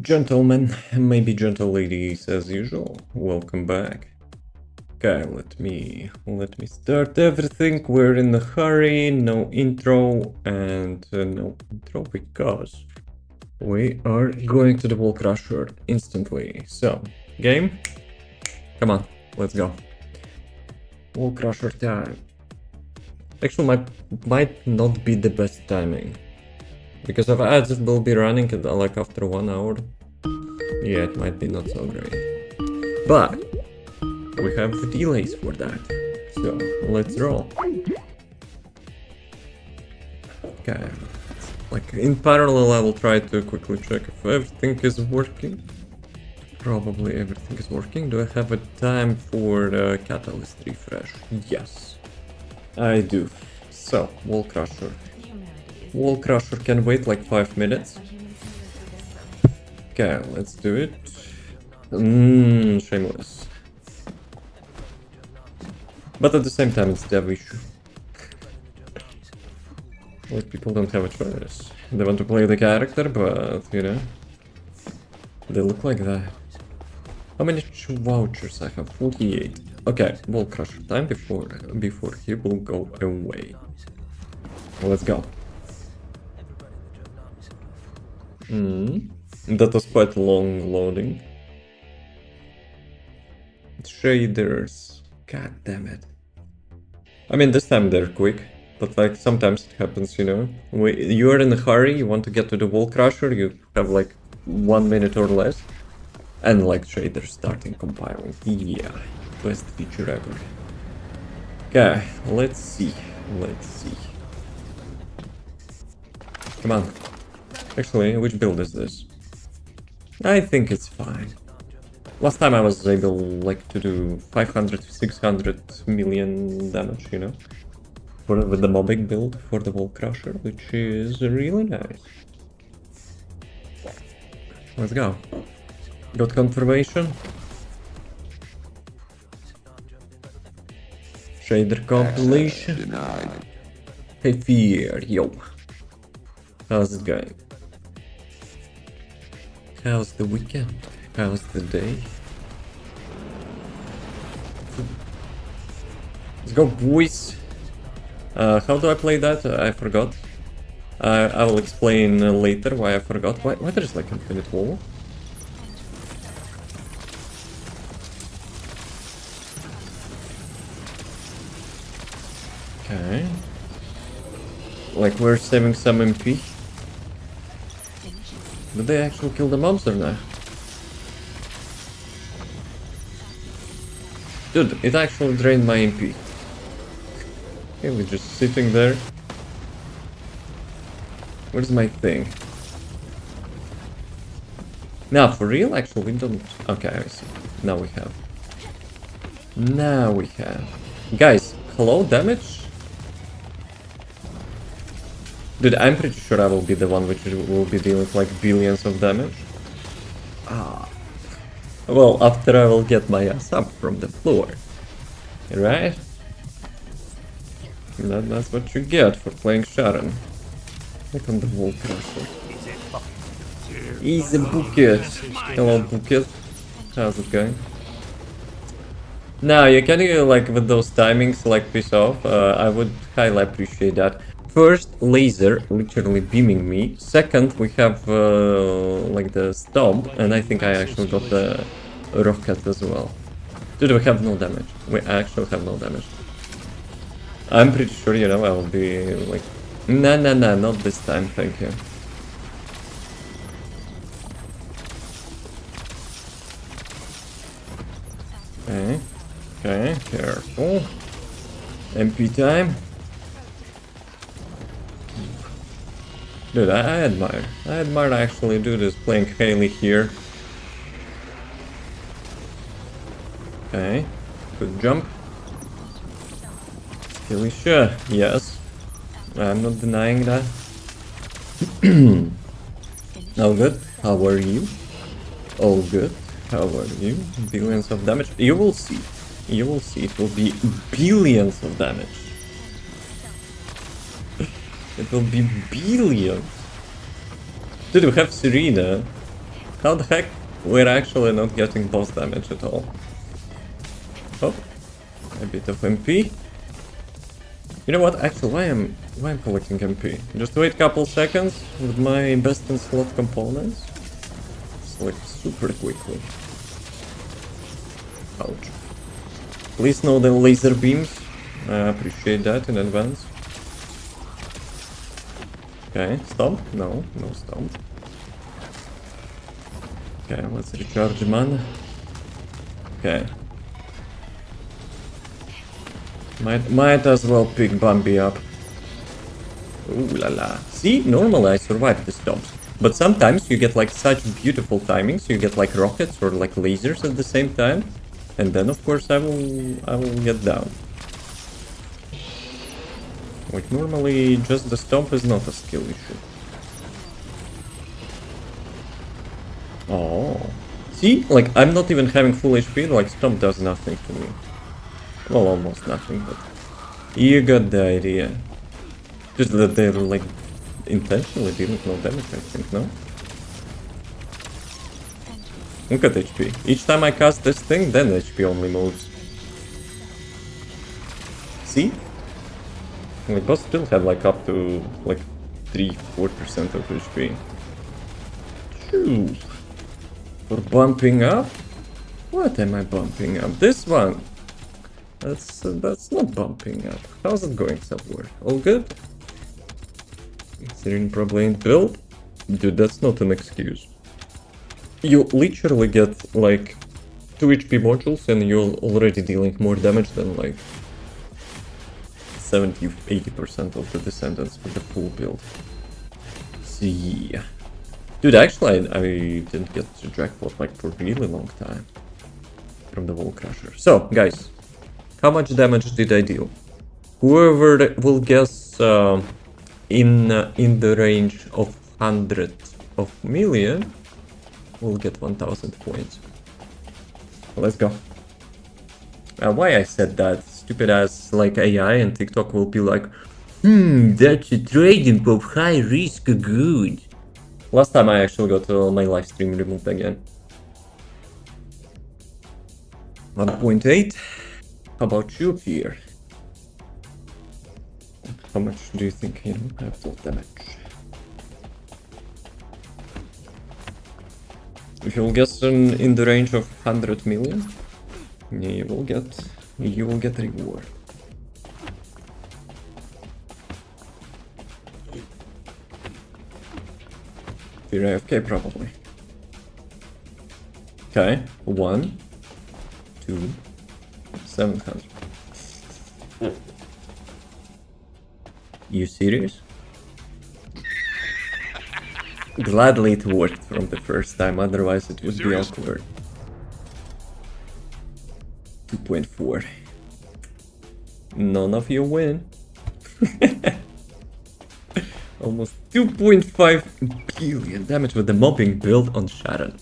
Gentlemen, maybe gentle ladies as usual, welcome back. Okay, let me start everything. We're in a hurry, no intro, and no intro because we are going to the Wall Crusher instantly. So, game, come on, let's go. Wall Crusher time. Actually, might not be the best timing. Because if ads will be running like after 1 hour, yeah, it might be not so great. But we have delays for that, so let's roll. Okay, like in parallel I will try to quickly check if everything is working. Probably everything is working. Do I have a time for the catalyst refresh? Yes, I do. So, Wall Crusher. Wall Crusher can wait like 5 minutes. Okay, let's do it. Shameless. But at the same time, it's dev issue. Like, people don't have a choice. They want to play the character, but, you know, they look like that. How many vouchers I have? 48. Okay, Wall Crusher time before he will go away. Let's go. That was quite long loading. Shaders. God damn it. I mean, this time they're quick, but like sometimes it happens, you know. You're in a hurry, you want to get to the Wall Crusher, you have like 1 minute or less, and like shaders starting compiling. Yeah, best feature ever. Okay, let's see. Come on. Actually, which build is this? I think it's fine. Last time I was able like to do 500 to 600 million damage, you know, with the mobbing build for the Wall Crusher, which is really nice. Let's go. Got confirmation. Shader compilation. Hey Fear, yo. How's it going? How's the weekend? How's the day? Let's go, boys. How do I play that? I forgot. I will explain later why I forgot. Why there's like infinite wall? Okay. Like we're saving some MP. Did they actually kill the mobs or not? Dude, it actually drained my MP. Okay, we're just sitting there. Where's my thing? Now, for real? Actually, we don't... Okay, I see. Now we have. Guys, hello, damage? Dude, I'm pretty sure I will be the one which will be dealing with like billions of damage. Well, after I will get my ass up from the floor. Right? That's what you get for playing Sharon. Like on the Wall Crusher. Easy bucket. Hello, bucket. How's it going? Now, you can like with those timings like piss off. I would highly appreciate that. First, laser literally beaming me. Second, we have like the stomp, and I think I actually got the rocket as well. Dude, we have no damage. We actually have no damage. I'm pretty sure, you know, I will be like... Nah, not this time, thank you. Okay, careful. MP time. Dude, I admire actually dude is playing Haley here. Okay, good jump. Alicia, yes. I'm not denying that. All good, how are you? All good, how are you? Billions of damage. You will see, it will be billions of damage. It will be billions. Dude, we have Serena. How the heck we're actually not getting boss damage at all? Oh, a bit of MP. You know what? Actually, why I'm collecting MP? Just wait a couple seconds with my best in slot components. Select super quickly. Ouch. Please know the laser beams. I appreciate that in advance. Okay, stomp? No, no stomp. Okay, let's recharge mana. Okay. Might as well pick Bambi up. Ooh la la. See, normally I survive the stomps. But sometimes you get like such beautiful timings, you get like rockets or like lasers at the same time. And then of course I will get down. Like normally just the stomp is not a skill issue. Oh. See, like I'm not even having full HP, like stomp does nothing to me. Well, almost nothing, but you got the idea. Just that they're like intentionally dealing no damage, I think, no? Look at HP. Each time I cast this thing, then HP only moves. See? My boss still had like up to like 3-4% of HP. Phew. For bumping up? What am I bumping up? This one! That's not bumping up. How's it going somewhere? All good? Serene probably ain't built? Dude, that's not an excuse. You literally get like 2 HP modules and you're already dealing more damage than like 70-80% of the Descendants with the full build. See. Dude, actually I didn't get to jackpot like for a really long time from the Wall Crusher. So, guys, how much damage did I deal? Whoever will guess in the range of 100 of million will get 1000 points. Let's go. Why I said that? Stupid ass like AI and TikTok will be like, that's a trading of high risk good. Last time I actually got my live stream removed again. 1.8. How about you here? How much do you think you have full damage? If you'll guess in the range of 100 million, you will get reward. You're AFK probably. Okay, 1, 2, 700. You serious? Gladly it worked from the first time, otherwise it would be awkward. 2.4. None of you win. Almost 2.5 billion damage with the mobbing build on Sharon.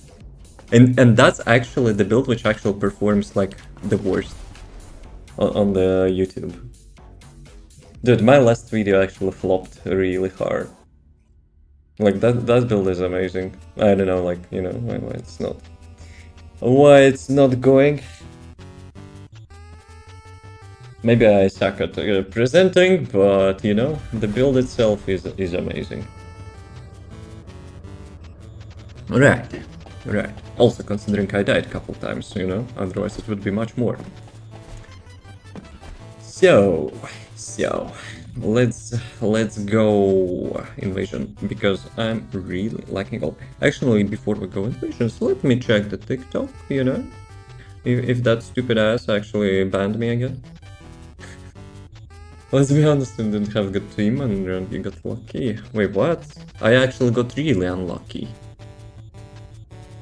And that's actually the build which actually performs like the worst on the YouTube. Dude, my last video actually flopped really hard. Like that build is amazing. I don't know, like, you know, why it's not going. Maybe I suck at presenting, but you know, the build itself is amazing. Right. Also considering I died a couple times, you know, otherwise it would be much more. So let's go invasion, because I'm really lacking all. Actually, before we go invasions, let me check the TikTok, you know, if that stupid ass actually banned me again. Let's be honest, I didn't have a good team and you got lucky. Wait, what? I actually got really unlucky.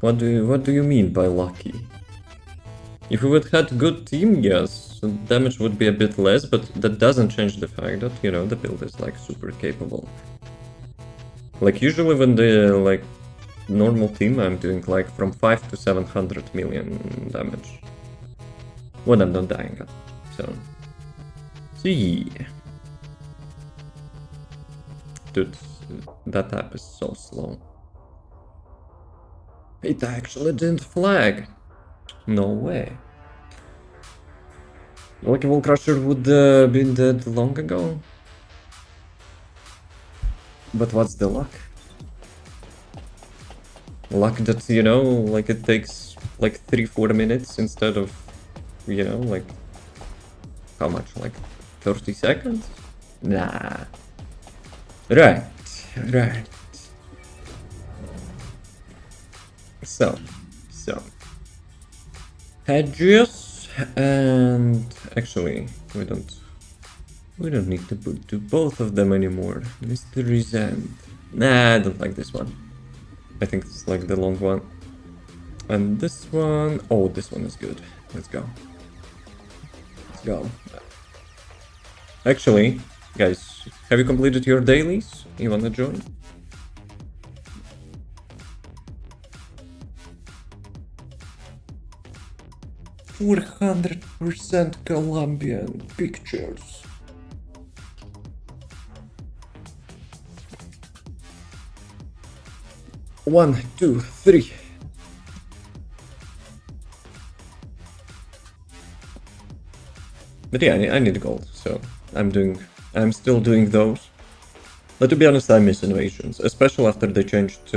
What do you mean by lucky? If we would had good team, yes, damage would be a bit less, but that doesn't change the fact that, you know, the build is like super capable. Like usually when the like normal team, I'm doing like from 5 to 700 million damage when I'm not dying. So see. dude, that app is so slow. It actually didn't flag. No way. Lucky Wall Crusher would been dead long ago. But what's the luck? Luck that, you know, like it takes like 3-4 minutes instead of, you know, like how much? Like 30 seconds? Nah. Right. So. Hedges, and actually, we don't need to do both of them anymore. Mr. Resent. Nah, I don't like this one. I think it's like the long one. And this one, oh, this one is good. Let's go. Actually, guys, have you completed your dailies? You wanna join? "400% Colombian pictures." One, two, three. But yeah, I need gold, so I'm still doing those. But to be honest, I miss innovations, especially after they changed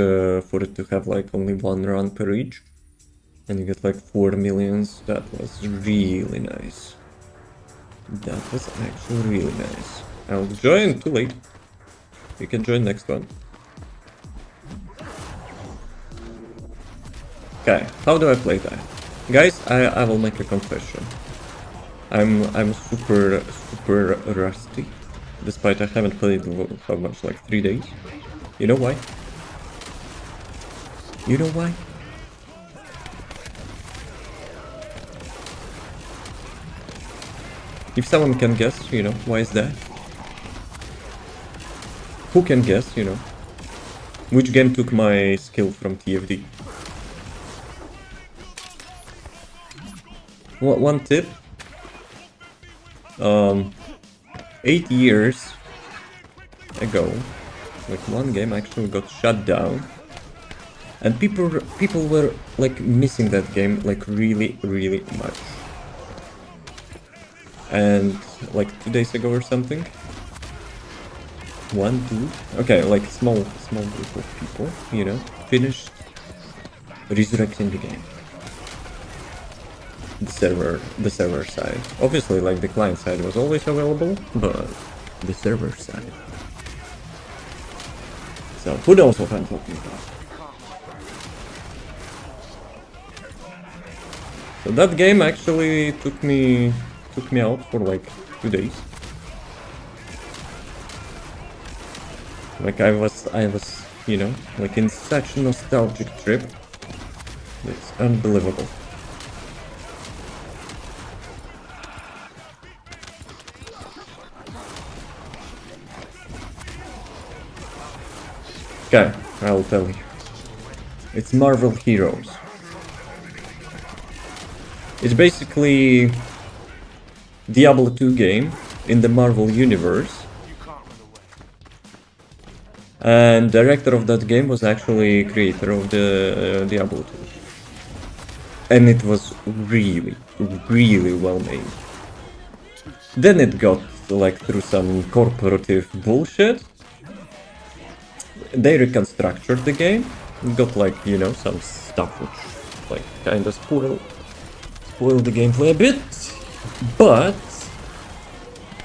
for it to have like only one run per each. And you get like 4 millions. That was really nice. That was actually really nice. I'll join too late. You can join next one. Okay, how do I play that? Guys, I will make a confession. I'm super rusty. Despite I haven't played how much, like 3 days. You know why? You know why? If someone can guess, you know, why is that? Who can guess, you know? Which game took my skill from TFD? One tip. 8 years ago, like one game actually got shut down. And people were like missing that game like really much. And like 2 days ago or something, 1, 2, okay, like small group of people, you know, finished resurrecting the game. The server side. Obviously, like the client side was always available, but the server side. So who knows what I'm talking about? So that game actually took me out for like 2 days. Like I was, you know, like in such a nostalgic trip. It's unbelievable. Okay, I'll tell you. It's Marvel Heroes. It's basically Diablo 2 game in the Marvel universe. And director of that game was actually creator of the Diablo 2. And it was really well made. Then it got like through some corporative bullshit. They reconstructed the game. Got like, you know, some stuff which like kind of spoiled the gameplay a bit. But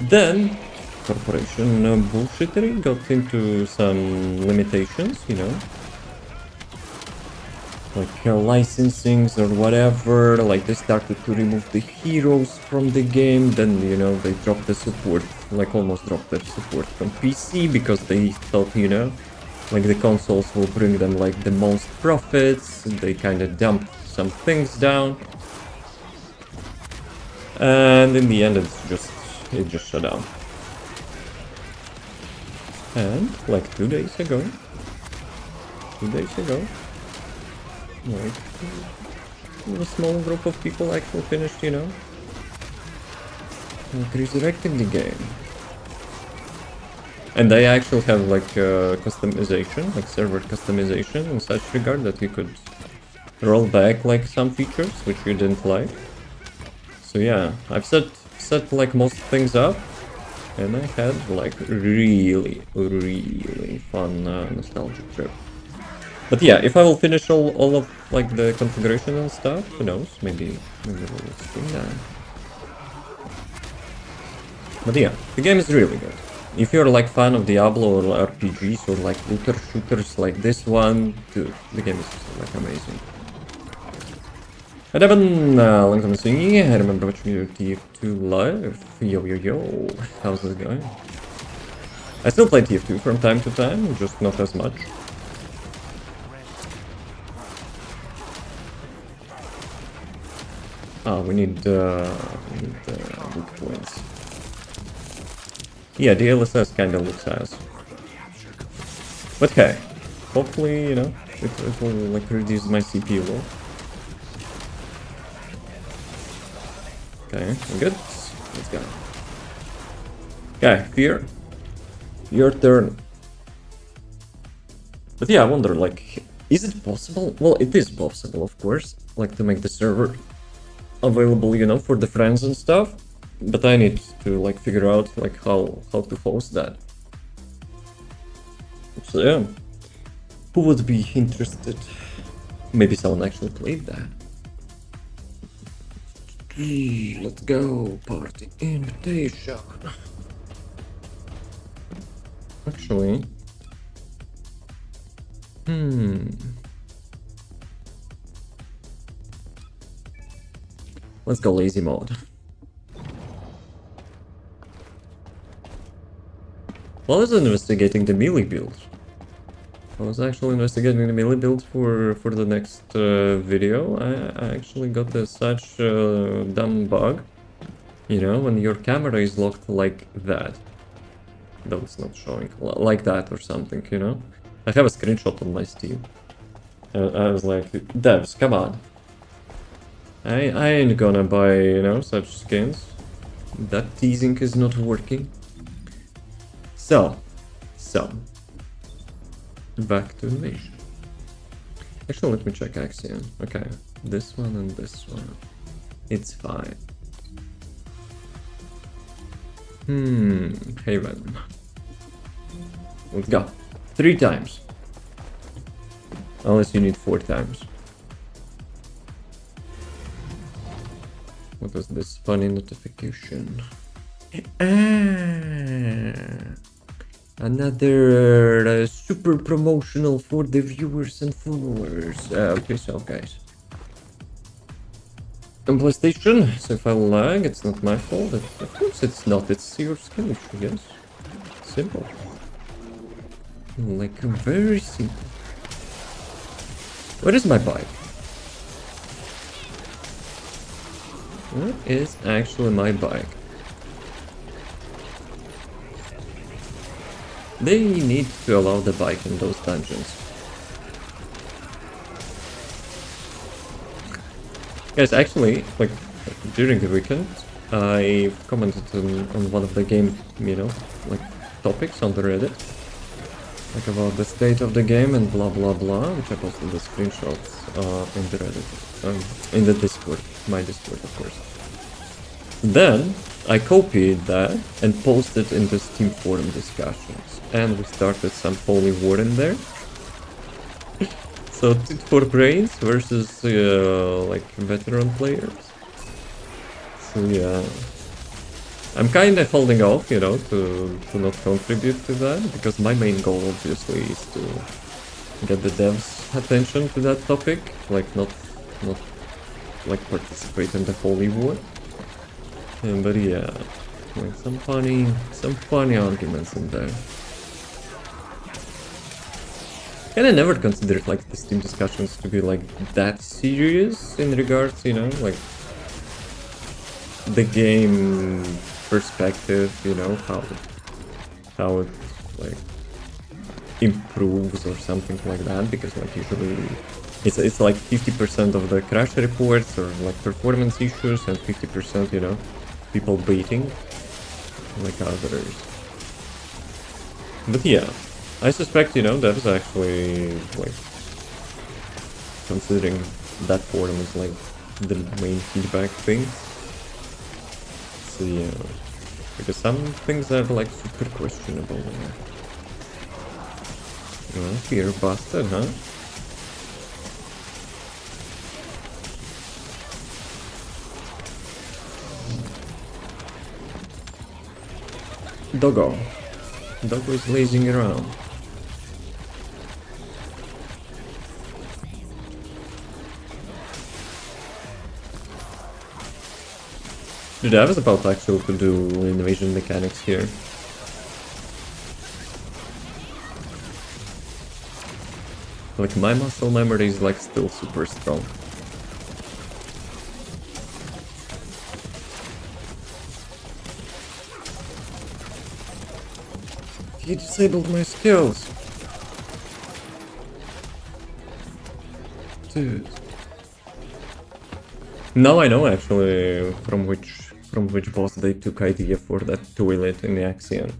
then corporation bullshittery got into some limitations, you know, like licensings or whatever. Like they started to remove the heroes from the game. Then, you know, they dropped the support, like almost dropped the support from PC because they thought, you know, like the consoles will bring them like the most profits. They kind of dumped some things down. And in the end it just shut down. And like 2 days ago, like a small group of people actually finished, you know, like resurrecting the game. And they actually have like customization, like server customization in such regard that you could roll back like some features which you didn't like. So yeah, I've set like most things up, and I had like really fun nostalgia trip. But yeah, if I will finish all of like the configuration and stuff, who knows? Maybe we'll stream that. But yeah, the game is really good. If you're like fan of Diablo or RPGs or like looter shooters like this one, dude, the game is like amazing. And Evan, long time see. I remember watching your TF2 live. Yo, how's it going? I still play TF2 from time to time, just not as much. Ah, we need loot points. Yeah, the LSS kinda looks ass. But hey, hopefully, you know, it will like reduce my CPU load. Okay, we're good. Let's go. Okay, Fear. Your turn. But yeah, I wonder, like, is it possible? Well, it is possible, of course, like to make the server available, you know, for the friends and stuff. But I need to like figure out like how to host that. So yeah, who would be interested? Maybe someone actually played that. Let's go, party invitation. Actually, let's go lazy mode. Well, I was investigating the melee build. I was actually investigating the melee build for the next video. I actually got such dumb bug. You know, when your camera is locked like that. Though it's not showing. Like that or something, you know? I have a screenshot on my Steam. I was like, devs, come on. I ain't gonna buy, you know, such skins. That teasing is not working. So, back to invasion. Actually, let me check Axiom. Okay, this one and this one. It's fine. Haven. Let's go. 3 times. Unless you need 4 times. What was this funny notification? Another super promotional for the viewers and followers. Okay, so guys. On PlayStation, so if I lag, it's not my fault. Of course it's not, it's your skill issue, yes. Simple. Like, very simple. Where is my bike? Where is actually my bike? They need to allow the bike in those dungeons. Guys, actually, like, during the weekend, I commented on one of the game, you know, like, topics on the Reddit. Like, about the state of the game and blah blah blah, which I posted the screenshots in the Reddit, in the Discord, my Discord, of course. Then, I copied that and posted in the Steam forum discussions, and we started some holy war in there. So, tit for brains versus, like, veteran players. So, yeah. I'm kinda holding off, you know, to not contribute to that, because my main goal, obviously, is to get the devs' attention to that topic. Like, not like, participate in the holy war. But yeah, like, some funny arguments in there. And I never considered like the Steam discussions to be like that serious in regards, you know, like the game perspective, you know, how it like improves or something like that, because like usually it's like 50% of the crash reports or like performance issues and 50%, you know, people baiting like others. But yeah, I suspect, you know, that is actually, like, considering that forum is, like, the main feedback thing. So yeah, because some things are, like, super questionable. Well, fear busted, huh? Doggo. Doggo is lazing around. Dude, I was about actually to do invasion mechanics here. Like, my muscle memory is, like, still super strong. He disabled my skills! Dude. Now I know, actually, from which boss they took idea for that toilet in the Axion.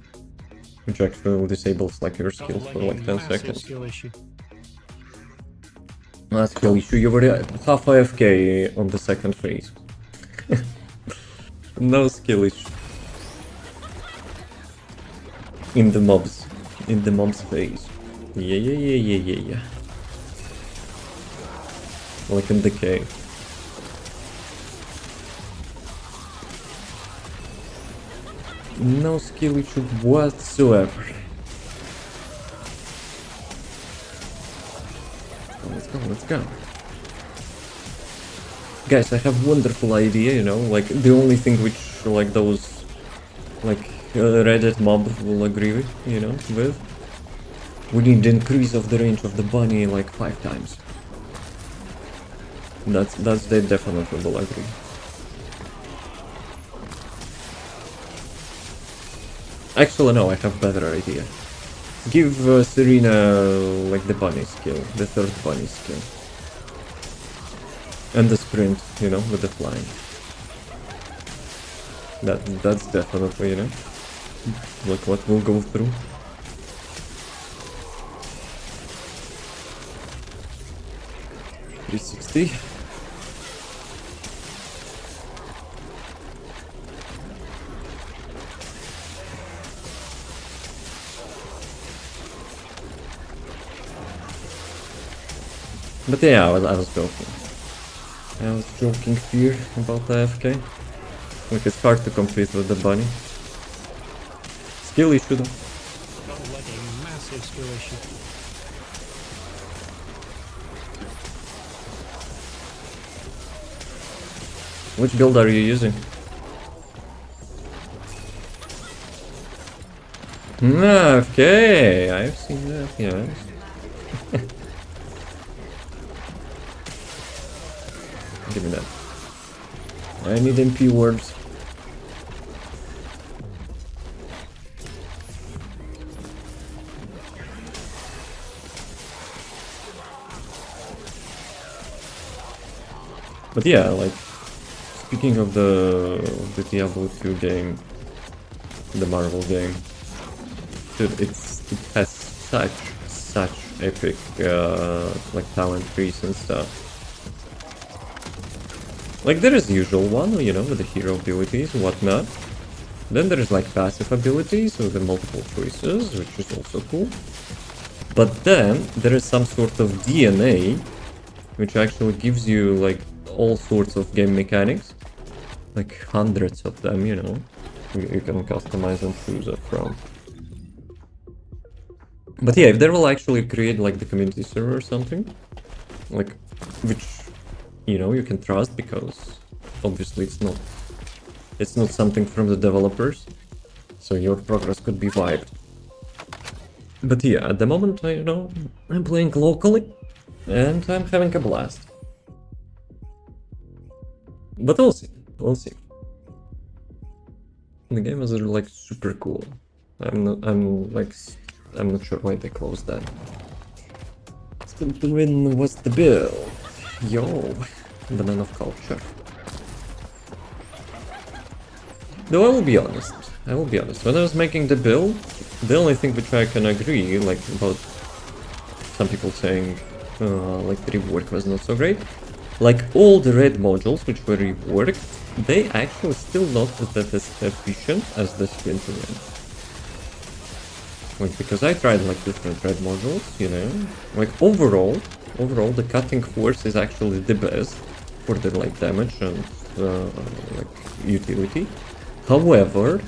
Which actually disables, like, your skills for, like, 10 seconds. Not skill issue, you were half AFK on the second phase. No skill issue. In the mobs phase. Yeah. Like in the cave. No skill issue whatsoever. Let's go. Guys, I have wonderful idea, you know, like the only thing which like those like Reddit mob will agree with, you know, with. We need the increase of the range of the bunny like 5 times. That's they definitely will agree. Actually no, I have better idea. Give Serena like the bunny skill, the third bunny skill. And the sprint, you know, with the flying. That's definitely, you know, like what we'll go through. $360. But yeah, I was joking. I was joking here about the AFK. Like it's hard to compete with the bunny. Skill issue though. Not like a massive skill issue. Which build are you using? Okay, I've seen that, yes. Give me that. I need MP words. But yeah, like, speaking of the Diablo 2 game, the Marvel game, dude, it has such epic like talent trees and stuff. Like there is the usual one, you know, with the hero abilities and whatnot. Then there is like passive abilities with the multiple choices, which is also cool. But then there is some sort of DNA, which actually gives you like all sorts of game mechanics, like hundreds of them, you know, you can customize and choose it from. But yeah, if they will actually create like the community server or something, like, which, you know, you can trust because obviously it's not something from the developers, so your progress could be wiped. But yeah, at the moment, you know, I'm playing locally and I'm having a blast. But we'll see. The game is like super cool. I'm not sure why they closed that. Still doing what's the bill? Yo, banana of culture. Though I will be honest, I will be honest, when I was making the build, the only thing which I can agree, like, about some people saying, like, the rework was not so great, like, all the red modules which were reworked, they actually still not that as efficient as the spin to win. Like, because I tried, like, different red modules, you know, like, overall, the cutting force is actually the best for the, like, damage and, like, utility. However,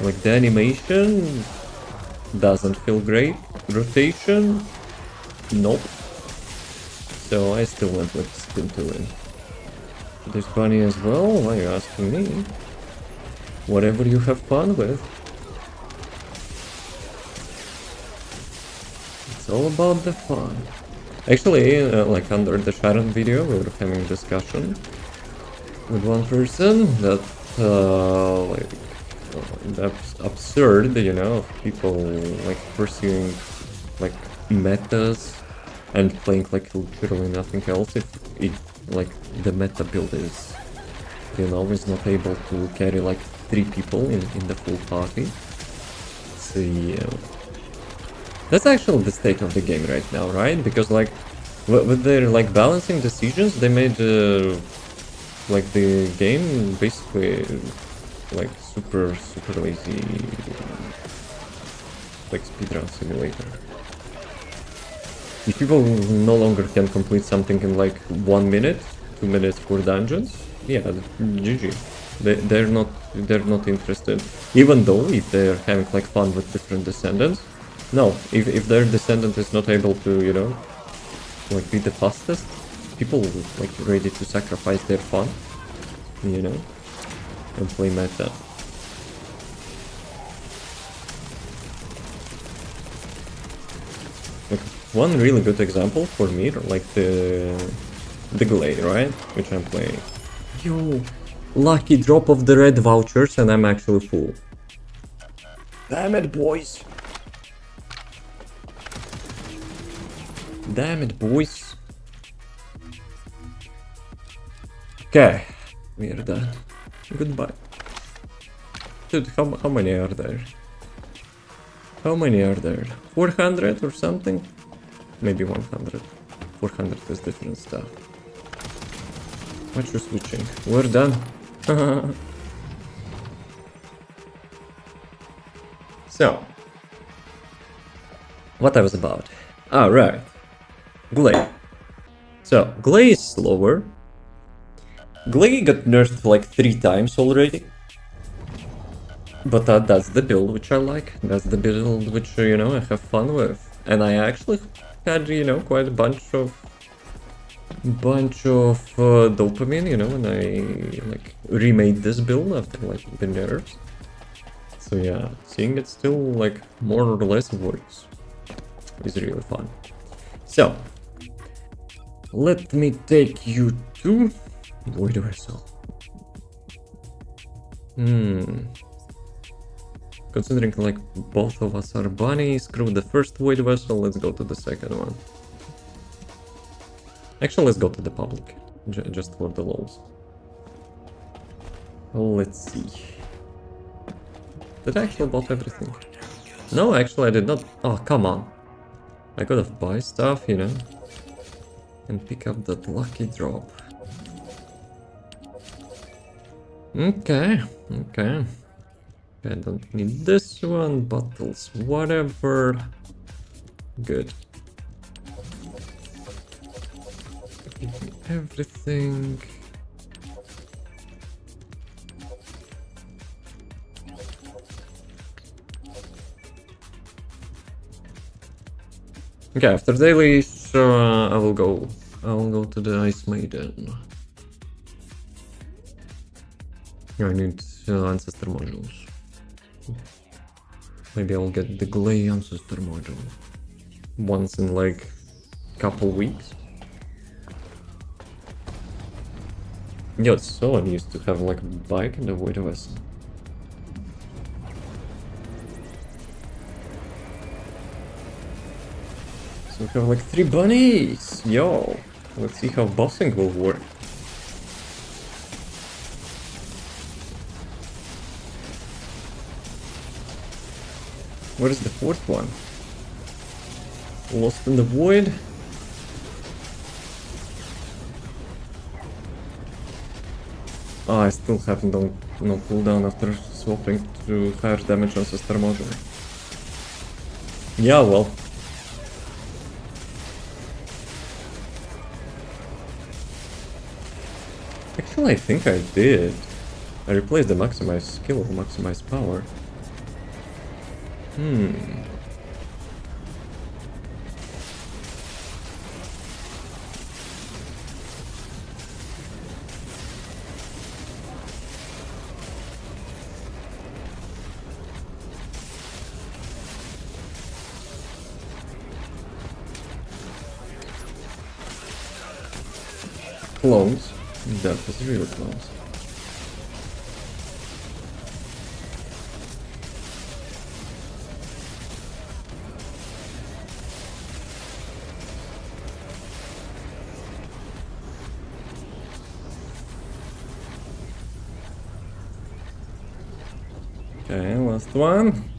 like, the animation doesn't feel great. Rotation, nope. So I still went with spin to win. There's bunny as well, why are you asking me? Whatever you have fun with. It's all about the fun. Actually, like under the Sharon video, we were having a discussion with one person that, like, that's absurd, you know, of people like pursuing like metas and playing like literally nothing else if like the meta build is, you know, is not able to carry like 3 people in the full party. So yeah, that's actually the state of the game right now, right? Because like with their like balancing decisions, they made like the game basically like super lazy, like speedrun simulator. If people no longer can complete something in like 1 minute, 2 minutes for dungeons, yeah, GG. They're not interested. Even though if they're having like fun with different descendants, no, if their descendant is not able to, you know, like be the fastest, people like ready to sacrifice their fun, you know, and play meta. Like one really good example for me, like the Glade, right, which I'm playing. Yo, lucky drop of the red vouchers and I'm actually full. Damn it, boys. Damn it, boys. Okay, we are done. Goodbye. Dude, how many are there? How many are there? 400 or something? Maybe 100. 400 is different stuff. What you switching? We're done. So, what I was about? Ah, right. Glade. So, Glade is slower. Glade got nerfed like 3 times already. But that's the build which I like. That's the build which, you know, I have fun with. And I actually had, you know, quite a bunch of dopamine, you know, when I like remade this build after like the nerfs. So yeah, seeing it still like more or less works is really fun. So let me take you to Void Vessel. Considering like both of us are bunny, screw the first Void Vessel, let's go to the second one. Actually, let's go to the public, just for the lols. Let's see. Did I actually bought everything? No, actually I did not. Oh, come on. I could have buy stuff, you know, and pick up that lucky drop. Okay. I don't need this one, bottles, whatever. Good. Give me everything. Okay, after dailies, I will go to the Ice Maiden. I need ancestor modules. Maybe I'll get the Glay ancestor module once in like couple weeks. Yo, it's so unused to have like a bike in the Void Vessel. So we have like 3 bunnies! Yo! Let's see how bossing will work. Where is the fourth one? Lost in the void? Oh, I still have no cooldown after swapping to higher damage on Sister Modular. Yeah, well. Actually, I think I did. I replaced the maximize skill with maximize power. Clones. That was real clones. Okay, last one.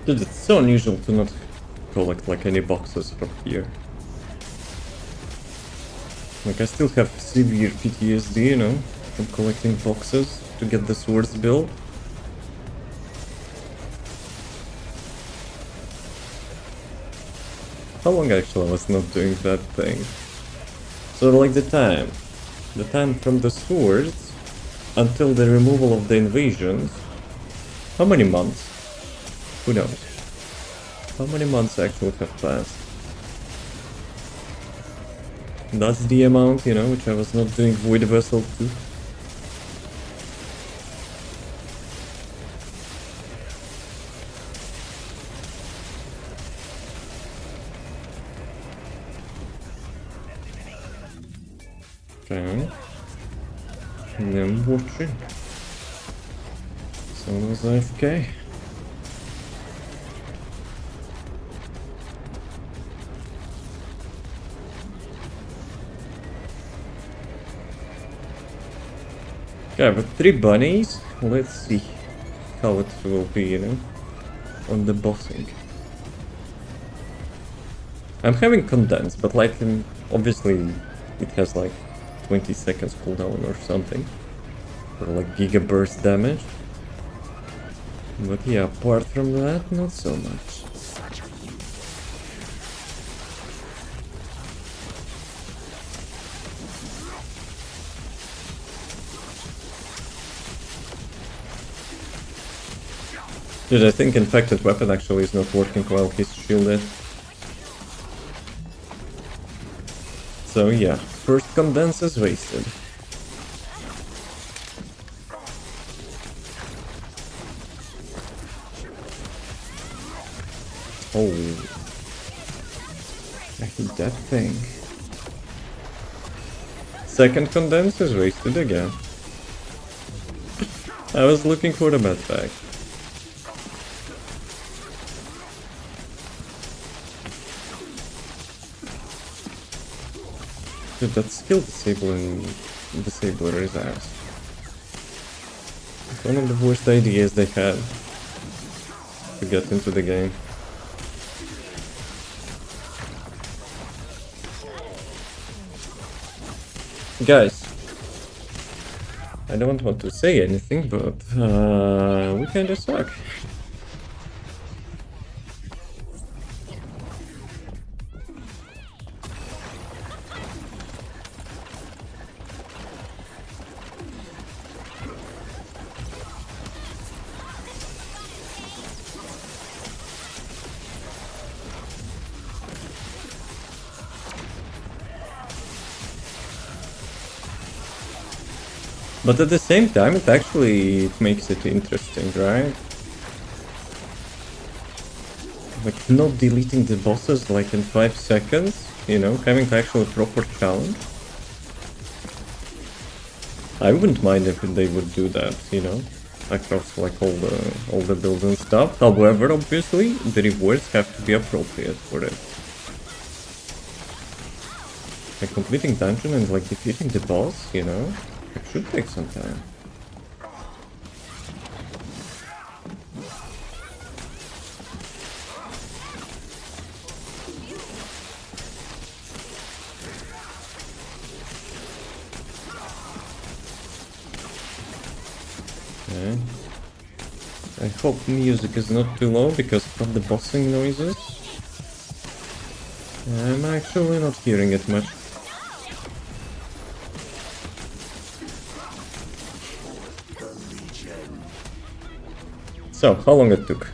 Dude, it's so unusual to not collect like any boxes from here. Like I still have severe PTSD, you know, from collecting boxes to get the swords built. How long actually I was not doing that thing? So like the time from the swords until the removal of the invasions, how many months? Who knows? How many months actually have passed? That's the amount, you know, which I was not doing Void Vessel 2. Okay. And then watching. Someone was AFK. Okay, but 3 bunnies. Let's see how it will be, you know, on the bossing. I'm having condense, but like, obviously it has like 20 seconds cooldown or something. Or like giga burst damage. But yeah, apart from that, not so much. Dude, I think infected weapon actually is not working while he's shielded. So yeah, first condense is wasted. Oh, I hate that thing. Second condense is wasted again. I was looking for the med pack. Dude, that skill disabler is ass. It's one of the worst ideas they had to get into the game. Guys, I don't want to say anything, but we kinda suck. But at the same time, it makes it interesting, right? Like, not deleting the bosses like in 5 seconds, you know, having actually a proper challenge. I wouldn't mind if they would do that, you know, across like all the builds and stuff. However, obviously, the rewards have to be appropriate for it. Like completing dungeon and like defeating the boss, you know, it should take some time. Okay. I hope music is not too low because of the bossing noises. I'm actually not hearing it much. So, how long it took?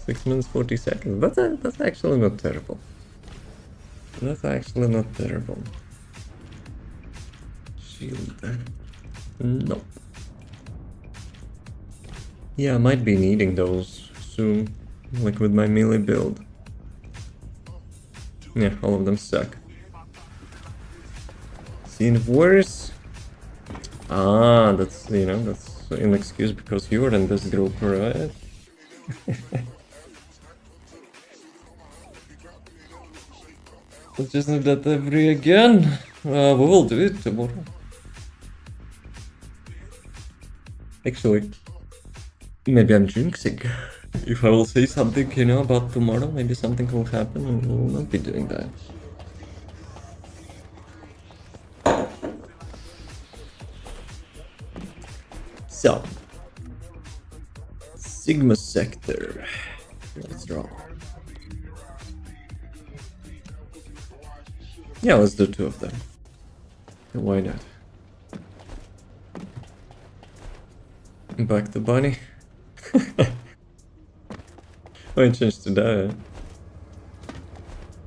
6 minutes 40 seconds. That's actually not terrible. That's actually not terrible. Shield. Nope. Yeah, I might be needing those soon, like with my melee build. Yeah, all of them suck. Seen worse? Ah, that's, you know, that's an excuse because you're in this group, right? Let's just need that every again. We will do it tomorrow. Actually, maybe I'm jinxing. If I will say something, you know, about tomorrow, maybe something will happen and we will not be doing that. So, Sigma Sector. Let's draw. Yeah, let's do 2 of them. Why not? Back to Bunny. Oh, I changed to that.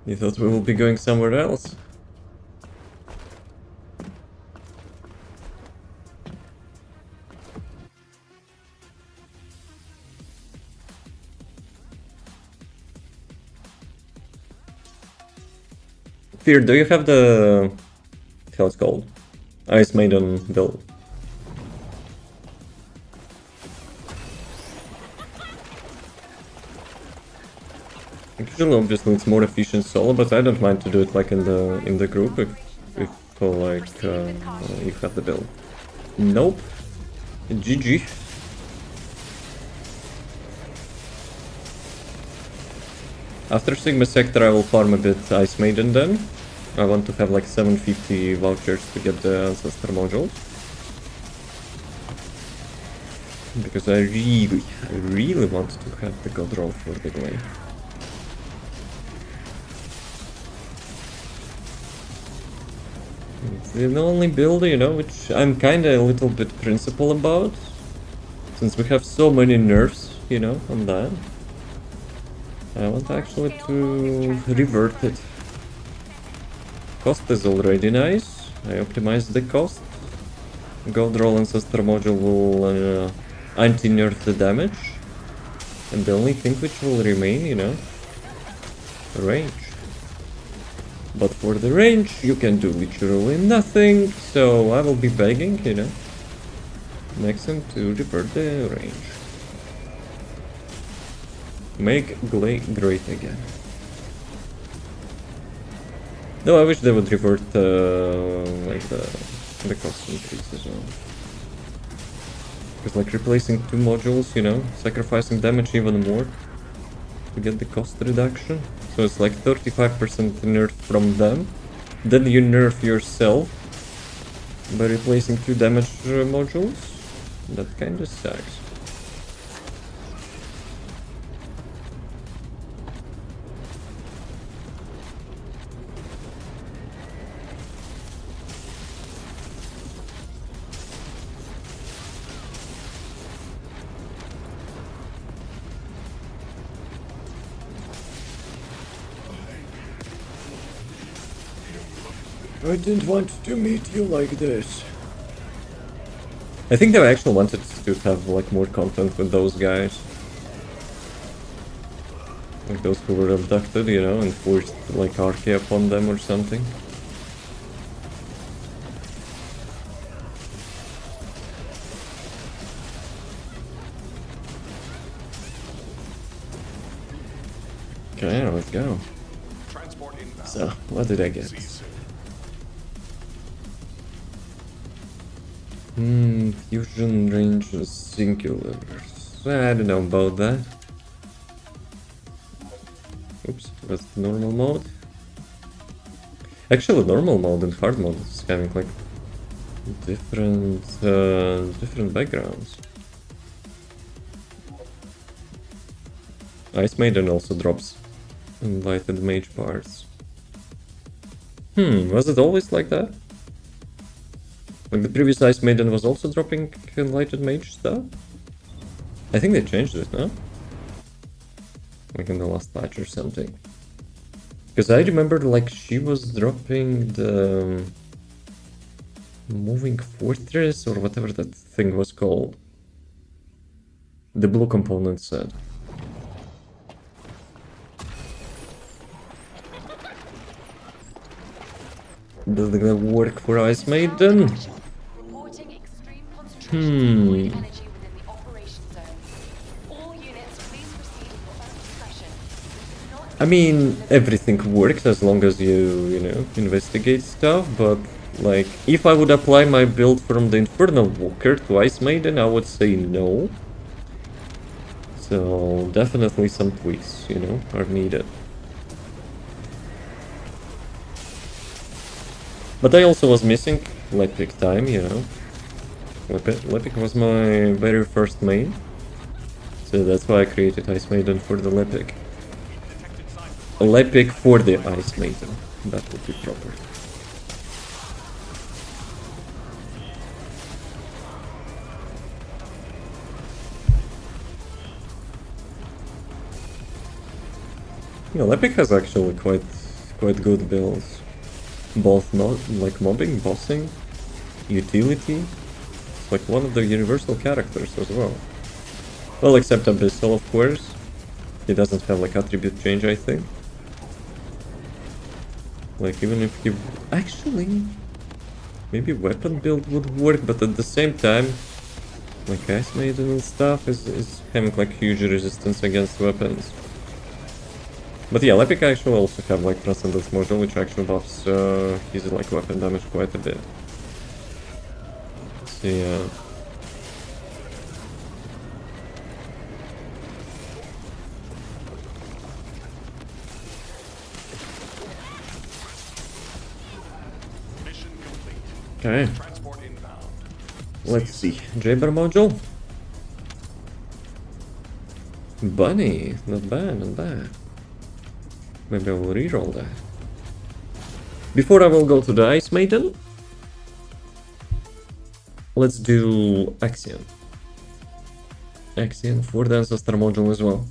You thought we will be going somewhere else? Fear, do you have the... how it's called? Ice Maiden build? Usually, obviously, it's more efficient solo, but I don't mind to do it like in the group if like you have the build. Nope. GG. After Sigma Sector, I will farm a bit Ice Maiden then. I want to have like 750 vouchers to get the Ancestor modules. Because I really want to have the God Roll for the game. It's the only build, you know, which I'm kinda a little bit principled about. Since we have so many nerfs, you know, on that. I want actually to revert it. Cost is already nice. I optimized the cost. God Roll Ancestor module will anti-nerf the damage. And the only thing which will remain, you know, range. But for the range, you can do literally nothing, so I will be begging, you know, Maxim to revert the range. Make great again. No, I wish they would revert like the cost increase as well. Because like replacing 2 modules, you know, sacrificing damage even more to get the cost reduction. So it's like 35% nerf from them. Then you nerf yourself by replacing 2 damage modules. That kinda sucks. I didn't want to meet you like this. I think they actually wanted to have like more content with those guys. Like those who were abducted, you know, and forced like archy upon them or something. Okay, let's go. So, what did I get? Fusion range singulars. I don't know about that. Oops, that's the normal mode. Actually, normal mode and hard mode is having like different backgrounds. Ice Maiden also drops enlightened mage parts. Was it always like that? Like the previous Ice Maiden was also dropping enlightened mage stuff? I think they changed it, no? Like in the last patch or something. Because I remember like she was dropping the moving fortress or whatever that thing was called. The blue component set. Does that work for Ice Maiden? I mean, everything works as long as you know, investigate stuff, but like, if I would apply my build from the Infernal Walker to Ice Maiden, I would say no. So, definitely some tweaks, you know, are needed. But I also was missing Lepic time, you know. Lepic was my very first main. So that's why I created Ice Maiden for the Lepic. Lepic for the Ice Maiden. That would be proper. Yeah, Lepic has actually quite good builds. Both like mobbing, bossing, utility. It's like one of the universal characters as well. Well, except Abyssal, of course. He doesn't have like attribute change, I think. Like even if he actually maybe weapon build would work, but at the same time, like Ice Maiden and stuff is having like huge resistance against weapons. But yeah, Lepic actually also have like Transcendence module, which actually buffs his like weapon damage quite a bit. So yeah. Okay. Let's see. Jaber module. Bunny, not bad, not bad. Maybe I will reroll that. Before I will go to the Ice Maiden, let's do Axion. Axion for the Ancestor module as well.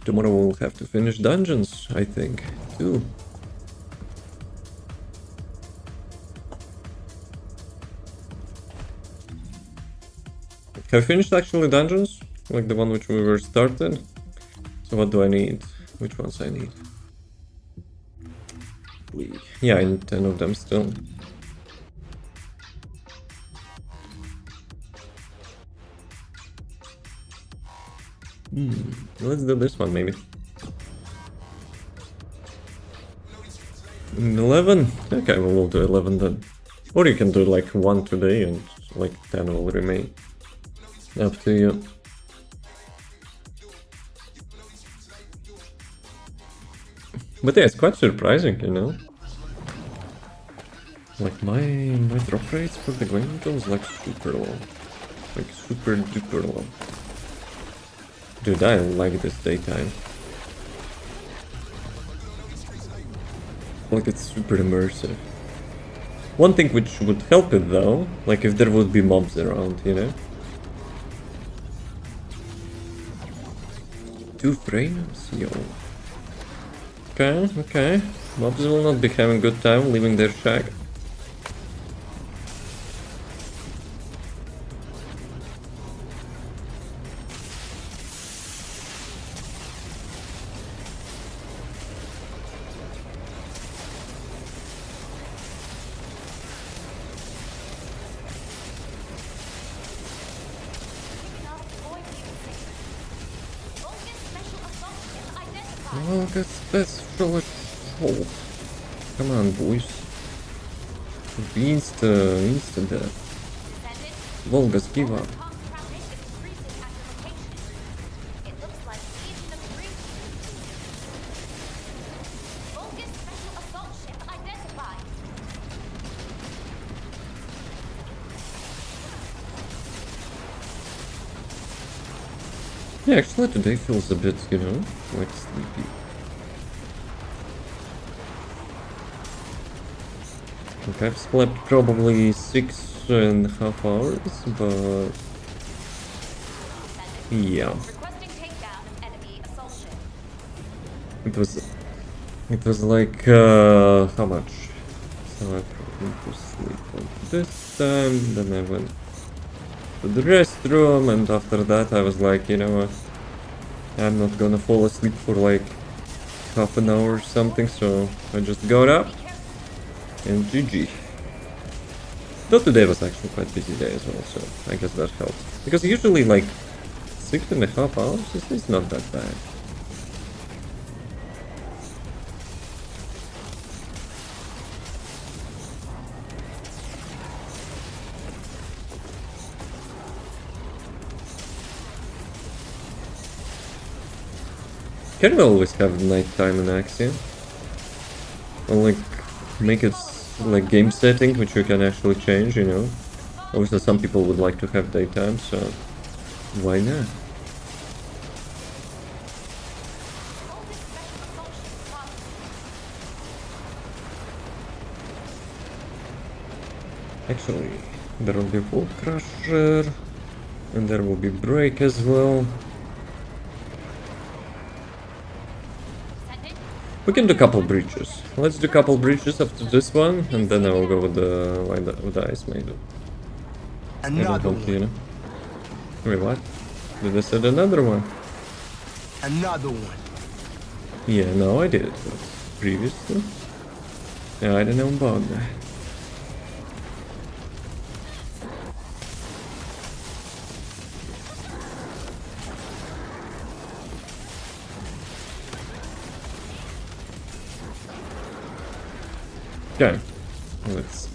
Tomorrow we'll have to finish dungeons, I think, too. Have I finished actually dungeons? Like the one which we were started? So what do I need? Which ones I need? Yeah, I need 10 of them still. Let's do this one maybe. 11? Okay, well, we'll do 11 then. Or you can do like 1 today and like 10 will remain. Up to you. But yeah, it's quite surprising, you know? Like my drop rates for the Green Angels like super low. Like super duper low. Dude, I like this daytime. Like it's super immersive. One thing which would help it though, like if there would be mobs around, you know? 2 frames, yo. Okay, okay. Mobs will not be having good time leaving their shack. Well, that's full of. Come on, boys. Insta death. Volgas, give up. Yeah, actually today feels a bit, you know, like sleepy. Okay, I've slept probably 6.5 hours, but yeah. It was like, how much? So I went to sleep at this time, then I went to the restroom, and after that I was like, you know what, I'm not gonna fall asleep for like half an hour or something, so I just got up and GG. Though today was actually quite busy day as well, so I guess that helps. Because usually like 6.5 hours is not that bad. Can we always have nighttime in Axiom? Or like make it like game setting, which you can actually change, you know? Obviously some people would like to have daytime, so why not? Actually, there will be Vault Crusher, and there will be Break as well. We can do couple breaches. Let's do couple breaches after this one, and then I will go with the Ice Maiden. Another one. You know? Wait, what? Did I said another one? Another one. Yeah, no, I did it previously. Yeah, I don't know about that. Okay, let's...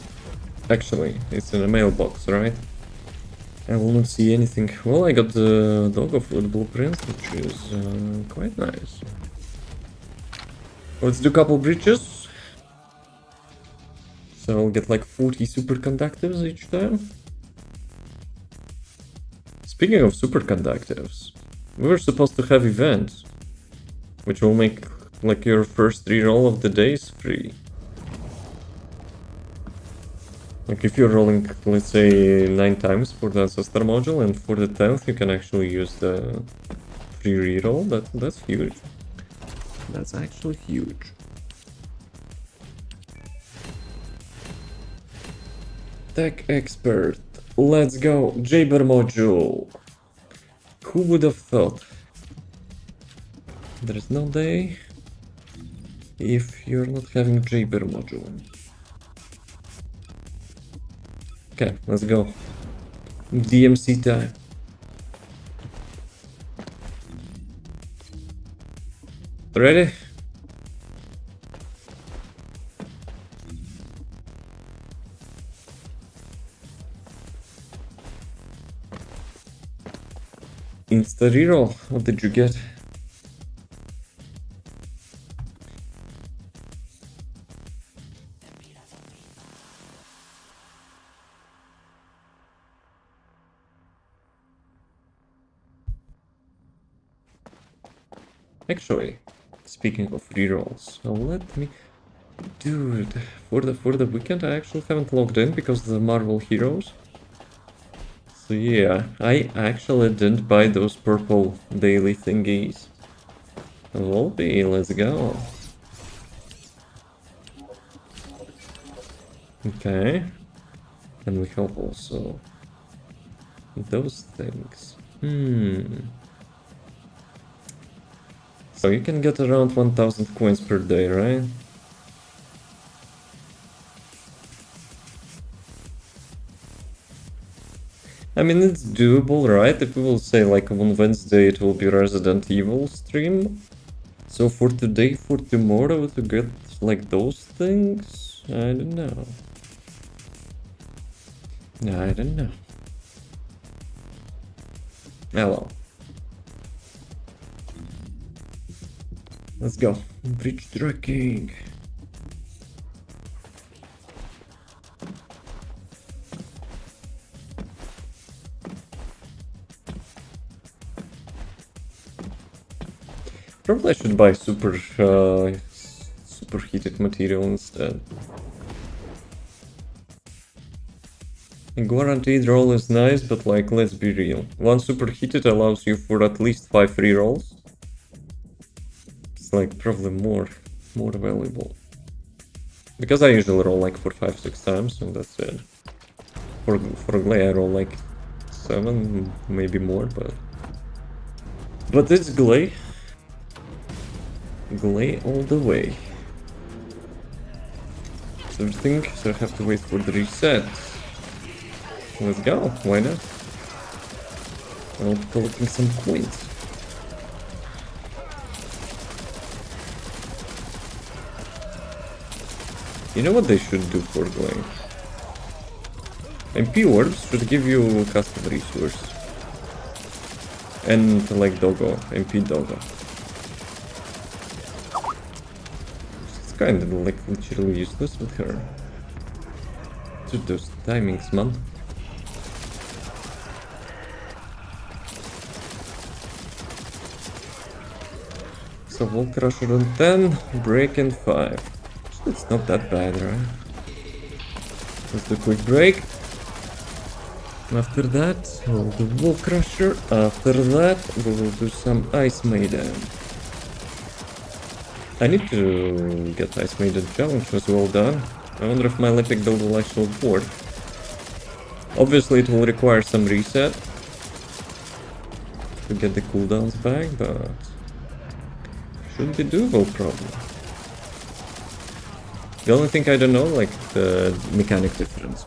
Actually, it's in a mailbox, right? I will not see anything. Well, I got the Dog of Wood blueprint, which is quite nice. Let's do couple breaches. So I'll get like 40 superconductives each time. Speaking of superconductives, we were supposed to have events, which will make like your first reroll of the days free. Like if you're rolling, let's say, 9 times for the Ancestor module, and for the 10th you can actually use the free reroll, that's huge. That's actually huge. Tech Expert, let's go, Jaber module. Who would have thought? There is no day if you're not having Jaber module. Okay, let's go. DMC time. Ready? Insta reroll. What did you get? Actually, speaking of rerolls, let me... Dude, for the weekend I actually haven't logged in because of the Marvel Heroes. So yeah, I actually didn't buy those purple daily thingies. Volpe, let's go. Okay. And we have also those things. So you can get around 1000 coins per day, right? I mean, it's doable, right? If we will say like on Wednesday it will be Resident Evil stream. So for today, for tomorrow to get like those things, I don't know. I don't know. Hello. Let's go. Bridge tracking. Probably I should buy superheated material instead. A guaranteed roll is nice, but like, let's be real. One superheated allows you for at least 5 rerolls. It's like probably more valuable. Because I usually roll like for 5-6 times, and that's it. For Glay I roll like 7, maybe more, but it's Glay. Glay all the way. So I have to wait for the reset. Let's go, why not? I'll be collecting some coins. You know what they should do for Glay? MP orbs should give you custom resource. And like Doggo, MP Doggo. It's kind of like literally useless with her. Just those timings, man. So Wall Crusher on 10, Break in 5. It's not that bad, right? Let's do a quick break. After that, we'll do Wall Crusher. After that, we will do some Ice Maiden. I need to get Ice Maiden challenge as well done. I wonder if my Epic build will actually work. Obviously it will require some reset to get the cooldowns back, but should be doable probably. The only thing I don't know, like the mechanic difference.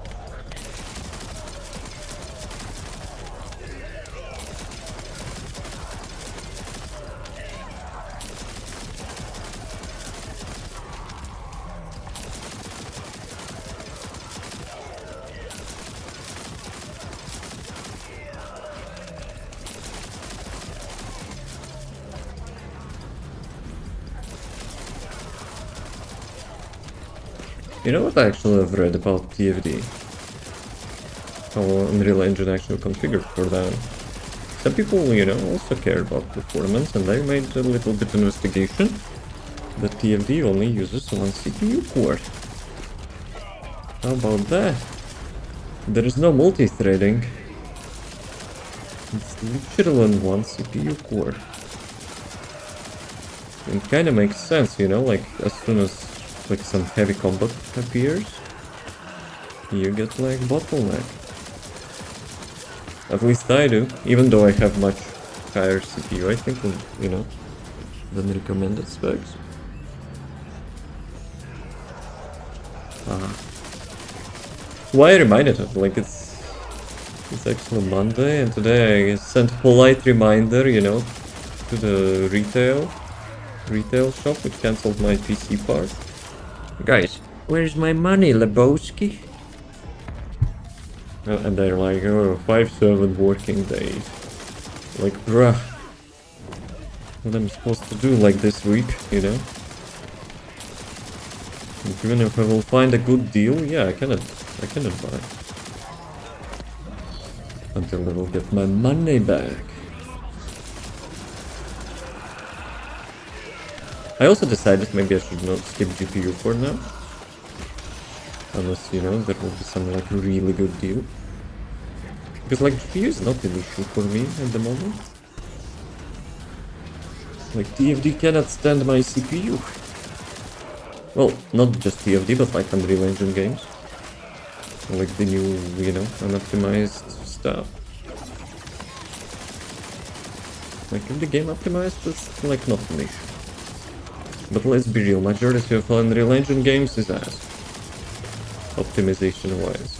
You know what I actually have read about TFD? How Unreal Engine actually configured for that. Some people, you know, also care about performance, and I made a little bit investigation. The TFD only uses one CPU core. How about that? There is no multi-threading. It's literally on one CPU core. It kinda makes sense, you know, like as soon as like some heavy combat appears, you get like bottleneck. At least I do, even though I have much higher CPU, I think, you know, than recommended specs. Why I reminded him, like it's actually Monday, and today I sent polite reminder, you know, to the retail shop, which cancelled my PC part. Guys, where's my money, Lebowski? And they're like, oh, 5-7 working days. Like, bruh. What am I supposed to do like this week, you know? And even if I will find a good deal, yeah, I cannot buy. Until I will get my money back. I also decided maybe I should not skip GPU for now. Unless, you know, there will be some like really good deal. Because like GPU is not an issue for me at the moment. Like, TFD cannot stand my CPU. Well, not just TFD, but like Unreal Engine games. Like the new, you know, unoptimized stuff. Like, if the game optimized, it's like not an issue. But let's be real, majority of Unreal Engine games is ass. Optimization-wise.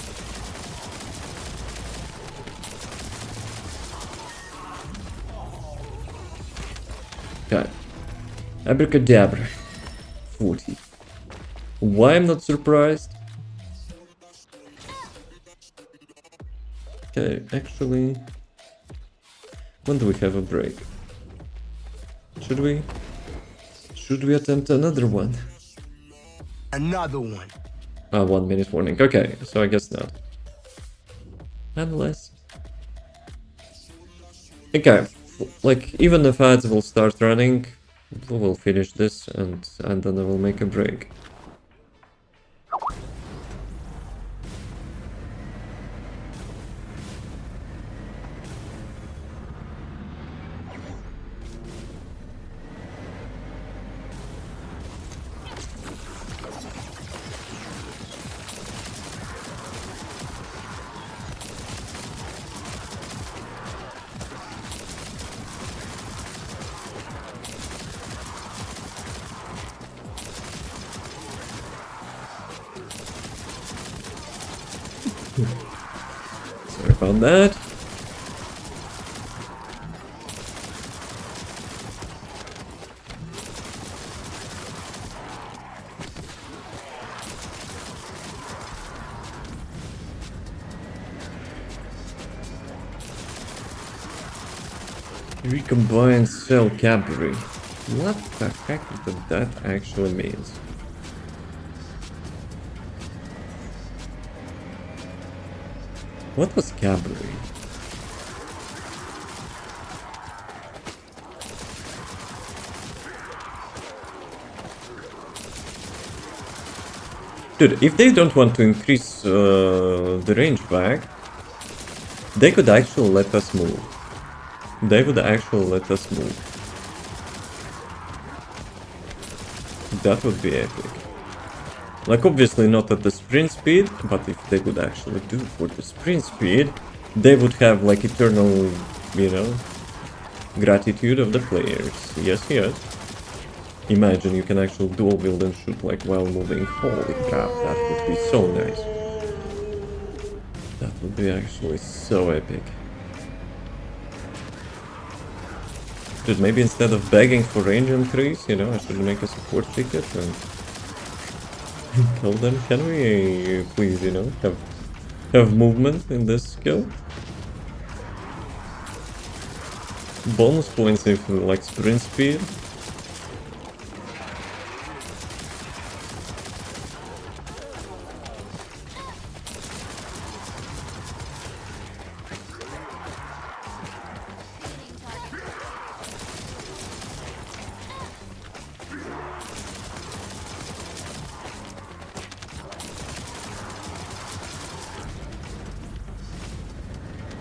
Okay. Abracadabra. 40. Why I'm not surprised? Okay, actually... When do we have a break? Should we? Should we attempt another one? Another one. 1 minute warning. Okay, so I guess not. Unless... Okay, like, even if ads will start running, we'll finish this and then I will make a break. Sorry about that. Recombined cell Cadbury. What the heck does that actually means? What was Cadbury? Dude, if they don't want to increase the range back, they could actually let us move. They would actually let us move. That would be epic. Like, obviously not at the sprint speed, but if they would actually do for the sprint speed, they would have like eternal, you know, gratitude of the players. Yes, yes. Imagine you can actually dual wield and shoot like while moving. Holy crap, that would be so nice. That would be actually so epic. Dude, maybe instead of begging for range entries, you know, I should make a support ticket and tell them, can we please, you know, have movement in this skill? Bonus points if like sprint speed.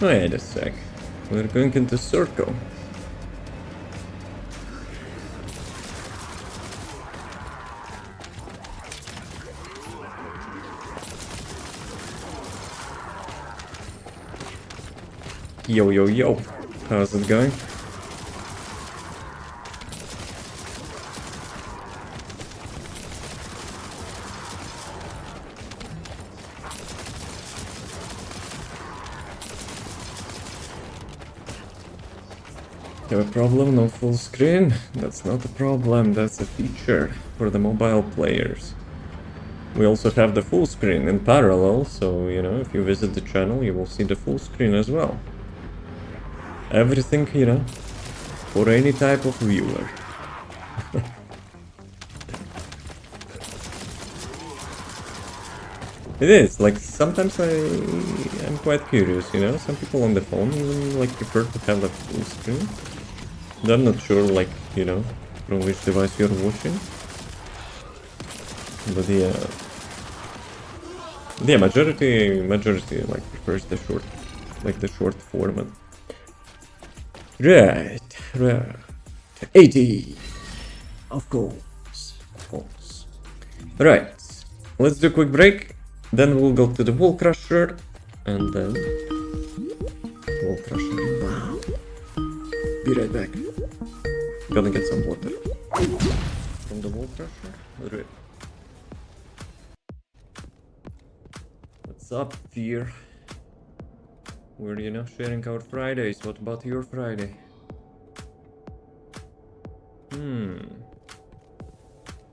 Wait a sec. We're going into circle. Yo, yo, yo. How's it going? Have a problem? No full screen? That's not a problem, that's a feature for the mobile players. We also have the full screen in parallel, so, you know, if you visit the channel, you will see the full screen as well. Everything, you know, for any type of viewer. It is, like, sometimes I'm quite curious, you know, some people on the phone even, like, prefer to have the full screen. I'm not sure, like, you know, from which device you're watching. But yeah, majority like prefers the short format. Right. 80! Of course. Of course. Right. Let's do a quick break. Then we'll go to the Wall Crusher. And then... Wall Crusher. Wow. Be right back. Gonna get some water. From the Wall Crusher. Right. What's up, Fear? We're, sharing our Fridays. What about your Friday?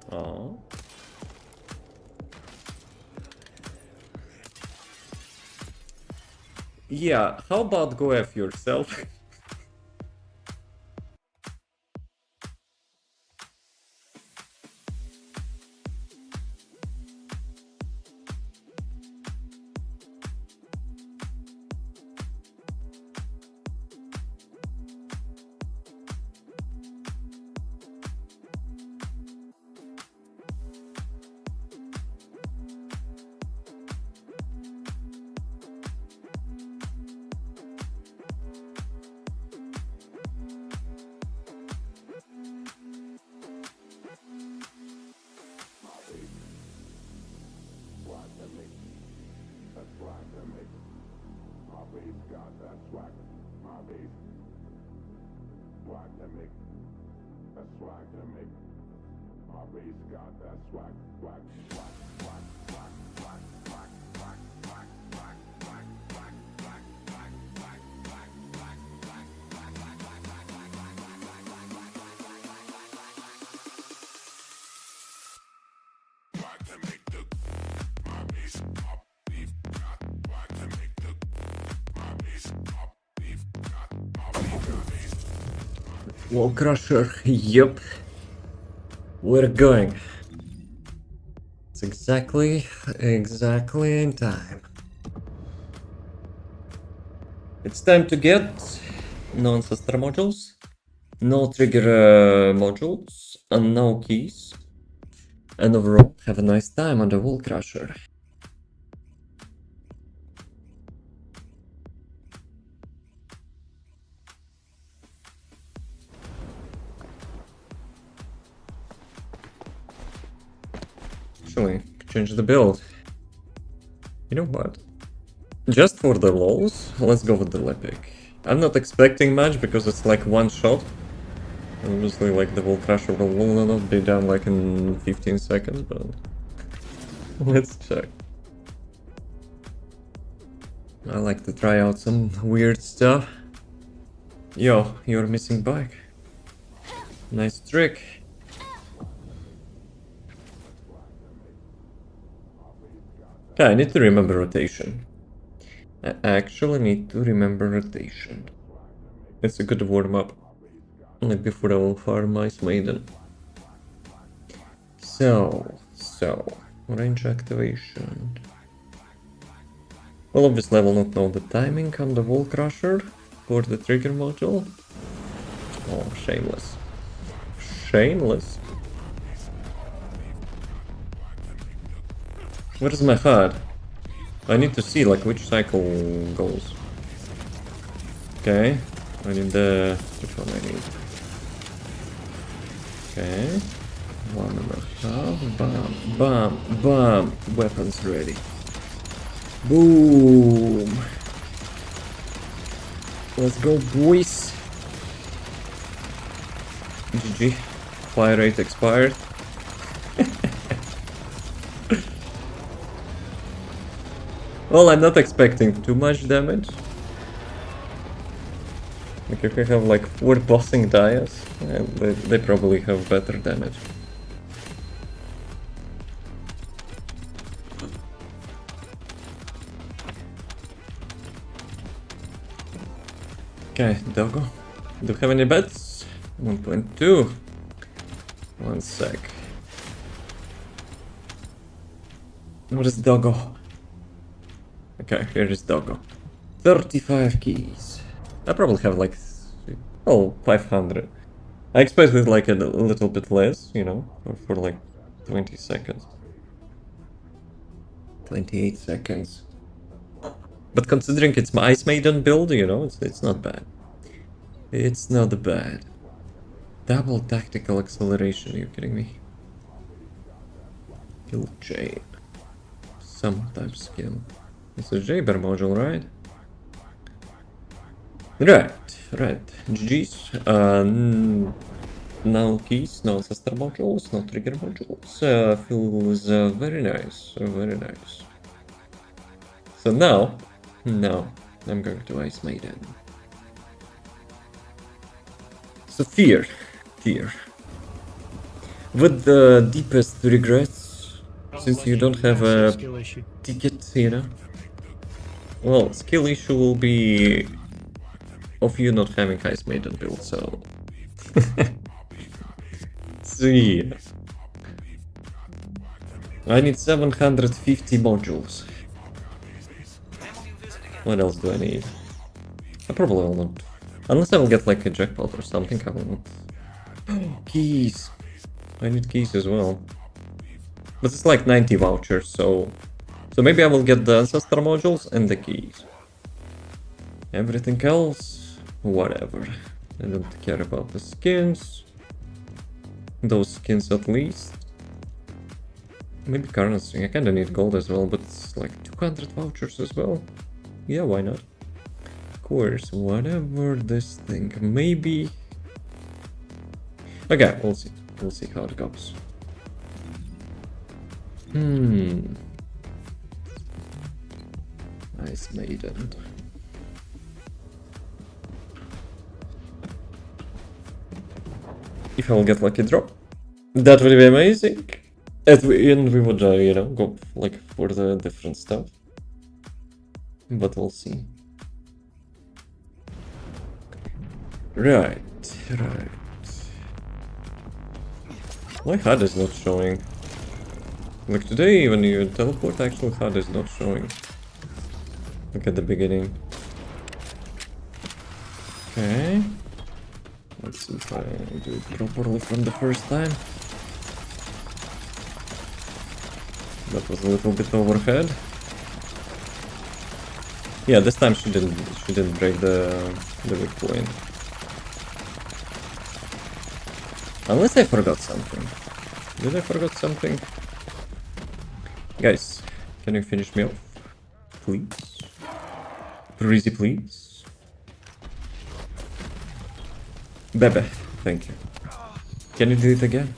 Oh. Yeah, how about go F yourself? Wall Crusher, yep. We're going. It's exactly in time. It's time to get no ancestor modules, no trigger modules, and no keys. And overall, have a nice time on the Wall Crusher. Actually, change the build. You know what? Just for the lols, let's go with the Lepic. I'm not expecting much because it's like one shot. Obviously, like the Wall Crusher will not be done like in 15 seconds, but let's check. I like to try out some weird stuff. Yo, you're missing bike. Nice trick. Okay, I need to remember rotation. I actually need to remember rotation. It's a good warm-up. Like before I will farm Ice Maiden. So, range activation. Well, obviously I will not know the timing on the Wall Crusher for the trigger module. Oh, shameless. Shameless. Where's my HUD? I need to see like which cycle goes. Okay, I need the... which one I need? Okay, 1.5, bam, bam, bam, weapons ready. Boom! Let's go, boys! GG, fire rate expired. Well, I'm not expecting too much damage. Like if we have like 4 bossing dias, they probably have better damage. Okay, Doggo. Do you have any bets? 1.2. One sec. What is Doggo? Okay, here is Doggo. 35 keys. I probably have like... oh, 500. I expected like a little bit less, for like 20 seconds. 28 seconds. But considering it's my Ice Maiden build, it's not bad. It's not bad. Double tactical acceleration, are you kidding me? Kill chain. Some type skill. It's a Jaber module, right? Right. GG's. No keys, no sister modules, no trigger modules. Feels very nice, very nice. So now, I'm going to Ice Maiden. So fear. With the deepest regrets, since you don't have a Skill issue. ticket, you know. Well, skill issue will be of you not having Ice Maiden build, so... So yeah. I need 750 modules. What else do I need? I probably will not. Unless I will get like a jackpot or something, I will not. Keys! I need keys as well. But it's like 90 vouchers, so maybe I will get the ancestor modules and the keys. Everything else, whatever. I don't care about the skins. Those skins at least. Maybe currency. I kinda need gold as well, but it's like 200 vouchers as well. Yeah, why not? Of course, whatever this thing. Maybe. Okay, we'll see. We'll see how it goes. Ice Maiden. If I will get lucky drop, that would be amazing. And we would, you know, go like for the different stuff. But we'll see. Right. My HUD is not showing. Like today, when you teleport, actual HUD is not showing. Look at the beginning. Okay. Let's see if I do it properly from the first time. That was a little bit overhead. Yeah, this time she didn't break the weak point. Unless I forgot something. Did I forget something? Guys, can you finish me off? Please? Breezy, please? Bebe, thank you. Can you do it again?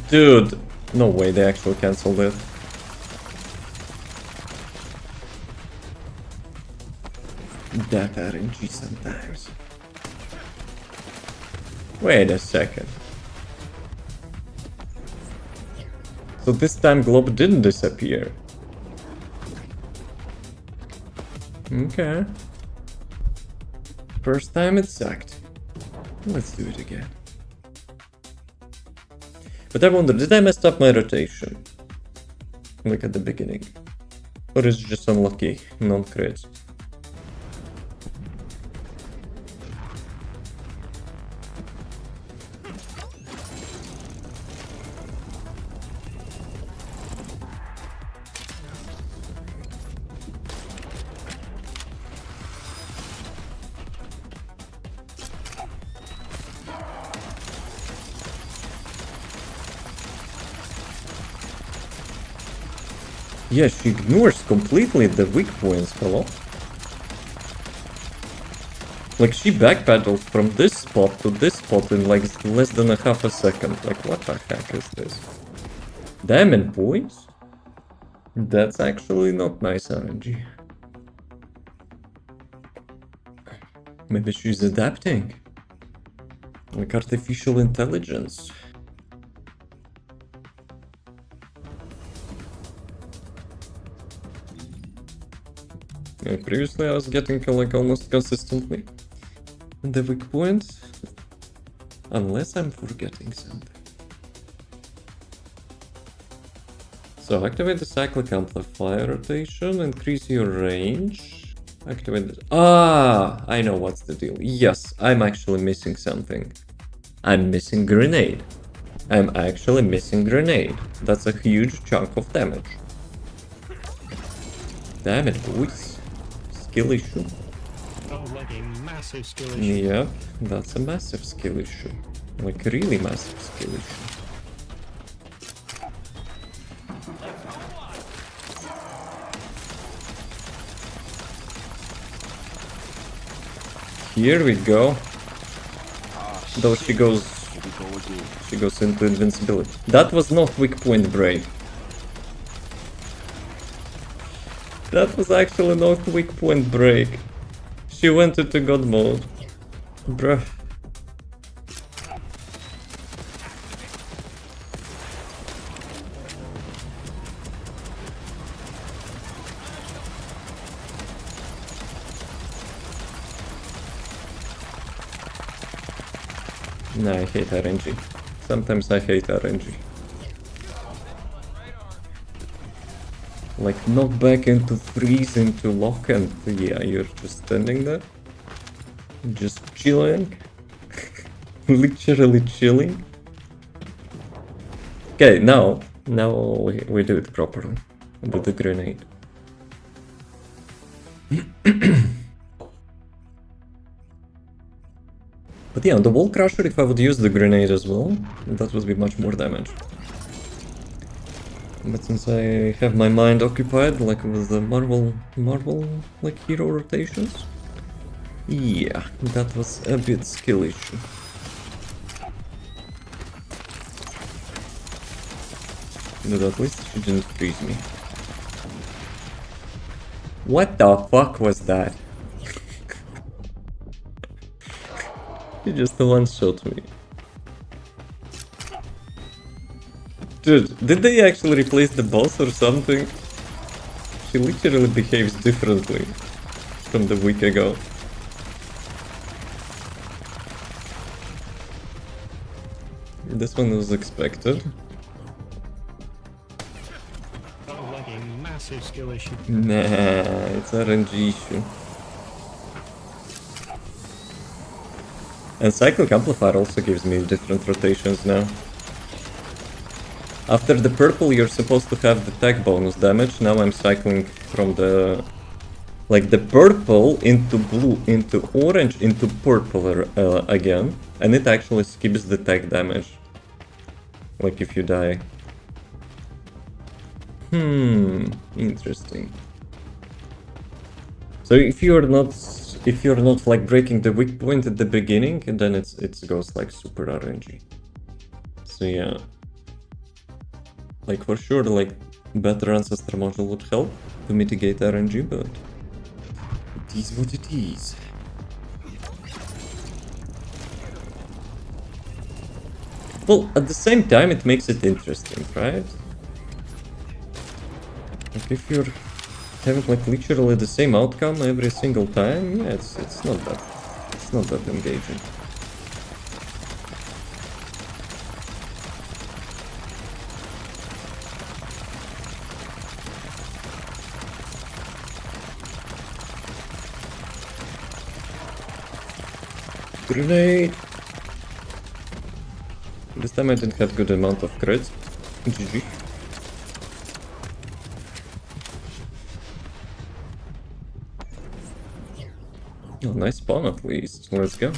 Dude, no way they actually cancelled it. That RNG sometimes. Wait a second. So this time Globe didn't disappear. Okay. First time it sucked. Let's do it again. But I wonder, did I mess up my rotation? Like at the beginning? Or is it just unlucky, non-crits? Yeah, she ignores completely the weak points, hello? Like, she backpedaled from this spot to this spot in like less than a half a second. Like, what the heck is this? Diamond points? That's actually not nice RNG. Maybe she's adapting. Like artificial intelligence. Yeah, previously I was getting like almost consistently the weak points. Unless I'm forgetting something. So activate the cyclic amplifier rotation, increase your range. Activate the... Ah, I know what's the deal. Yes, I'm actually missing something. I'm missing grenade. I'm actually missing grenade. That's a huge chunk of damage. Damn it, boys. Skill issue. Oh, like a massive skill issue. Yep, that's a massive skill issue. Like, really massive skill issue. Here we go. Though she goes into invincibility. That was not weak point break. That was actually not weak point break. She went into god mode. Bruh. Nah, I hate RNG. Sometimes I hate RNG. Like, knock back into freeze into lock and yeah, you're just standing there. Just chilling. Literally chilling. Okay, now we do it properly. With the grenade. But yeah, on the wall crusher, if I would use the grenade as well, that would be much more damage. But since I have my mind occupied, like with the Marvel like hero rotations, yeah, that was a bit skill issue. But at least she didn't freeze me. What the fuck was that? He just one-shot me. Dude, did they actually replace the boss or something? She literally behaves differently from the week ago. This one was expected. Oh, like a massive skill issue. Nah, it's RNG issue. And Cyclic Amplifier also gives me different rotations now. After the purple you're supposed to have the tag bonus damage, now I'm cycling from the... like the purple into blue, into orange, into purple again. And it actually skips the tag damage. Like if you die. Interesting. So if you're not like breaking the weak point at the beginning, then it goes like super RNG. So yeah. Like for sure, like better ancestor module would help to mitigate RNG, but it is what it is. Well, at the same time, it makes it interesting, right? Like if you're having like literally the same outcome every single time, yeah, it's not that engaging. Grenade! This time I didn't have good amount of crits. GG. Oh, nice spawn at least. Let's go.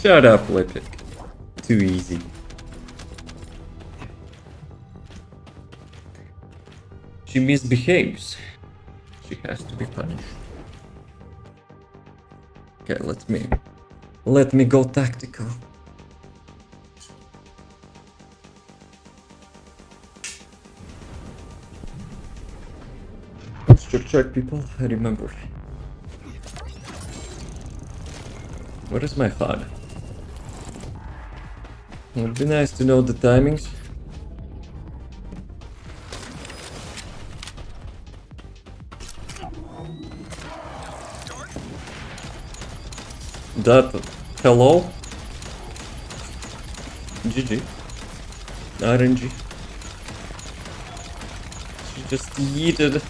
Shut up, Lippic. Too easy. She misbehaves. She has to be punished. Okay, let me go tactical. Posture check, people. Remember. Where is my HUD? It would be nice to know the timings. That... hello? GG. RNG. She just yeeted.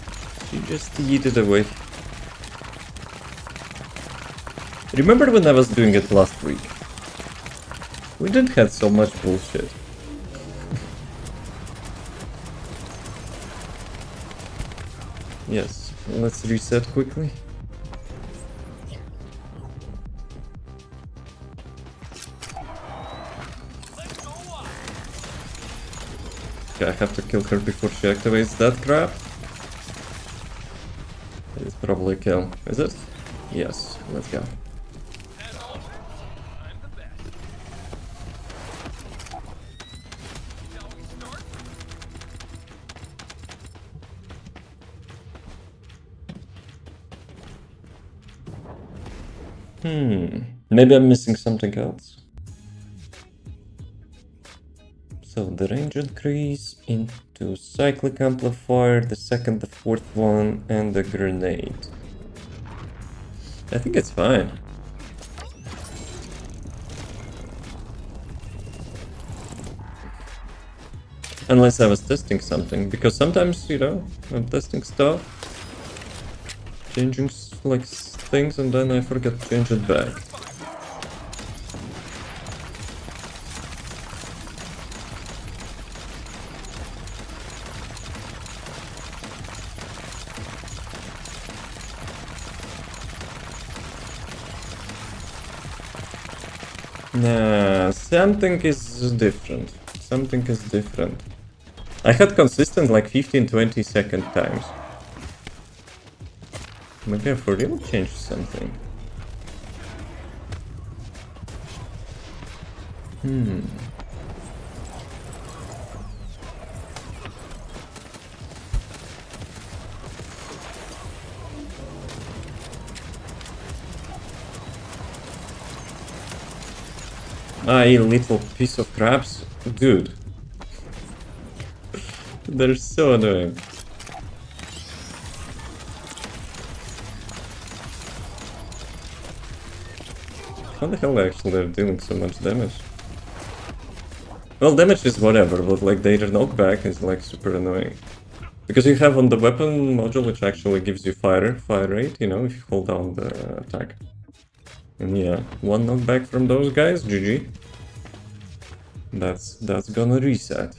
She just yeeted away. Remember when I was doing it last week? We didn't have so much bullshit. Yes, let's reset quickly. Okay, I have to kill her before she activates that crap. It's probably a kill. Is it? Yes, let's go. Maybe I'm missing something else. So the range increase into cyclic amplifier, the second, the fourth one, and the grenade. I think it's fine. Unless I was testing something, because sometimes, you know, I'm testing stuff, changing like things, and then I forget to change it back. Nah, something is different. Something is different. I had consistent like 15-20 second times. Maybe I for real changed something. Ah, you little piece of crabs. Dude. They're so annoying. How the hell actually they're dealing so much damage? Well, damage is whatever, but like their knockback is like super annoying. Because you have on the weapon module which actually gives you fire rate, you know, if you hold down the attack. And yeah, one knockback from those guys, GG. That's gonna reset.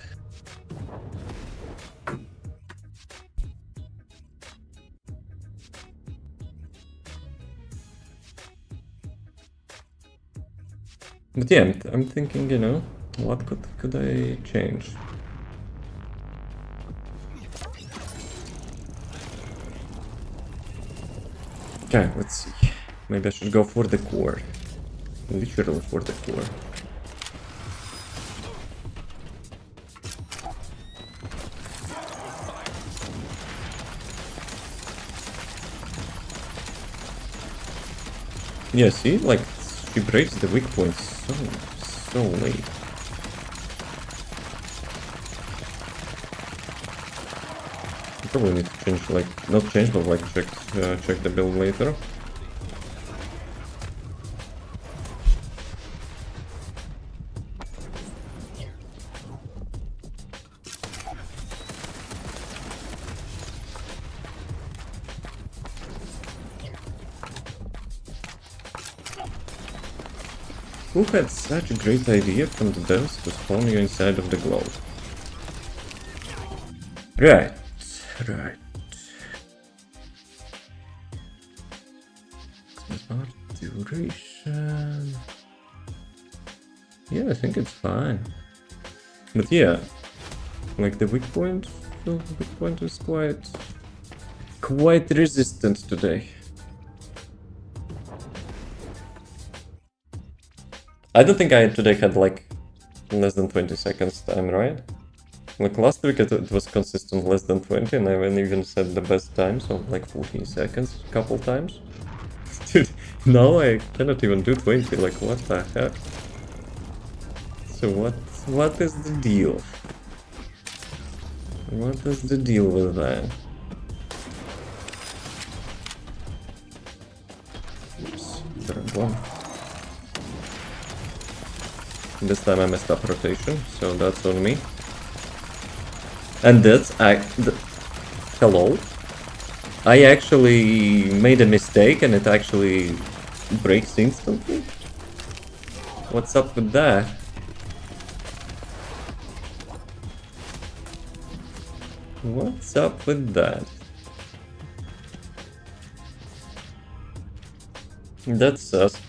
But yeah, I'm thinking, you know, what could I change? Okay, let's see. Maybe I should go for the core. Literally for the core. Yeah, see, like she breaks the weak points so late. I probably need to change, like, not change, but like check the build later. Who had such a great idea from the devs to spawn you inside of the globe? Right. Smart duration. Yeah, I think it's fine. But yeah, like the weak point is quite resistant today. I don't think I today had like less than 20 seconds time, right? Like last week it was consistent less than 20 and I even set the best time, so like 14 seconds a couple times. Dude, now I cannot even do 20, like what the heck? So what is the deal? What is the deal with that? Oops, wrong one. This time I messed up rotation, so that's on me. And that's hello? I actually made a mistake and it actually breaks instantly? What's up with that? What's up with that? That's sus.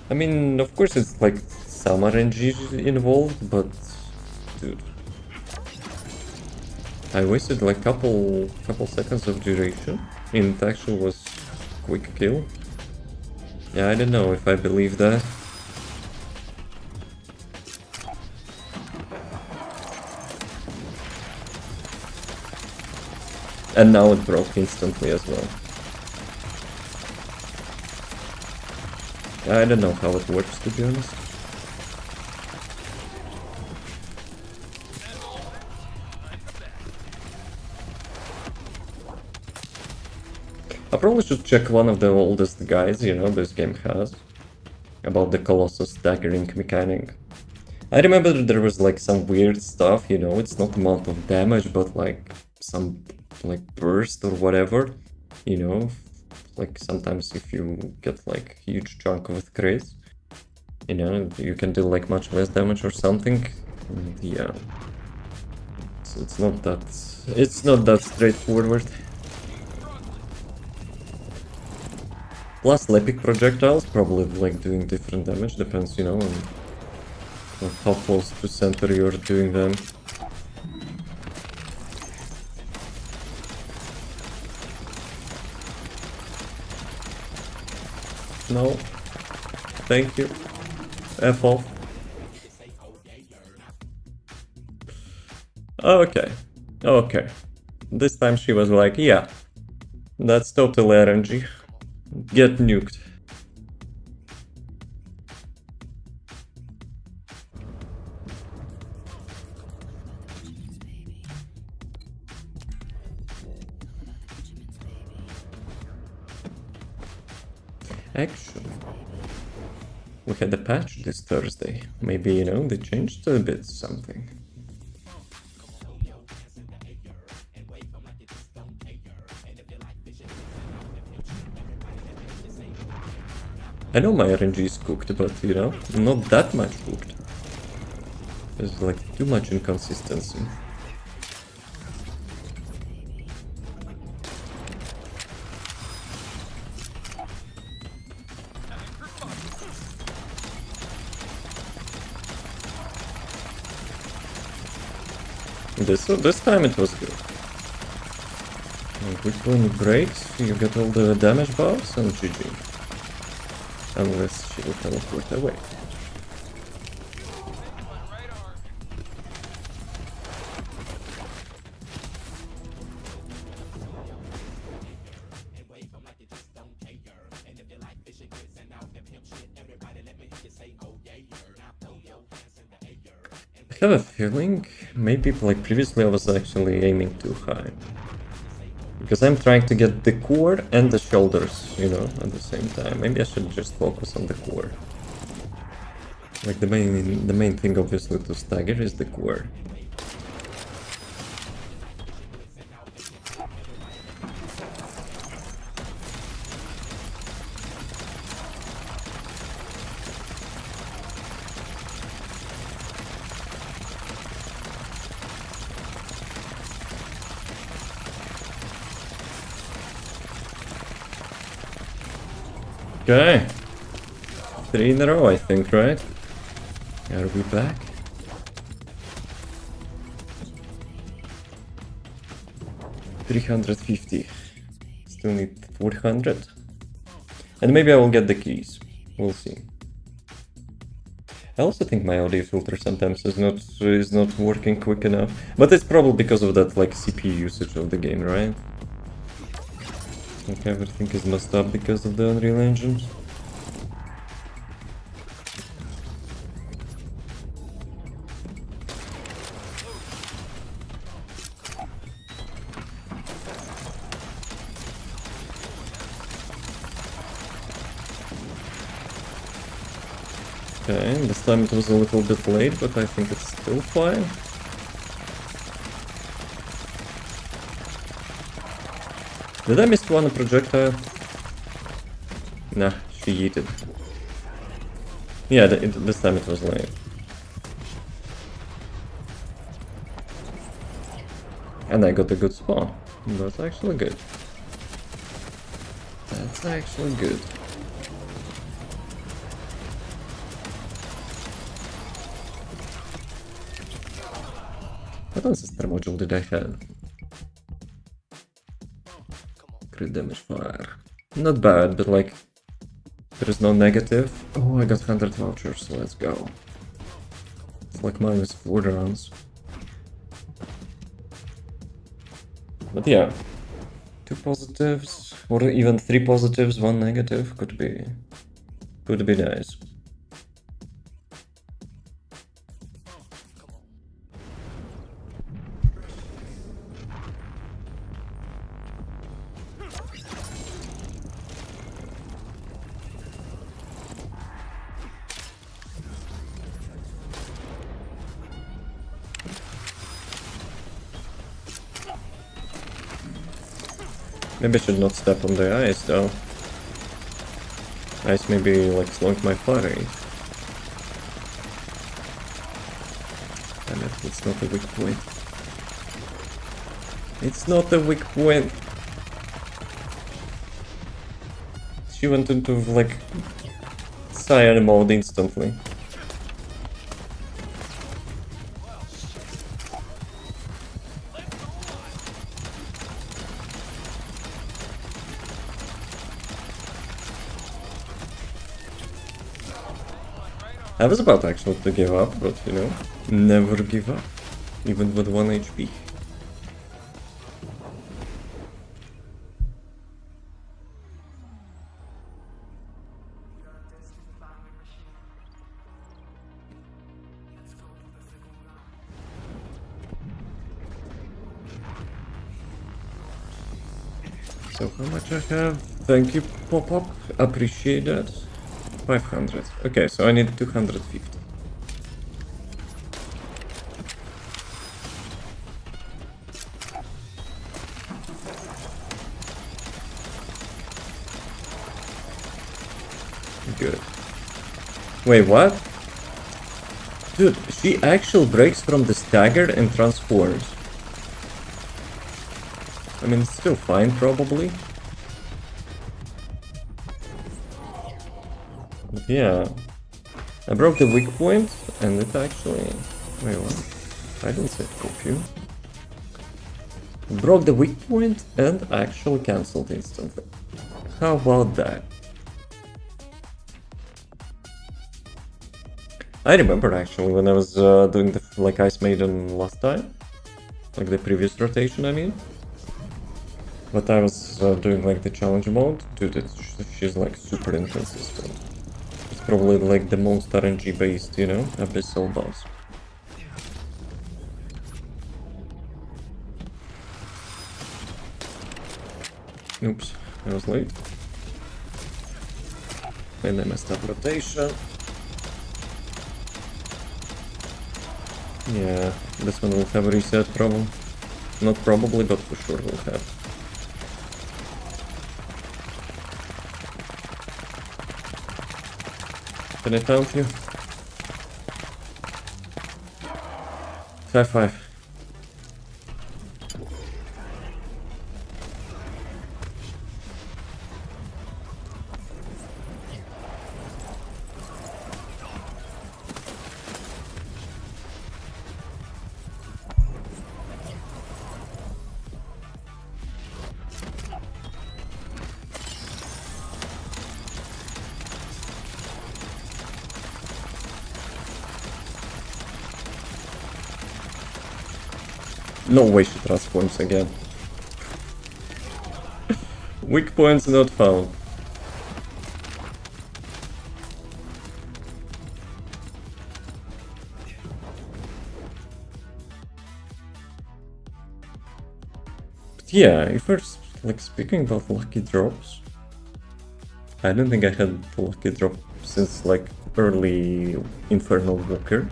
I mean, of course it's like some RNG involved, but dude, I wasted like couple seconds of duration. It actually was quick kill. Yeah, I don't know if I believe that. And now it broke instantly as well. I don't know how it works, to be honest. I probably should check one of the oldest guides, you know, this game has, about the Colossus staggering mechanic. I remember there was like some weird stuff, you know, it's not amount of damage, but like some like burst or whatever, you know, like sometimes if you get like huge chunk with crits, you know, you can do like much less damage or something. And yeah, so it's not that straightforward. Plus epic projectiles probably like doing different damage, depends, you know, on how close to center you're doing them. No. Thank you. F off. Okay. Okay. This time she was like, yeah, that's totally RNG. Get nuked. Actually, we had a patch this Thursday. Maybe, you know, they changed a bit something. I know my RNG is cooked, but, you know, not that much cooked. There's like too much inconsistency. This time it was good. And quick when it breaks, you get all the damage buffs and GG. Unless she will teleport away. I have a feeling maybe like previously I was actually aiming too high. Because I'm trying to get the core and the shoulders, you know, at the same time. Maybe I should just focus on the core. Like the main thing obviously to stagger is the core. Okay. 3 in a row, I think, right? Are we back? $350. Still need 400. And maybe I will get the keys. We'll see. I also think my audio filter sometimes is not working quick enough. But it's probably because of that like CPU usage of the game, right? Like everything is messed up because of the Unreal Engine. Okay, this time it was a little bit late, but I think it's still fine. Did I miss one projectile? Nah, she yeeted. Yeah, this time it was late. And I got a good spawn. That's actually good. That's actually good. What ancestor module did I have? Crit damage fire. Not bad, but like... There is no negative. Oh, I got 100 vouchers, so let's go. It's like minus 4 rounds. But yeah. 2 positives, or even 3 positives, 1 negative could be nice. Maybe I should not step on the ice though. Ice maybe like slowing my parry. Damn it, it's not a weak point. It's not a weak point. She went into like Cyan mode instantly. I was about actually to give up, but you know, never give up, even with 1 HP. So how much I have? Thank you, Pop-Up. Appreciate that. 500. Okay, so I need 250. Good. Wait, what? Dude, she actually breaks from the stagger and transforms. I mean, it's still fine, probably. But yeah. I broke the weak point, and it actually... Wait, what? I didn't say curfew. Broke the weak point and actually cancelled instantly. How about that? I remember actually when I was doing the like Ice Maiden last time. Like the previous rotation, I mean. But I was doing like the challenge mode. Dude, she's like super inconsistent. It's probably like the most RNG based, you know, abyssal boss. Oops, I was late. And I messed up rotation. Yeah, this one will have a reset problem. Not probably, but for sure will have. Can I taunt you? 5-5. No way she transforms again. Weak points not found. But yeah, if we're like speaking about lucky drops, I don't think I had the lucky drop since like early Infernal Walker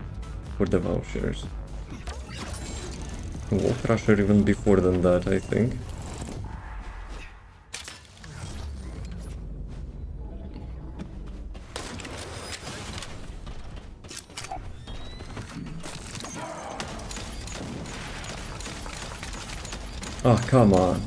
for the vouchers. Wall Crusher even before than that, I think. Oh, come on.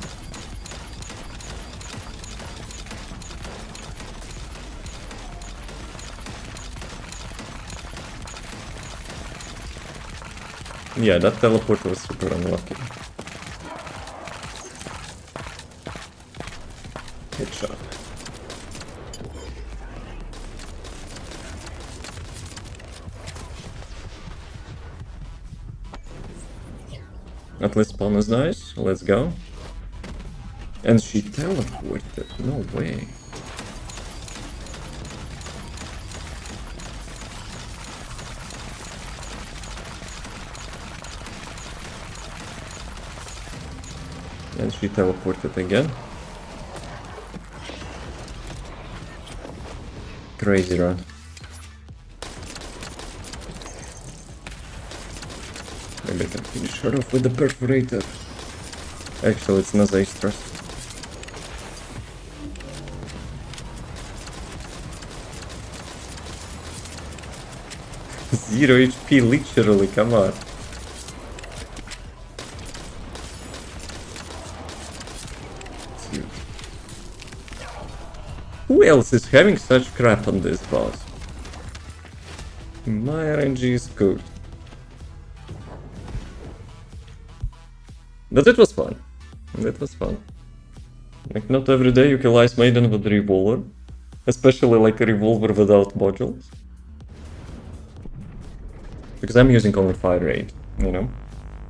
Yeah, that teleport was super unlucky. Headshot. At least spawn is nice. Let's go. And she teleported. No way. And she teleported again. Crazy run. Maybe I can finish her off with the perforator. Actually, it's Nazai's trust. Zero HP, literally, come on. Dude. Who else is having such crap on this boss? My RNG is good. But it was fun. It was fun. Like, not every day you kill Ice Maiden with a revolver. Especially like a revolver without modules. Because I'm using only fire rate, you know?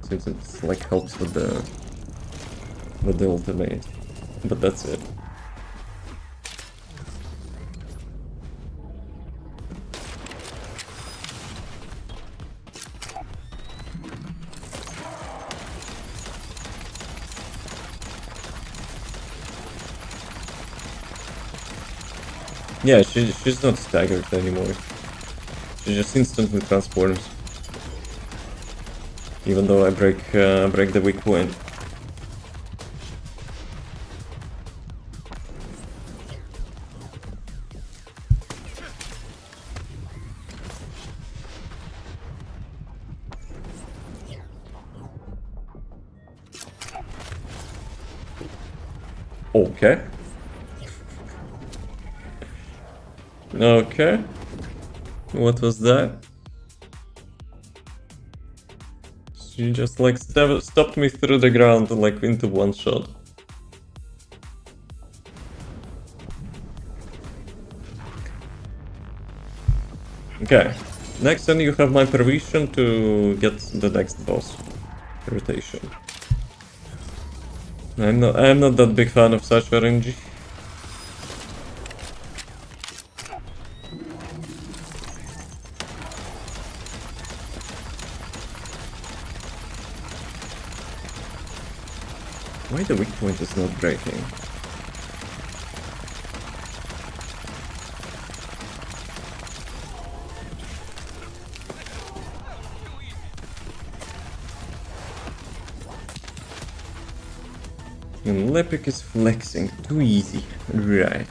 Since it's like helps with the ultimate. But that's it. Yeah, she's not staggered anymore. She just instantly transforms. Even though I break the weak point. Okay. Okay. What was that? She just like stopped me through the ground like into one shot. Okay. Next then you have my permission to get the next boss rotation. I'm not that big fan of such RNG. Why the weak point is not breaking? And Lepic is flexing too easy. Right.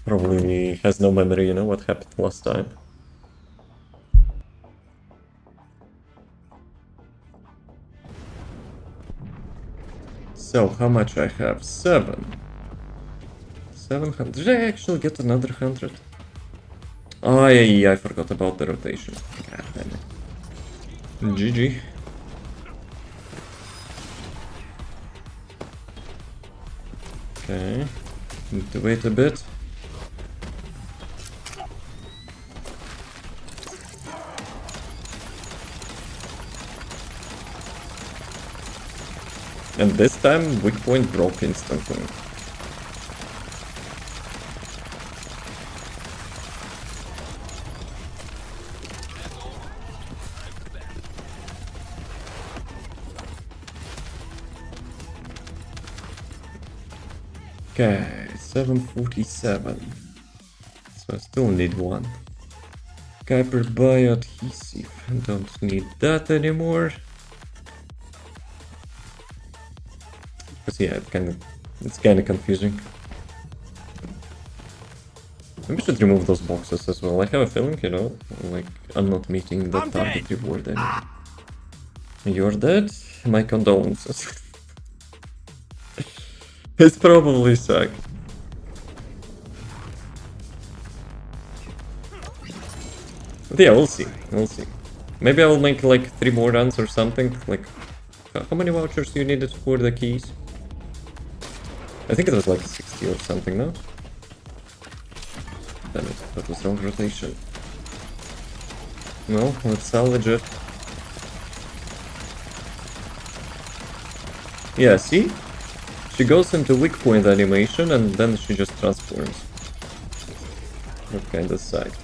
Probably has no memory, you know, what happened last time. So, how much I have? 7. 700. Did I actually get another 100? Oh, yeah, I forgot about the rotation. God damn it. GG. Okay. Need to wait a bit. And this time, weak point broke instantly. Okay, 747. Let's So I still need one. Kuiper bioadhesive. Don't need that anymore. Because yeah, it's kinda confusing. Maybe I should remove those boxes as well. I have a feeling, you know, like I'm not meeting the target reward anymore. You're dead? My condolences. It's probably sucked. But yeah, we'll see. We'll see. Maybe I will make like 3 more runs or something. Like, how many vouchers you needed for the keys? I think it was like 60 or something, no? Damn it, that was wrong rotation. No, let's salvage it. Yeah, see? She goes into weak point animation and then she just transforms. That kinda sucked.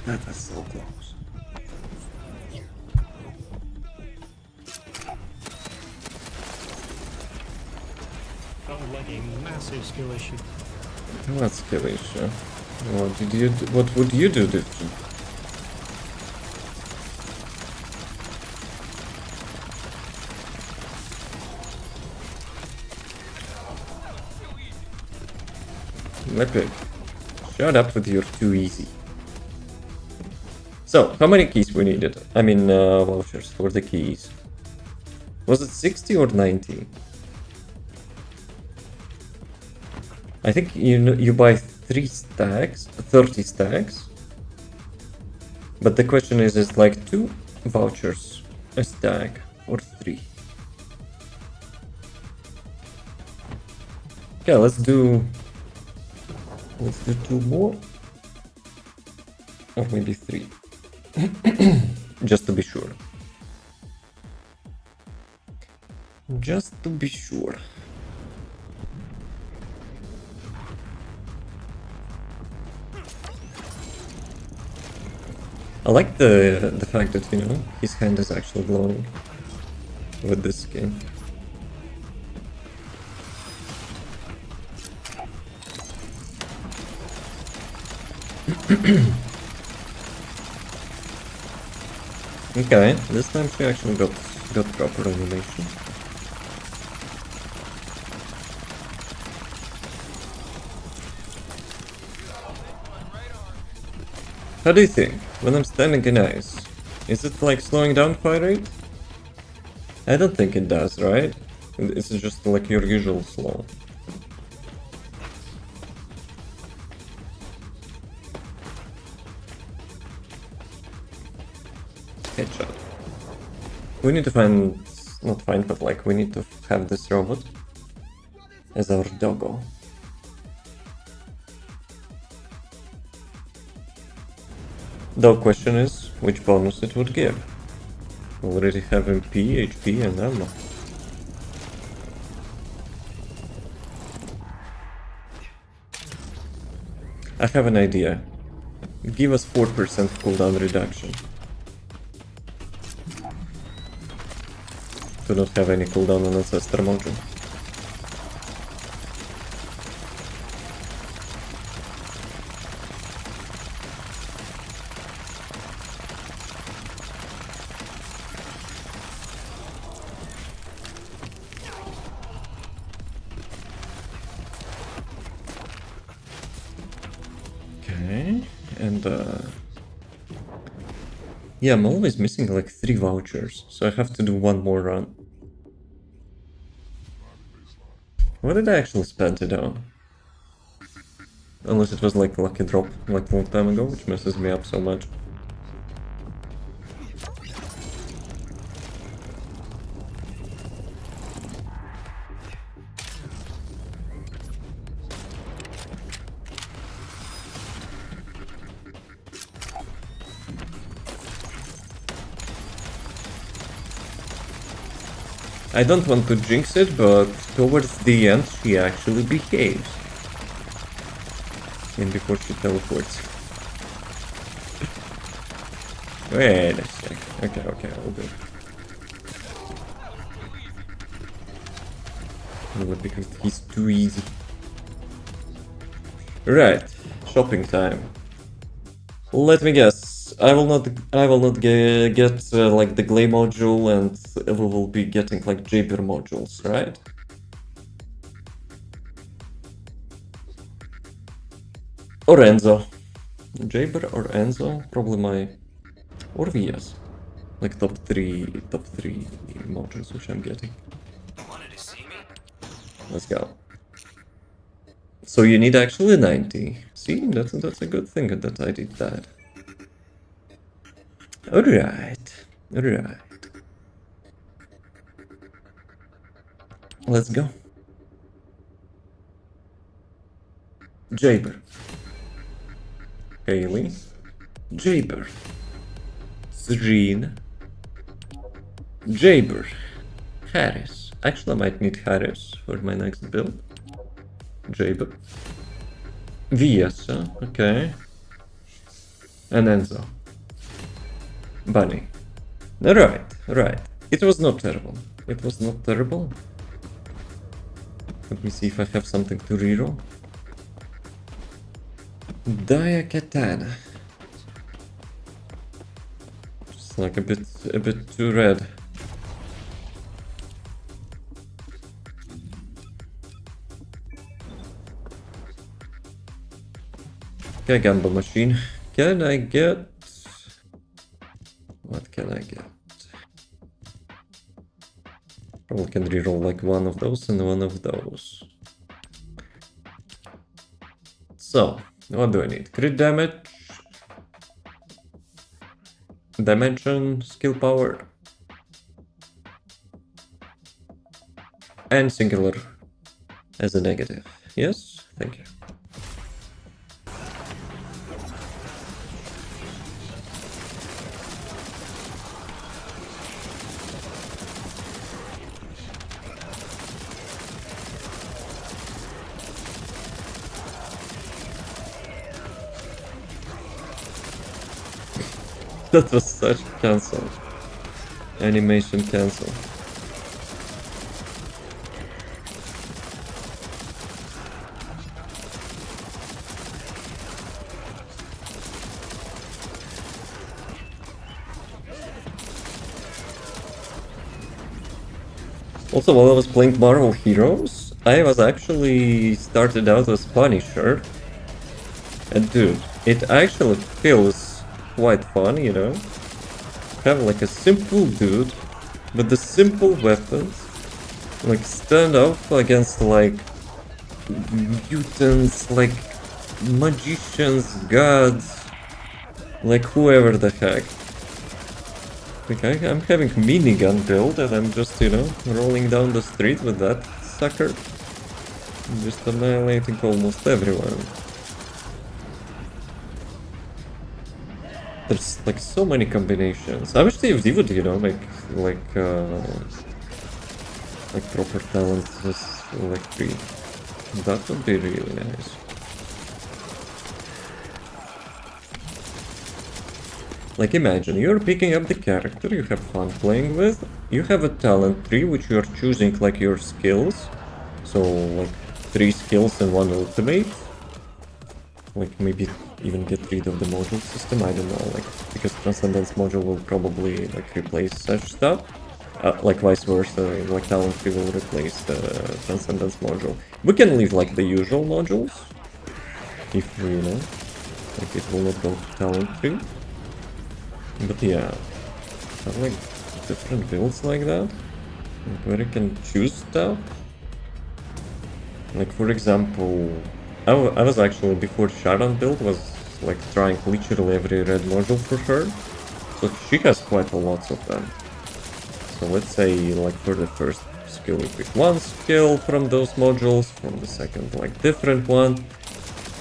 That was so close. That was like a massive skill issue. What skill issue? What did you do? What would you do different? Okay. Shut up with your too easy. So, how many keys we needed? I mean, vouchers for the keys. Was it 60 or 90? I think you buy 3 stacks, 30 stacks. But the question is like 2 vouchers a stack or 3? Okay, let's do 2 more. Or maybe 3. Just to be sure. Just to be sure. I like the fact that, you know, his hand is actually glowing with this skin. Okay, this time she actually got proper animation. How do you think, when I'm standing in ice, is it like slowing down fire rate? I don't think it does, right? It's just like your usual slow. Headshot. We need to not find, but like we need to have this robot as our doggo. The question is, which bonus it would give. We already have MP, HP and ammo. I have an idea. Give us 4% cooldown reduction. Do not have any cooldown on Ancestor module. Okay, and yeah, I'm always missing like 3 vouchers, so I have to do 1 more run. What did I actually spend it on? Unless it was like lucky drop like a long time ago, which messes me up so much. I don't want to jinx it, but towards the end she actually behaves. And before she teleports. Wait a sec. Okay, I'll do it. Because he's too easy. Right, shopping time. Let me guess. I will not. Get like the Glay module, and we will be getting like Jaber modules, right? Or Enzo. Jaber or Enzo? Probably my. Or VS. Like top three modules which I'm getting. Wanted to see me? Let's go. So you need actually 90. See, that's a good thing that I did that. Alright. Alright. Let's go. Jaber. Haley. Jaber. Serene. Jaber. Harris. Actually, I might need Harris for my next build. Jaber. Viesa. Okay. And Enzo. Bunny. Right, right. It was not terrible. It was not terrible. Let me see if I have something to reroll. Dia Katana. Just like a bit too red. Okay, Gamble Machine. Can I get... What can I get? Probably can reroll like one of those and one of those. So, what do I need? Crit damage, dimension, skill power, and singular as a negative. Yes, thank you. That was such cancel. Animation cancel. Also, while I was playing Marvel Heroes, I was actually started out as Punisher. And dude, it actually feels quite fun, you know? Have like a simple dude with the simple weapons, like stand up against like mutants, like magicians, gods, like whoever the heck. Like I'm having minigun build and I'm just, you know, rolling down the street with that sucker. Just annihilating almost everyone. There's like so many combinations. I wish DFD would, you know, like proper talent just like free. That would be really nice. Like imagine you're picking up the character you have fun playing with. You have a talent tree which you are choosing like your skills. So like 3 skills and 1 ultimate. Like maybe even get rid of the module system, I don't know, like because Transcendence module will probably like replace such stuff. Like vice versa, like talent tree will replace the Transcendence module. We can leave like the usual modules if we, you know, like it will not go to talent tree. But yeah, have like different builds like that, like where you can choose stuff. Like for example, I was actually, before Sharon build, was like trying literally every red module for her. So she has quite a lot of them. So let's say like for the first skill we pick one skill from those modules, from the second like different one.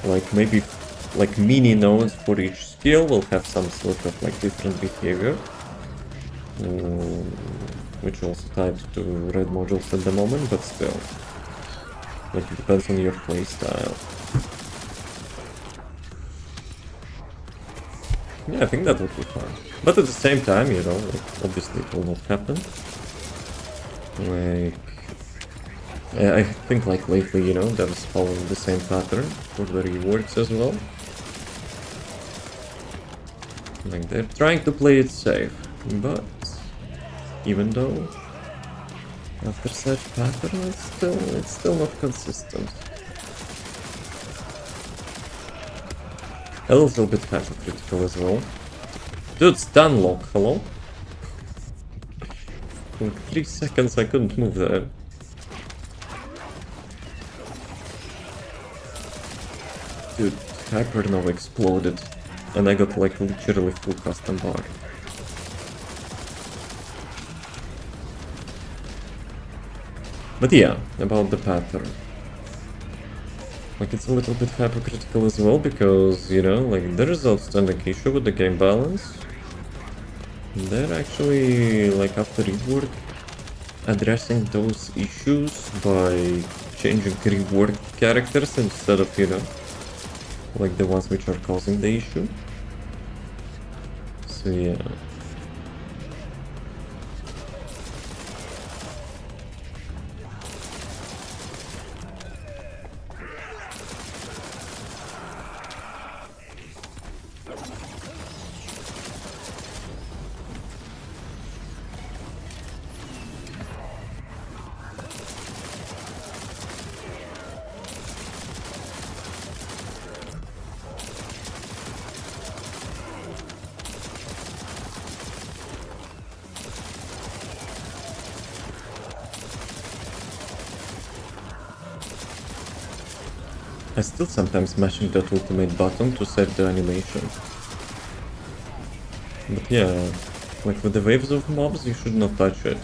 Like maybe like mini nodes for each skill will have some sort of like different behavior. Which also ties to red modules at the moment, but still. Like it depends on your playstyle. Yeah, I think that would be fun. But at the same time, you know, like, obviously it will not happen. Like... I think like lately, you know, devs following the same pattern for the rewards as well. Like they're trying to play it safe, but even though after such pattern, it's still not consistent. A little bit hypocritical as well. Dude, stun lock, hello? In 3 seconds I couldn't move there. Dude, Hypernova exploded, and I got like literally full custom bar. But yeah, about the pattern. Like it's a little bit hypocritical as well because, you know, like there is outstanding issue with the game balance. They're actually, like after rework, addressing those issues by changing rework characters instead of, you know, like the ones which are causing the issue. So yeah. I still sometimes mashing that ultimate button to save the animation. But yeah, like with the waves of mobs, you should not touch it.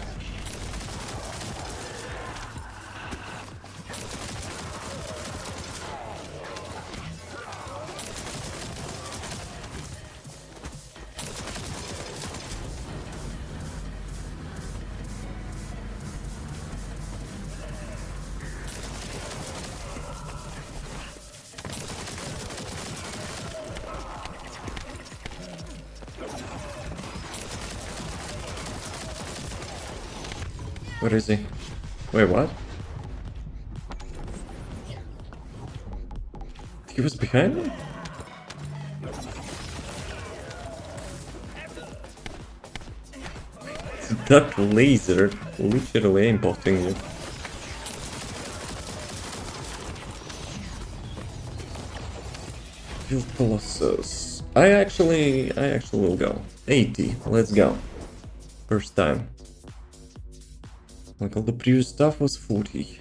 Where is he? Wait, what? He was behind me? That laser literally aimbotting you. Field Colossus. I actually will go. 80, let's go. First time. Like all the previous stuff was 40.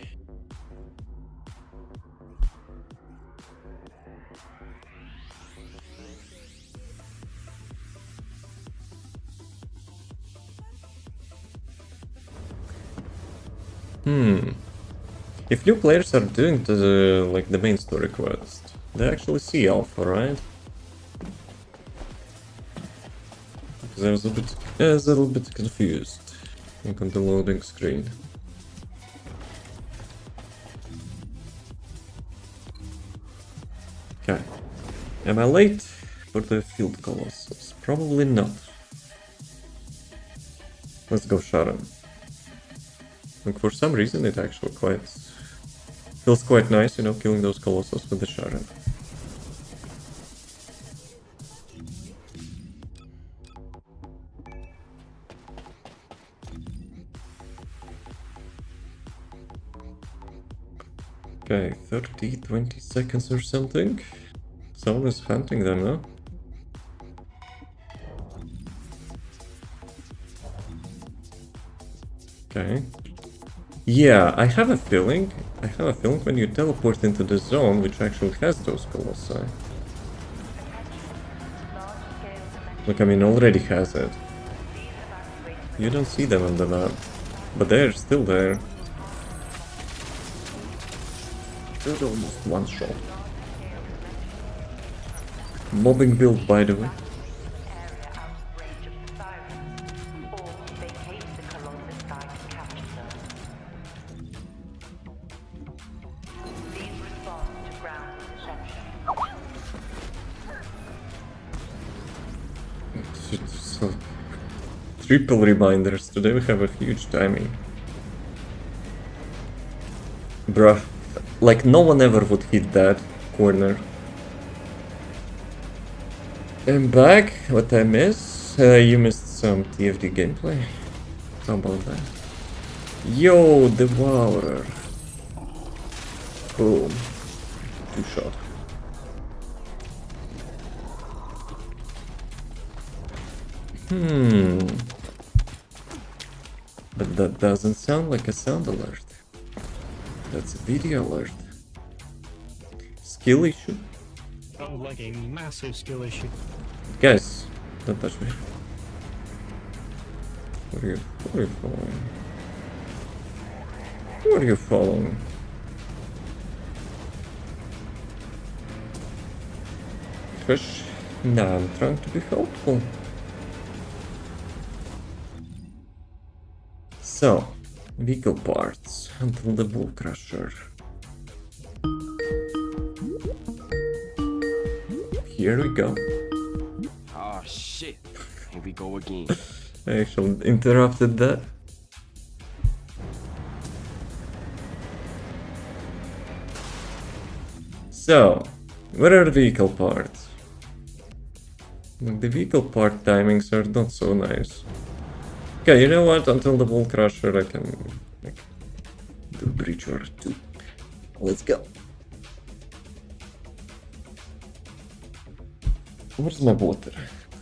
If new players are doing the like the main story quest, they actually see Alpha, right? Because I was a little bit confused. Like on the loading screen. Okay. Am I late for the Field Colossus? Probably not. Let's go shot him. Like for some reason it actually feels quite nice, you know, killing those Colossus with the shotgun. Okay, 30, 20 seconds or something. Someone is hunting them now. Okay. Yeah, I have a feeling when you teleport into the zone, which actually has those colossi. Look, I mean, already has it. You don't see them on the map, but they're still there. There's almost one shot. Mobbing build, by the way. So, triple reminders. Today we have a huge timing. Bruh. Like, no one ever would hit that corner. I'm back. What I miss? You missed some TFD gameplay. How about that? Yo, Devourer. Boom. Two shot. But that doesn't sound like a sound alert. That's a video alert. Skill issue? Sounds like a massive skill issue. Guys, don't touch me. What are you following? What are you following? Fish? Nah, I'm trying to be helpful. So, vehicle parts until the bull crusher. Here we go. Oh shit. Here we go again. I actually interrupted that. So, where are the vehicle parts? The vehicle part timings are not so nice. Okay, you know what? Until the bull crusher I can do a bridge or two. Let's go. Where's my water?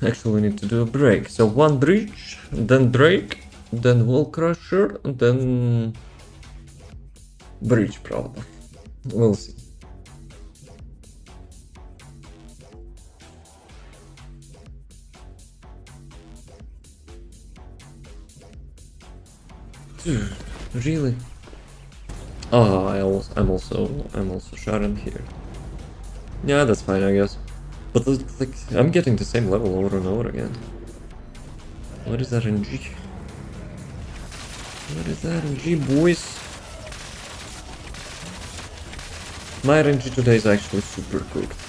Actually, we need to do a break. So one bridge, then break, then wall crusher, then bridge probably. We'll see. Dude, really? Oh, I'm also Sharon here. Yeah, that's fine, I guess. But like, I'm getting the same level over and over again. What is RNG? What is RNG, boys? My RNG today is actually super cooked.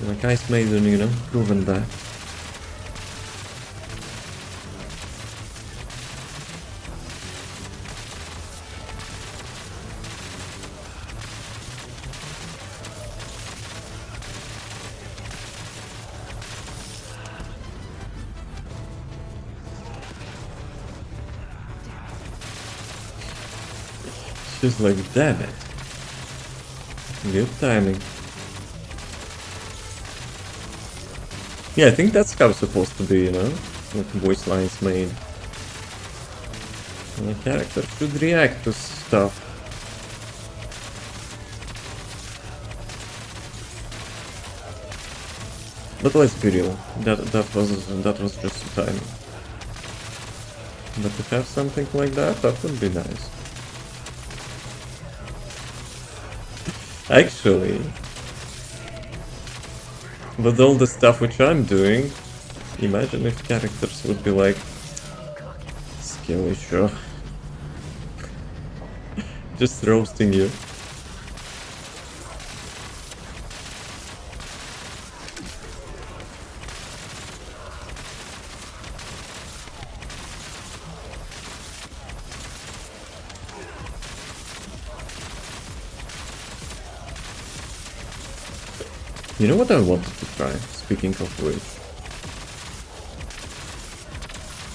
Like Ice Maiden, you know, proven that. She's like, damn it. Good timing. Yeah, I think that's how it's supposed to be, you know? Like voice lines made. And the character should react to stuff. But let's be real, that was just timing. But to have something like that would be nice. Actually, with all the stuff which I'm doing, imagine if characters would be like, skill issue. Just roasting you. You know what I wanted to try, speaking of which?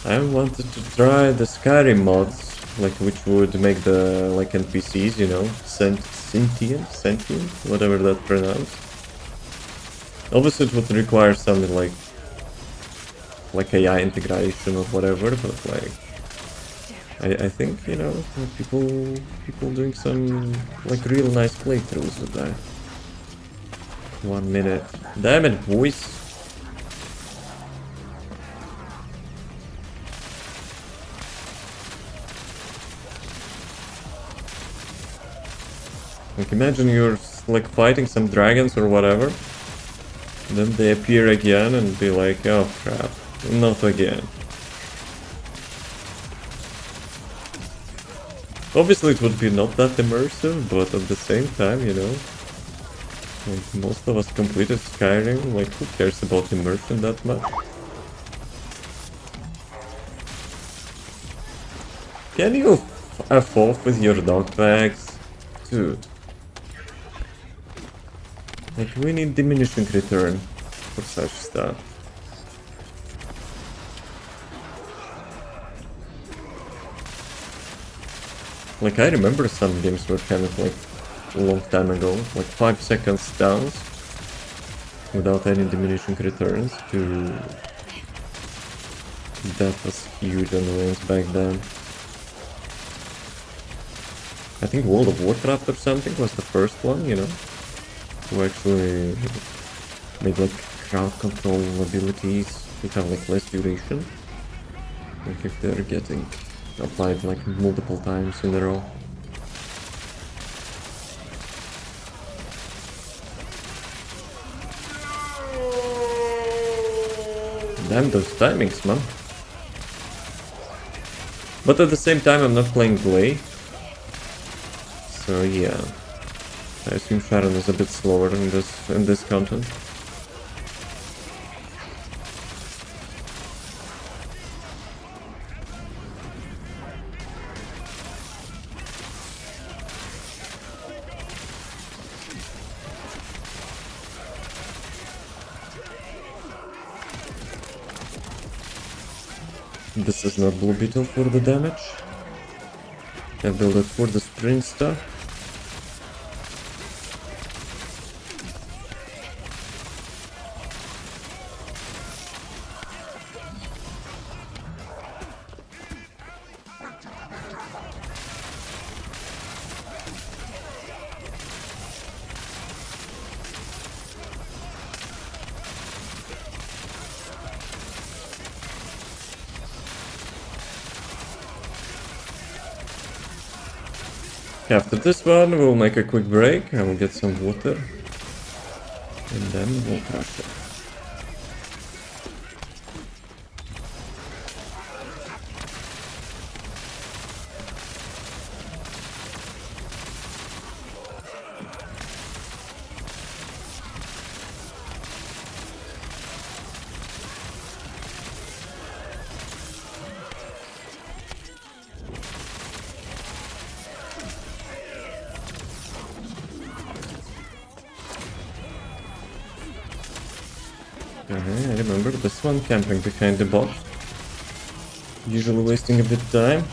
I wanted to try the Skyrim mods, like which would make the like NPCs, you know, sentient, whatever that pronounced. Obviously it would require something like AI integration or whatever, but like I think, you know, people doing some like real nice playthroughs with that. 1 minute. Damn it, boys. Like imagine you're like fighting some dragons or whatever, and then they appear again and be like, oh crap, not again. Obviously it would be not that immersive, but at the same time, you know, like most of us completed Skyrim, like who cares about immersion that much? Can you F off with your dog bags. Dude. Like, we need diminishing return for such stuff. Like, I remember some games were kind of like a long time ago, like 5 seconds downs without any diminishing returns to... That was huge annoyance back then. I think World of Warcraft or something was the first one, you know, who actually made like crowd control abilities to have like less duration. Like if they're getting applied like multiple times in a row. Damn those timings, man. But at the same time I'm not playing Glay. So yeah. I assume Sharon is a bit slower in this content. This is not Blue Beetle for the damage. I build it for the sprint stuff. After this one, we'll make a quick break, I will get some water, and then we'll crush it. I remember this one, camping behind the box. Usually wasting a bit of time.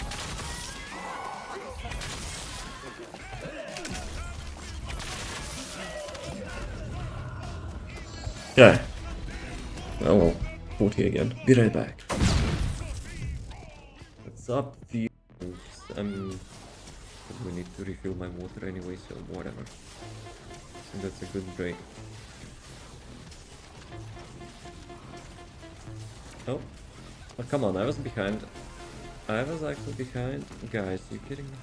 Yeah. Well, 40 again. Be right back. What's up, views? We need to refill my water anyway, so whatever. So that's a good break. Oh, come on, I was behind. I was actually behind. Guys, you kidding me?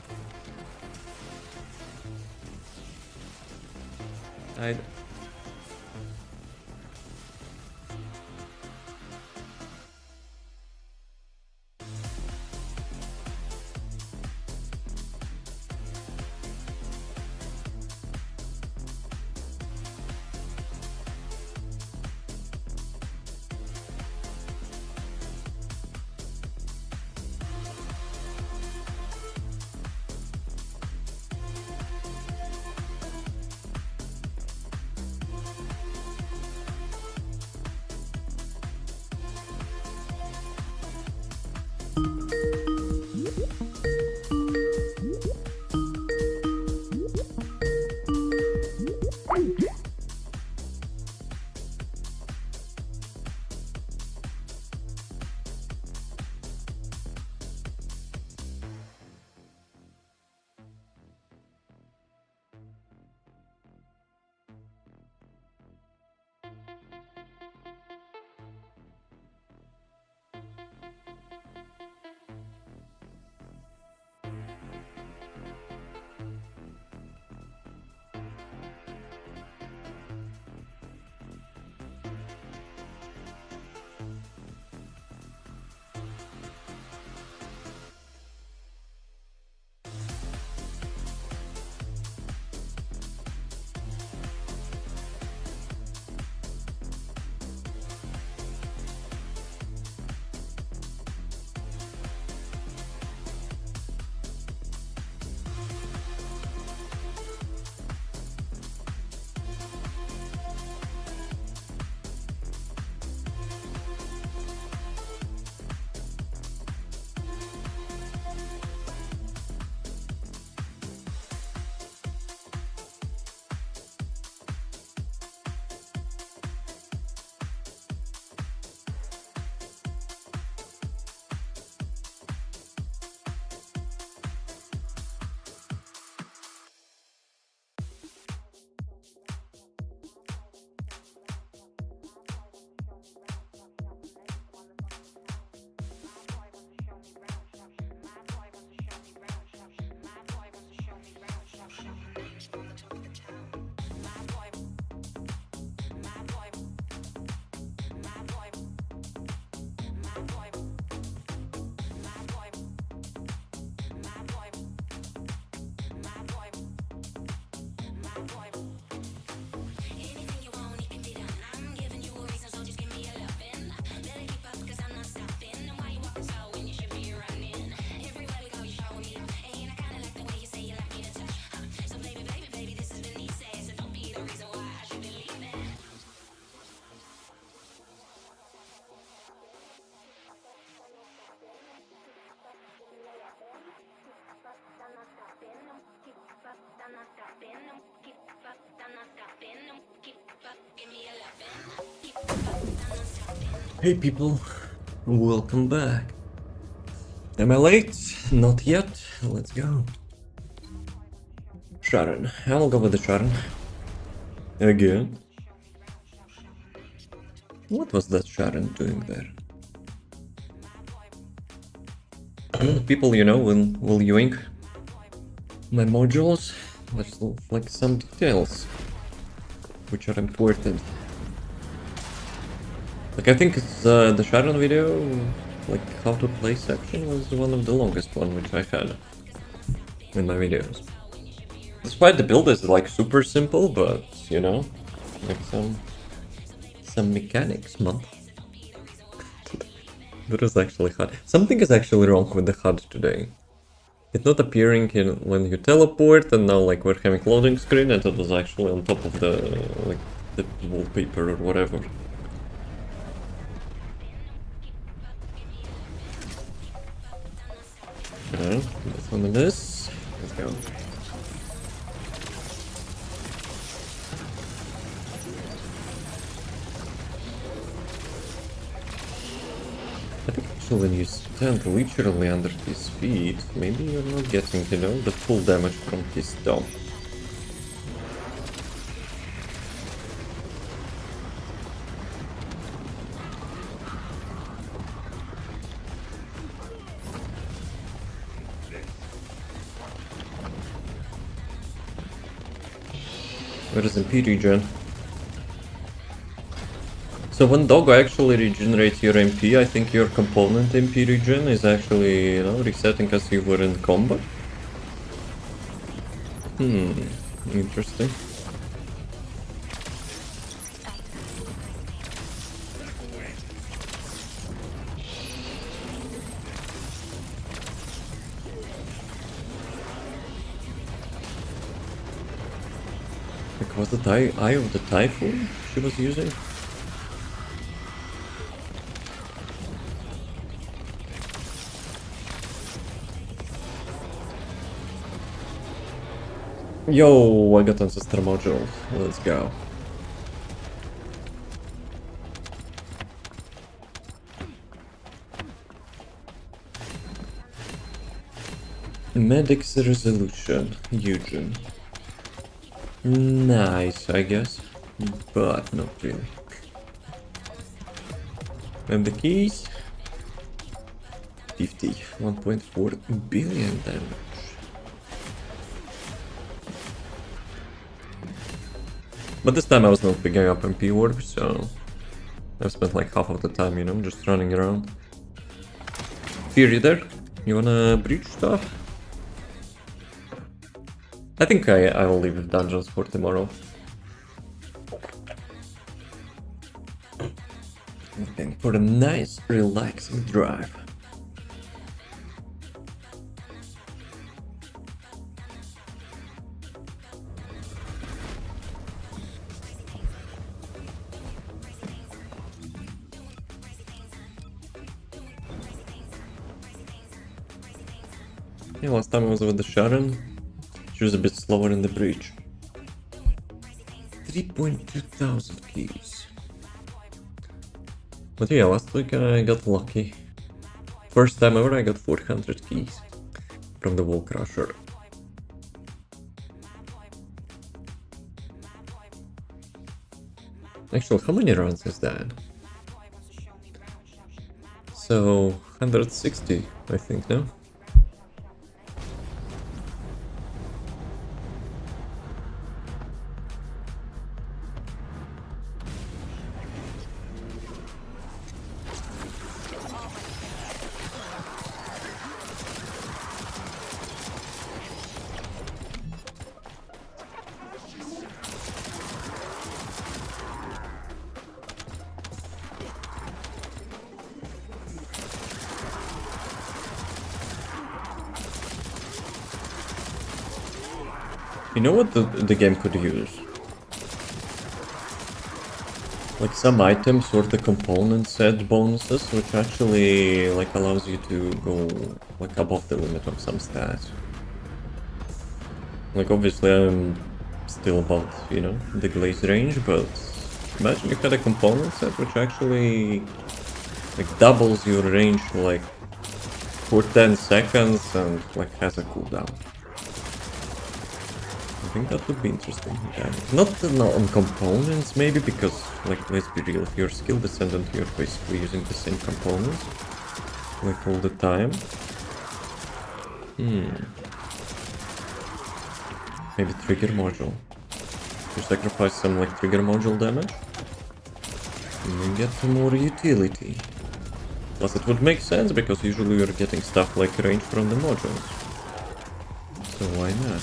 Hey people, welcome back. Am I late? Not yet. Let's go. Sharon. I'll go with the Sharon. Again. What was that Sharon doing there? I mean, people, you know, will yoink my modules. There's like some details which are important. Like, I think it's, the Sharon video, like how to play section, was one of the longest one which I had in my videos. Despite the build is like super simple, but you know, like some mechanics, man. That was actually hard. Something is actually wrong with the HUD today. It's not appearing when you teleport, and now like we're having loading screen, and it was actually on top of the like the wallpaper or whatever. Okay, that's one of this. Let's go. I think actually when you stand literally under his feet, maybe you're not getting, you know, the full damage from his stomp. Where is MP regen? So when dog actually regenerates your MP, I think your component MP regen is actually, you know, resetting as you were in combat. Interesting. Like, was it Eye of the Typhoon she was using? Yo, I got ancestor module. Let's go. Medic's resolution, Eugen. Nice, I guess, but not really. And the keys? 50, 1.4 billion damage. But this time I was not picking up MP orb, so I've spent like half of the time, you know, just running around. Fury there? You wanna breach stuff? I think I will leave dungeons for tomorrow. Looking for a nice, relaxing drive. Yeah, last time I was with the Sharon, she was a bit slower in the breach. 3.2 thousand keys. But yeah, last week I got lucky. First time ever I got 400 keys from the Wall Crusher. Actually, how many rounds is that? So, 160, I think, no? You know what the game could use? Like some items or the component set bonuses, which actually like allows you to go like above the limit of some stats. Like obviously I'm still about, you know, the glaze range, but imagine you had a component set which actually like doubles your range like for 10 seconds and like has a cooldown. I think that would be interesting. Yeah. Not on components maybe, because like let's be real, if you're skill descendant you're basically using the same components like all the time. Maybe trigger module. You sacrifice some like trigger module damage and you get more utility. Plus it would make sense because usually you're getting stuff like range from the modules. So why not?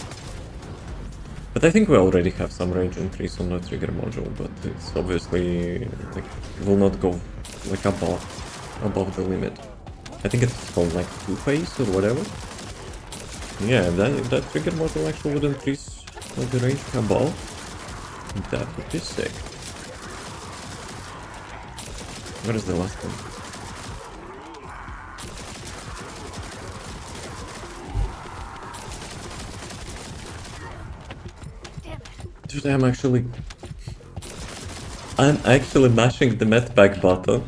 But I think we already have some range increase on the trigger module, but it's obviously like will not go like above the limit. I think it's called like 2-phase or whatever. Yeah, that trigger module actually would increase like the range above. That would be sick. Where is the last one? Dude, I'm actually mashing the medpack button.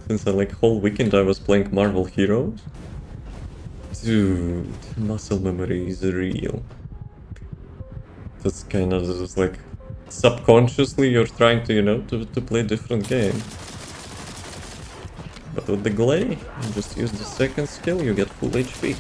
Since like whole weekend I was playing Marvel Heroes. Dude, muscle memory is real. That's kind of just like subconsciously you're trying to, you know, to play a different game. But with the Glay, you just use the second skill, you get full HP.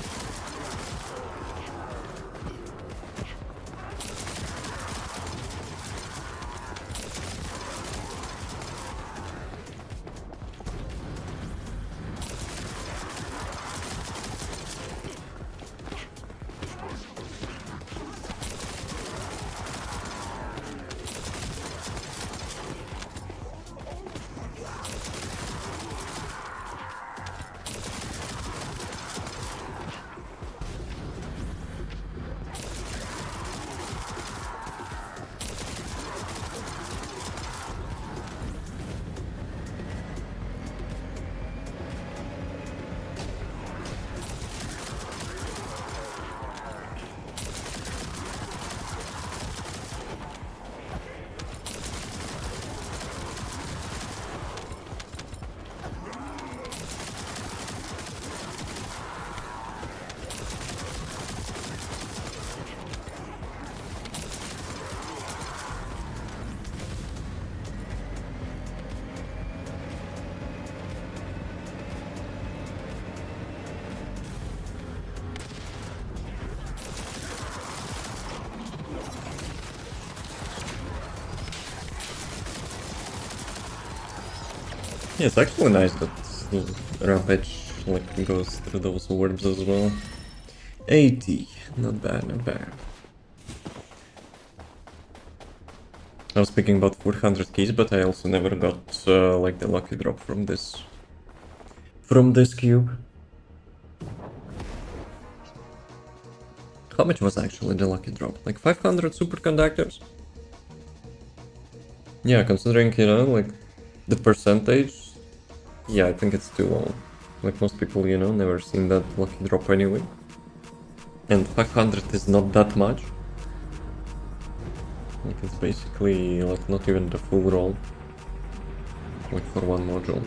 Yeah, it's actually nice that Rampage like goes through those orbs as well. 80, not bad, not bad. I was speaking about 400 keys, but I also never got like the lucky drop from this cube. How much was actually the lucky drop? Like 500 superconductors? Yeah, considering, you know, like the percentage, yeah, I think it's too low. Like most people, you know, never seen that lucky drop anyway. And 500 is not that much. Like it's basically like not even the full roll. Like for one module.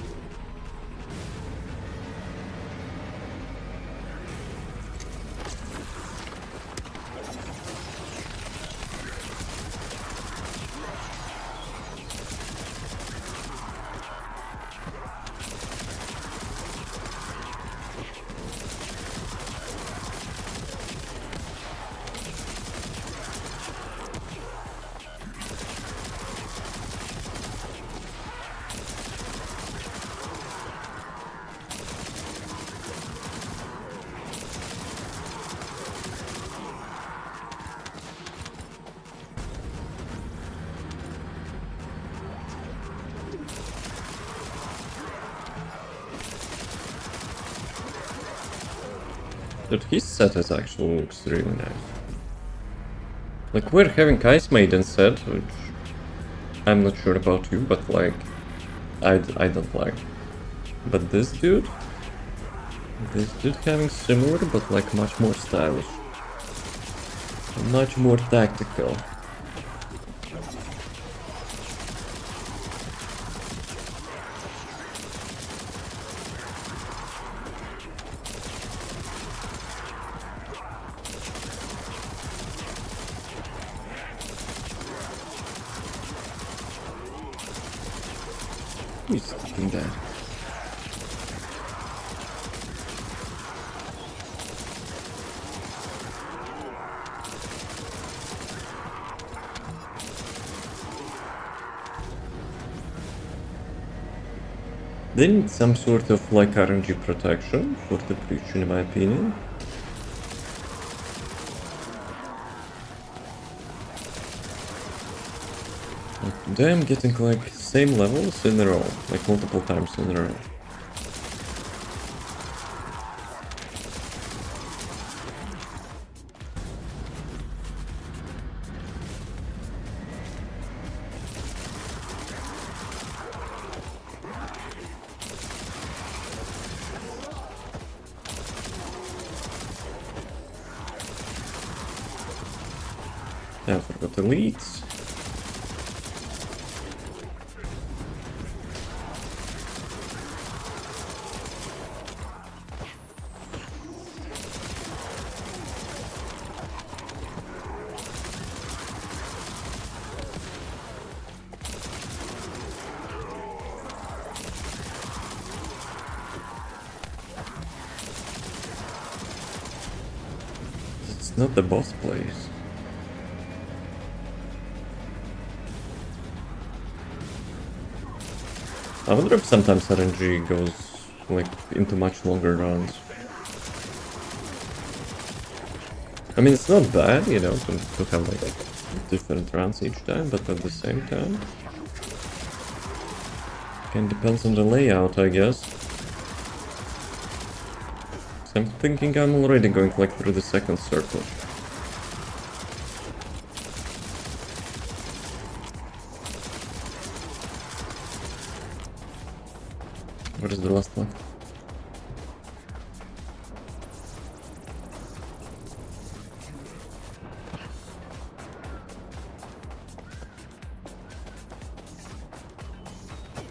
Dude, his set is actually looks really nice. Like, we're having Ice Maiden set, which I'm not sure about you, but like, I don't like. But this dude having similar, but like much more stylish. Much more tactical. Who's doing that? They need some sort of like RNG protection for the breach, in my opinion. Today I'm getting like same levels in a row, like multiple times in a row. Yeah, I forgot elites. It's not the boss place. I wonder if sometimes RNG goes like into much longer runs. I mean, it's not bad, you know, to have like different runs each time, but at the same time, kind of depends on the layout, I guess. So I'm thinking I'm already going like through the second circle. What is the last one?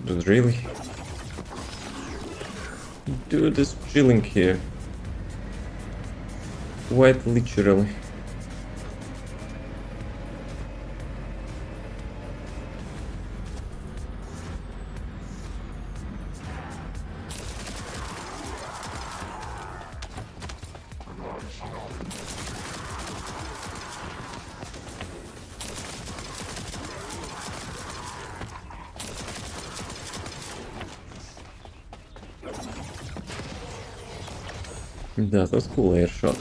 Dude, really? Dude is chilling here. Quite literally. That was cool air shot.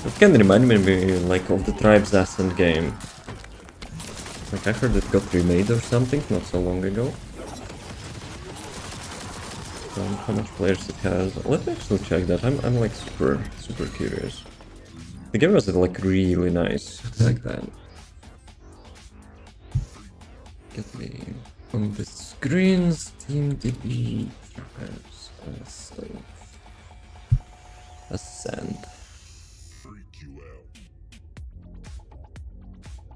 It can remind me like of the Tribe's Ascent game. Like I heard it got remade or something not so long ago. How much players it has? Let me actually check that. I'm like super curious. The game was like really nice like that. Get me on the screen. SteamDB Tribe's Ascent.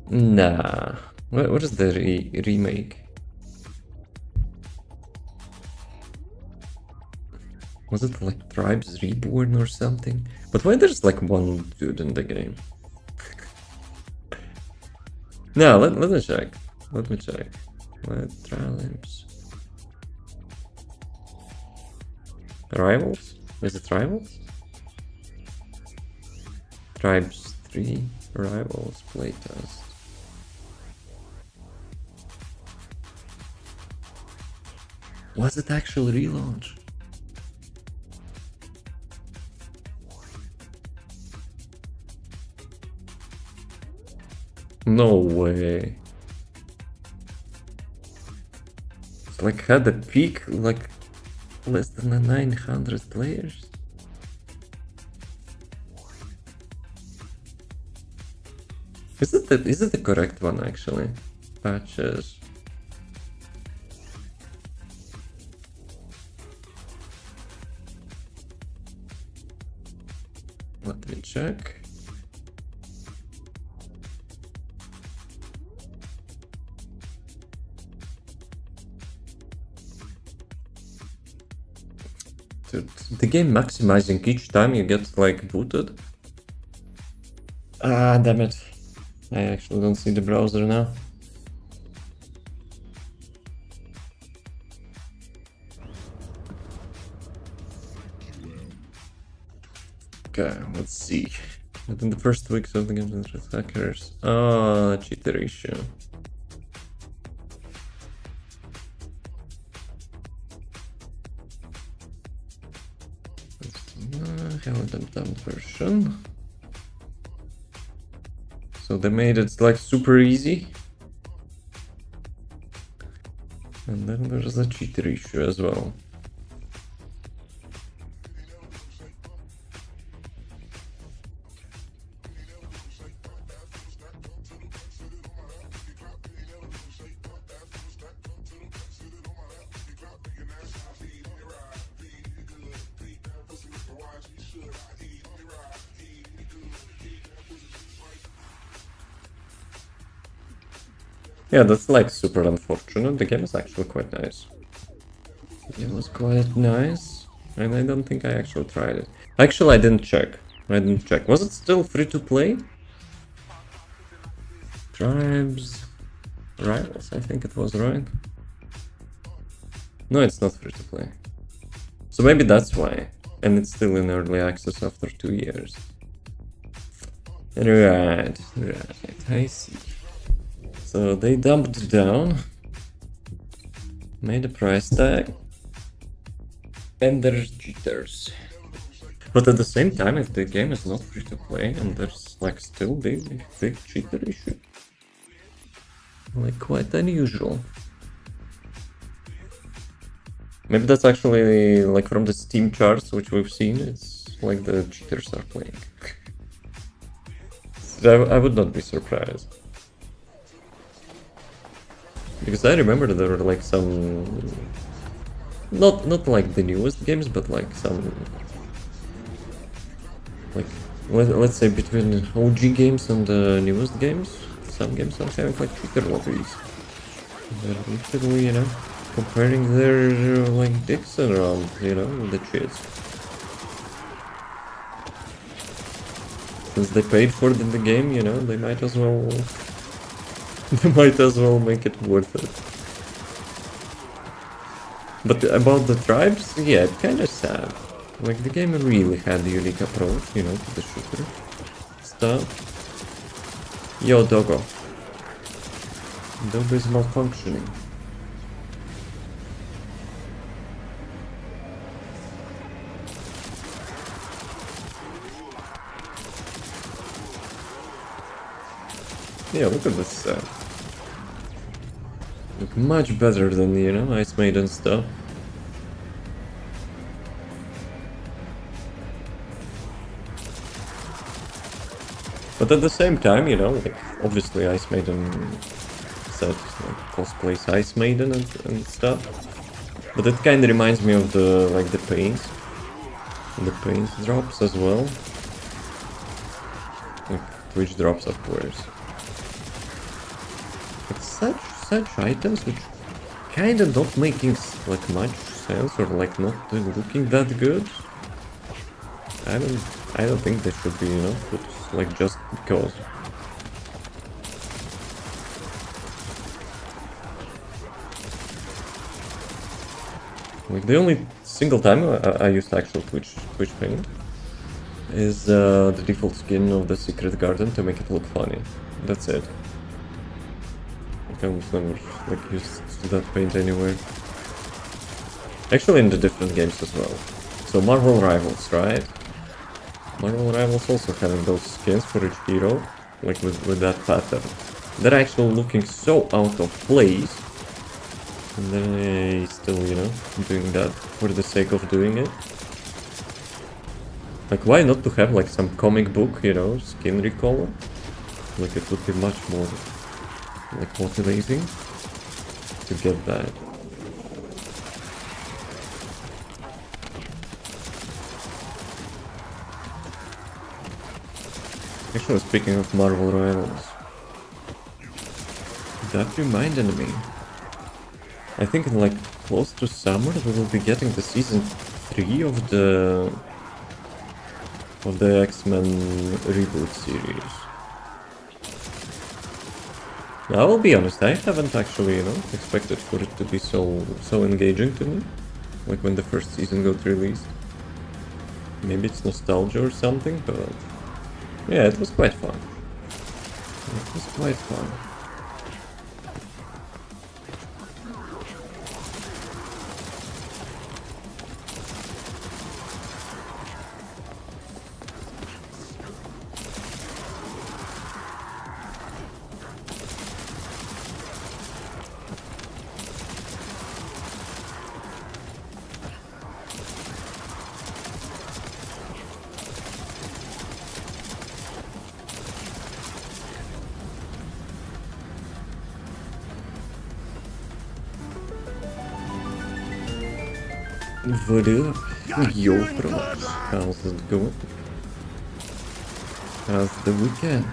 Nah. What is the remake? Was it like Tribes Reborn or something? But why there's like one dude in the game? No, let me check. Let me check. Tribes. Rivals? Is it Rivals? Tribes 3 Rivals playtest. Was it actually relaunch? No way. It's like had a peak like less than 900 players. Is it the correct one actually? Patches. Let me check. Dude, the game maximizing each time you get like booted. Ah, damn it. I actually don't see the browser now. Okay, let's see. Within the first week, something happens with hackers. Cheater issue. Have a dumbed version. So they made it like super easy. And then there's a cheater issue as well. Yeah, that's like super unfortunate. The game is actually quite nice. It was quite nice, and I don't think I actually tried it. Actually, I didn't check. Was it still free to play? Tribes, Rivals, I think it was, right? No, it's not free to play. So maybe that's why. And it's still in early access after 2 years. Right, I see. So they dumped down, made a price tag, and there's cheaters. But at the same time, if the game is not free to play and there's like still big cheater issue, like quite unusual. Maybe that's actually like from the Steam charts which we've seen, it's like the cheaters are playing. So I would not be surprised. Because I remember there were like some, not like the newest games, but like some, like let's say between OG games and the newest games, some games are having like cheater lobbies. They're literally, you know, comparing their like dicks around, you know, with the cheats. Since they paid for it in the game, you know, they might as well. They might as well make it worth it. But about the tribes, yeah, it's kinda sad. Like, the game really had a unique approach, you know, to the shooter stuff. Yo, doggo. Doggo is malfunctioning. Yeah, look at this. Look much better than, you know, Ice Maiden stuff. But at the same time, you know, like, obviously Ice Maiden said, like, cosplays Ice Maiden and stuff. But it kinda reminds me of the, like, the paints. The paints drops as well. Like, Twitch drops, of course. But such items which kinda not making like much sense or like not looking that good. I don't think they should be, you know, put like just because. Like the only single time I used actual Twitch paint is the default skin of the Secret Garden to make it look funny. That's it. I was never like used to that paint anywhere. Actually in the different games as well. So Marvel Rivals, right? Marvel Rivals also having those skins for each hero, like with that pattern. They're actually looking so out of place. And then they still, you know, doing that for the sake of doing it. Like why not to have like some comic book, you know, skin recolor? Like it would be much more like motivating to get that. Actually, speaking of Marvel Rivals, that reminded me. I think in like close to summer we will be getting the season 3 of the X-Men reboot series. I will be honest, I haven't actually, expected for it to be so engaging to me. Like when the first season got released. Maybe it's nostalgia or something, but yeah, it was quite fun. It was quite fun. What up, yo, bros? How's it going? How's the weekend?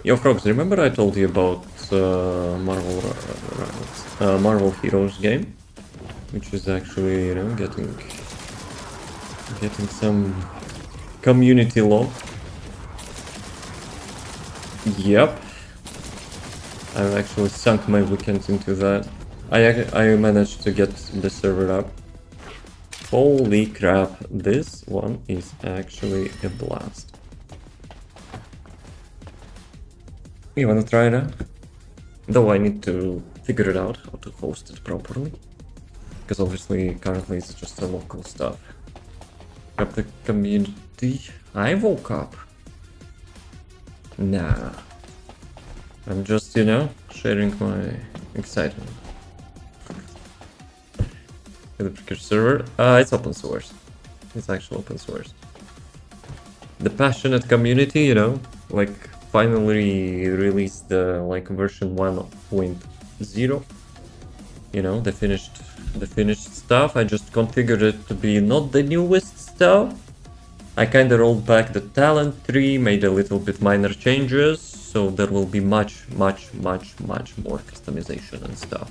Yo, Frogs, remember I told you about Marvel Heroes game? Which is actually, getting some community love. Yep. I've actually sunk my weekend into that. I managed to get the server up. Holy crap, this one is actually a blast. You wanna try it out? Though I need to figure it out how to host it properly. Because obviously currently it's just a local stuff. Up the community. I woke up. Nah. I'm just, sharing my excitement. The Precursor server, it's open source. It's actually open source. The passionate community, like finally released the version 1.0. The finished stuff. I just configured it to be not the newest stuff. I kinda rolled back the talent tree, made a little bit minor changes, so there will be much more customization and stuff.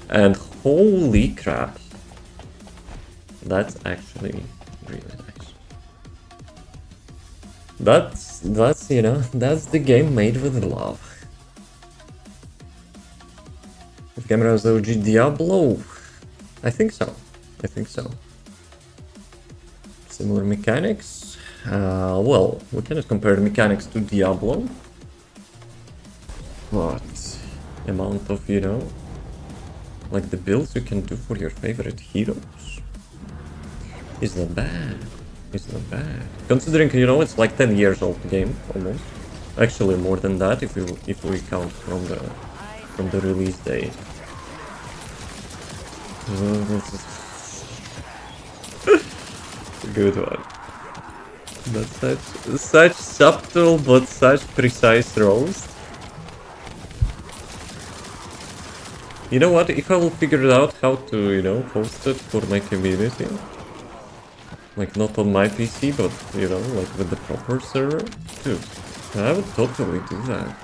And holy crap, that's actually really nice. That's the game made with love. If Gamera's OG Diablo, I think so. Similar mechanics. Well, we cannot compare the mechanics to Diablo, but amount of, like the builds you can do for your favorite heroes is not bad. Considering, it's like 10 years old game almost. Actually, more than that if we count from the release date. Good one. That's such subtle but such precise roast. You know what? If I will figure out how to, host it for my community, like not on my PC, but like with the proper server, dude, I would totally do that.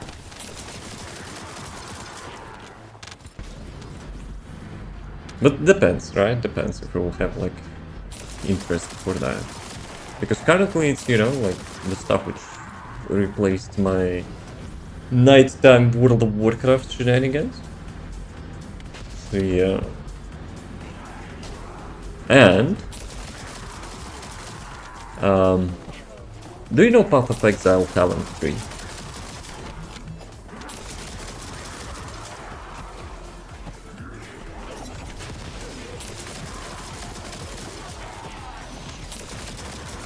But depends, right? Depends if we will have like interest for that. Because currently it's, like the stuff which replaced my nighttime World of Warcraft shenanigans. So yeah. And do you know Path of Exile talent tree?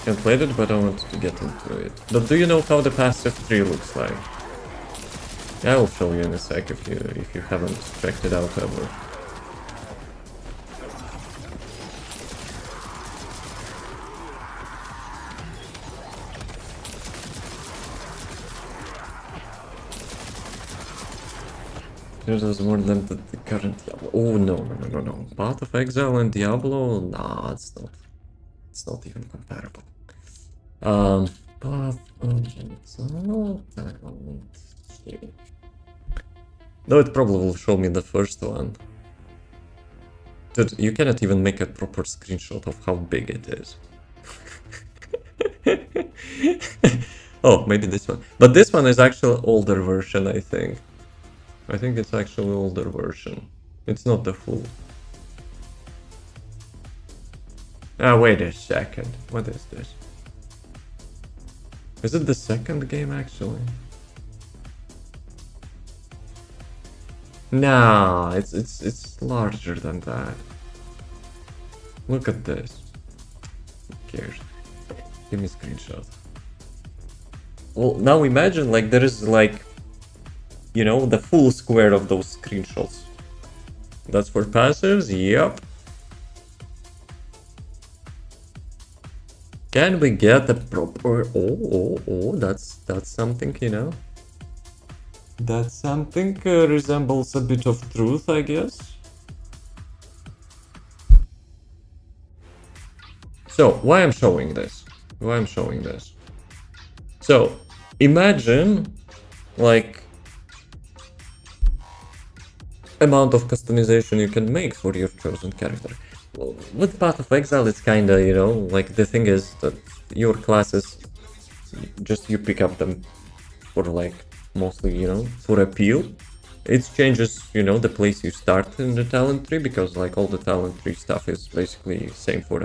Can't play it, but I want to get into it. But do you know how the passive tree looks like? I will show you in a sec if you haven't checked it out ever. There's more than the current Diablo. Oh no. Path of Exile and Diablo? Nah, it's not even comparable. Path of Exile talent. No, it probably will show me the first one. Dude, you cannot even make a proper screenshot of how big it is. Oh, maybe this one. But this one is actually older version, I think. I think it's actually older version. It's not the full. Ah, wait a second. What is this? Is it the second game actually? No, it's larger than that. Look at this. Who cares? Give me a screenshot. Well, now imagine like there is like, you know, the full square of those screenshots. That's for passives, yep. Can we get a proper... Oh, that's something, you know? That's something resembles a bit of truth, I guess. So, why I'm showing this? Why I'm showing this? So, imagine, like, amount of customization you can make for your chosen character. Well, with Path of Exile, it's kinda, you know, like, the thing is that your classes, just you pick up them for, like, mostly, you know, for appeal. It changes, you know, the place you start in the talent tree, because, like, all the talent tree stuff is basically same for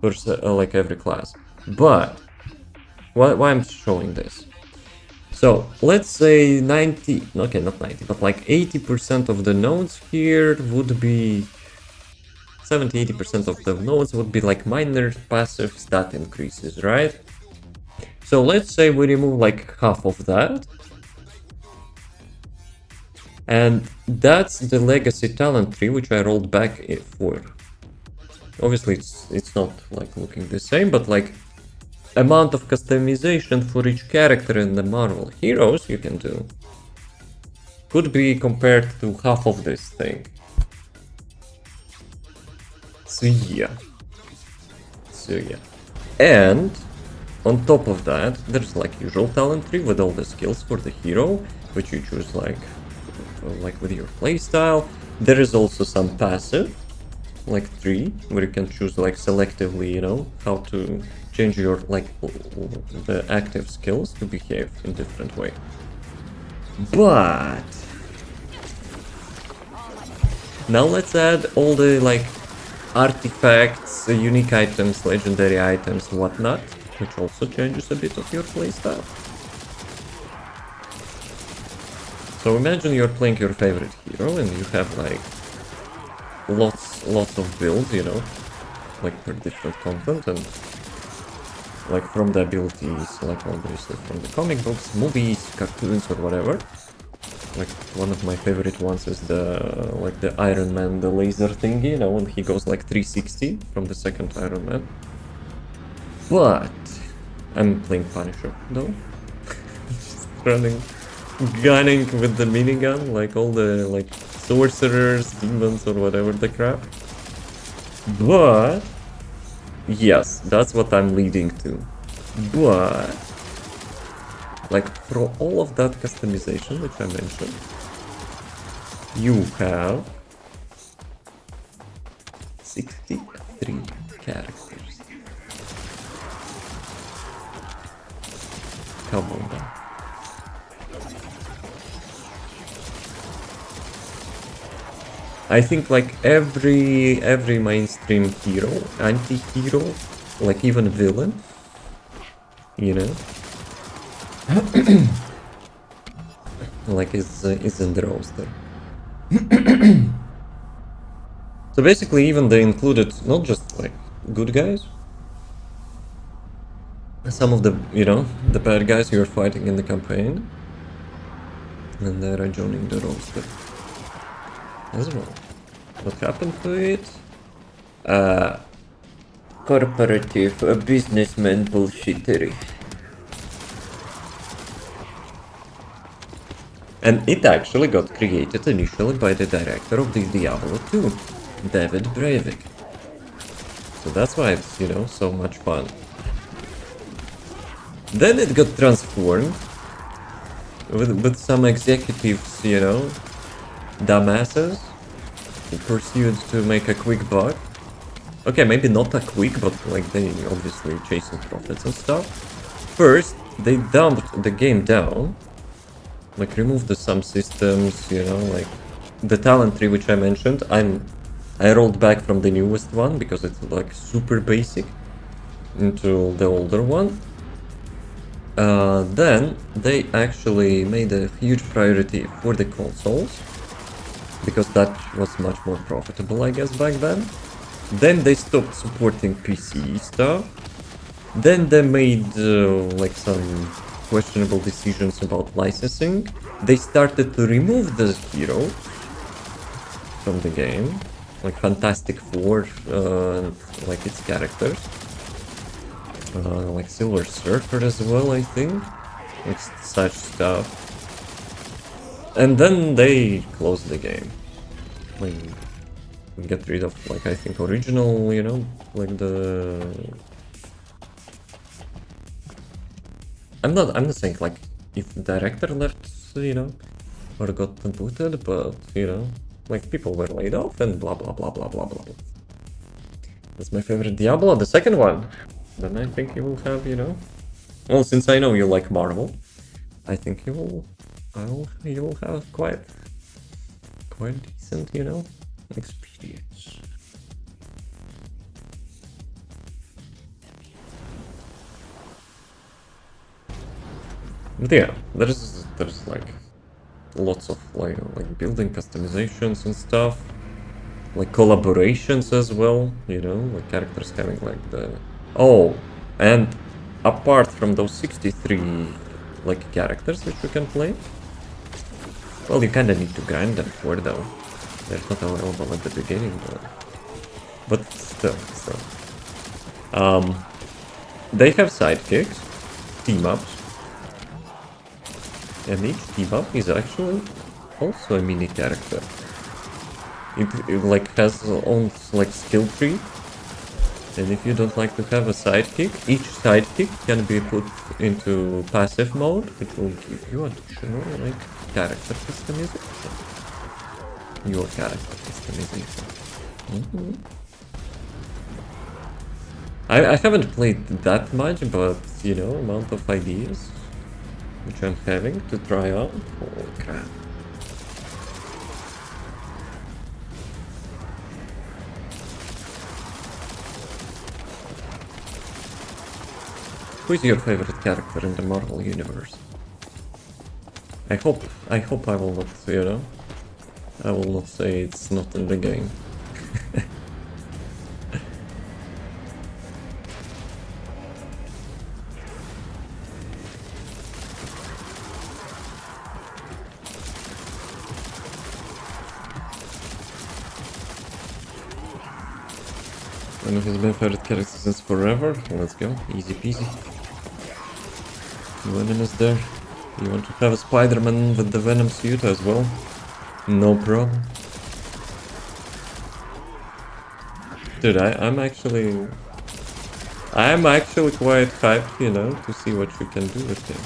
like, every class. But, why I'm showing this? So, let's say 90, okay, not 90, but like 80% of the nodes here would be... 70-80% of the nodes would be like minor passive stat increases, right? So let's say we remove like half of that. And that's the legacy talent tree, which I rolled back for. Obviously, it's not like looking the same, but like amount of customization for each character in the Marvel Heroes you can do could be compared to half of this thing. So yeah. And on top of that, there's like usual talent tree with all the skills for the hero, which you choose like with your playstyle. There is also some passive, like tree, where you can choose like selectively, you know, how to change your like the active skills to behave in different way. But now let's add all the like artifacts, unique items, legendary items, whatnot, which also changes a bit of your playstyle. So imagine you're playing your favorite hero and you have like lots of builds, you know, like for different content, and like from the abilities, like obviously from the comic books, movies, cartoons, or whatever. Like one of my favorite ones is the Iron Man, the laser thingy, you know, when he goes like 360 from the second Iron Man. But I'm playing Punisher though. Just gunning with the minigun, like all the like sorcerers, demons, or whatever the crap. But yes, that's what I'm leading to. But like for all of that customization which I mentioned, you have 63 characters. Come on now. I think like every mainstream hero, anti-hero, like even villain, you know, like is in the roster. So basically even they included not just like good guys, some of the, you know, the bad guys you're fighting in the campaign, and they're joining the roster as well. What happened to it? Corporative businessman bullshittery. And it actually got created initially by the director of the Diablo 2, David Breivik. So that's why it's, you know, so much fun. Then it got transformed with some executives, you know, dumbasses, who pursued to make a quick buck. Okay, maybe not a quick, but like they obviously chasing profits and stuff. First, they dumped the game down, like removed some systems, you know, like the talent tree which I mentioned. I rolled back from the newest one because it's like super basic into the older one. Then they actually made a huge priority for the consoles because that was much more profitable, I guess, back then. Then they stopped supporting PC stuff. Then they made like some questionable decisions about licensing. They started to remove the heroes from the game, like Fantastic Four, like its characters, like Silver Surfer as well, I think, like such stuff. And then they closed the game, like get rid of, like, I think original, you know, like the. I'm not saying like if the director left, you know, or got booted, but you know, like people were laid off and blah blah blah blah blah blah. That's my favorite Diablo. The second one, then I think you will have, you know, well, since I know you like Marvel, I think you will have quite decent, you know, experience. But yeah, there's like lots of like building customizations and stuff, like collaborations as well, you know, like characters having like the and apart from those 63 like characters that you can play, well, you kinda need to grind them for though. They're not available at the beginning, but still. They have sidekicks, team ups. And each team-up is actually also a mini character. It like has its own like skill tree, and if you don't like to have a sidekick, each sidekick can be put into passive mode, which will give you additional like character customization. Your character customization. I haven't played that much, but you know, amount of ideas which I'm having to try out. Holy crap. Who is your favorite character in the Marvel universe? I hope I will not, you know, I will not say it's not in the game. One of his my favorite characters since forever. Let's go. Easy peasy. Venom is there. You want to have a Spider-Man with the Venom suit as well? No problem. Dude, I'm actually quite hyped, you know, to see what you can do with him.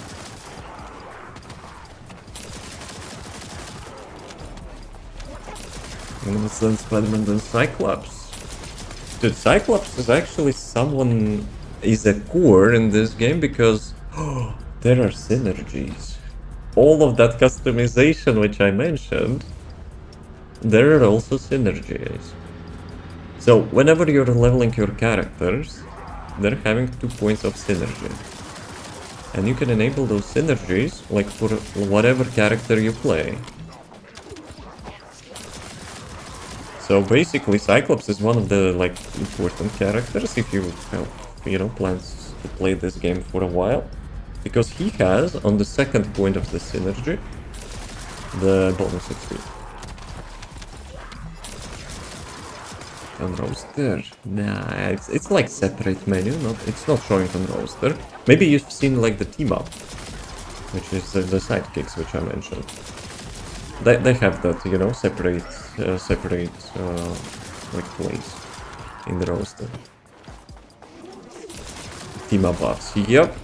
Venom, Spider-Man, then Cyclops. Dude, Cyclops is actually is a core in this game because there are synergies. All of that customization which I mentioned, there are also synergies. So whenever you're leveling your characters, they're having 2 points of synergy. And you can enable those synergies like for whatever character you play. So basically, Cyclops is one of the like important characters if you have, you know, plans to play this game for a while, because he has on the second point of the synergy the bonus XP. And roaster, nah, it's like separate menu, it's not showing on roaster. Maybe you've seen like the team up, which is the sidekicks which I mentioned. They have that, you know, separate like place in the roster. Team up buffs. Yep.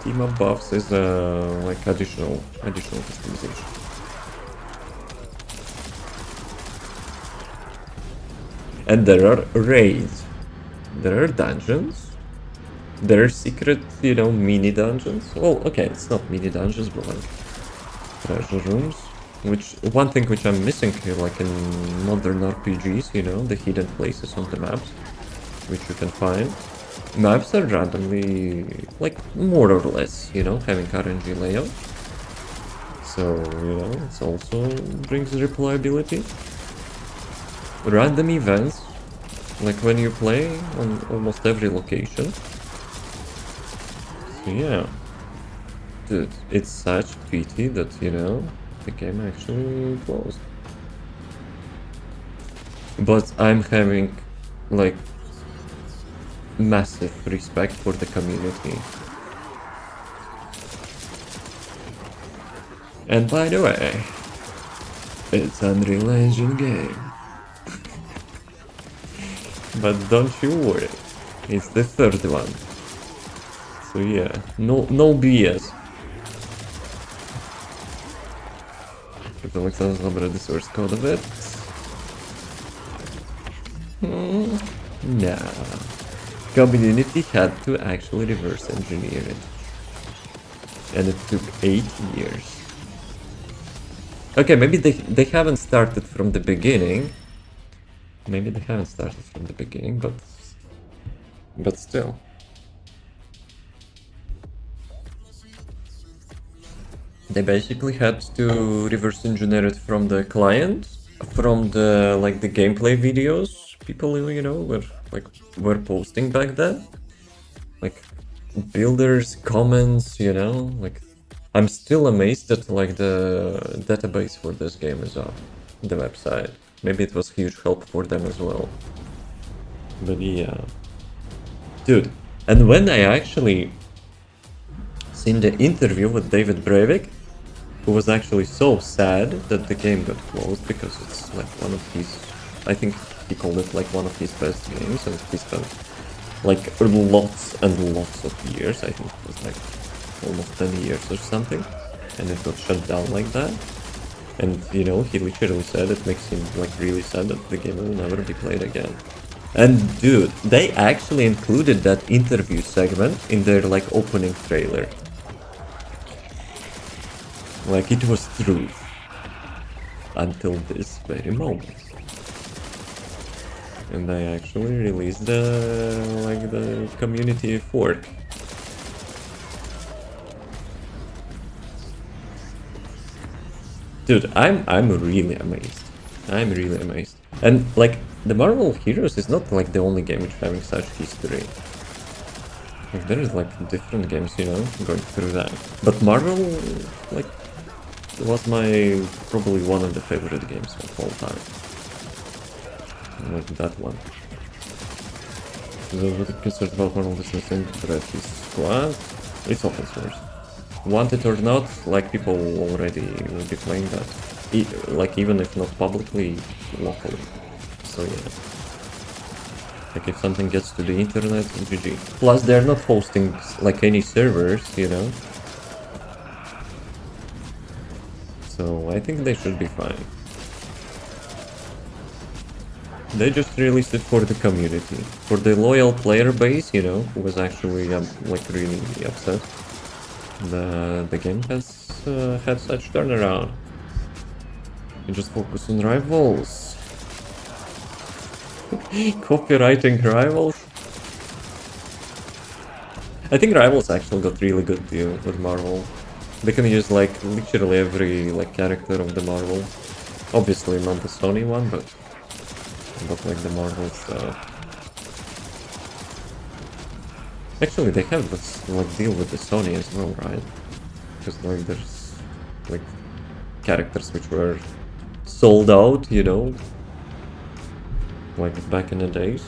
Team up buffs is like additional customization. And there are raids. There are dungeons. There are secret, you know, mini dungeons. Well, okay, it's not mini dungeons, but like treasure rooms. Which one thing which I'm missing here, like in modern RPGs, you know, the hidden places on the maps, which you can find. Maps are randomly, like more or less, you know, having RNG layout. So, you know, it also brings replayability. Random events, like when you play on almost every location. So yeah. Dude, it's such pity that, you know, the game actually closed. But I'm having, like, massive respect for the community. And by the way, it's Unreal Engine game. But don't you worry, it's the third one. So yeah, no BS. Let's elaborate the source code of it. Nah. Community had to actually reverse engineer it. And it took 8 years. Okay, maybe they haven't started from the beginning. Maybe they haven't started from the beginning, but still. They basically had to reverse engineer it from the client, from the like the gameplay videos people, you know, were posting back then. Like builders, comments, you know, like I'm still amazed that like the database for this game is up, the website. Maybe it was huge help for them as well. But yeah. Dude, and when I actually seen the interview with David Breivik, who was actually so sad that the game got closed because it's like one of his, I think he called it like one of his best games, and he spent like lots and lots of years, I think it was like almost 10 years or something, and it got shut down like that. And you know, he literally said it makes him like really sad that the game will never be played again. And dude, they actually included that interview segment in their like opening trailer. Like it was true. Until this very moment. And I actually released the community fork. Dude, I'm really amazed. I'm really amazed. And like the Marvel Heroes is not like the only game which having such history. Like there is like different games, you know, going through that. But Marvel, like, was my probably one of the favorite games of all time. Like that one. The concerned about Marvel business and his squad. It's open source. Want it or not, like people already will be playing that. Like even if not publicly, locally. So yeah. Like if something gets to the internet, GG. Plus they're not hosting like any servers, you know. So I think they should be fine. They just released it for the community, for the loyal player base, you know, who was actually like really upset. The game has had such turnaround. You just focus on rivals. Copywriting rivals. I think Rivals actually got really good deal with Marvel. They can use like literally every like character of the Marvel. Obviously not the Sony one, but like the Marvel stuff. Actually, they have this like deal with the Sony as well, right? Because like there's like characters which were sold out, you know, like back in the days,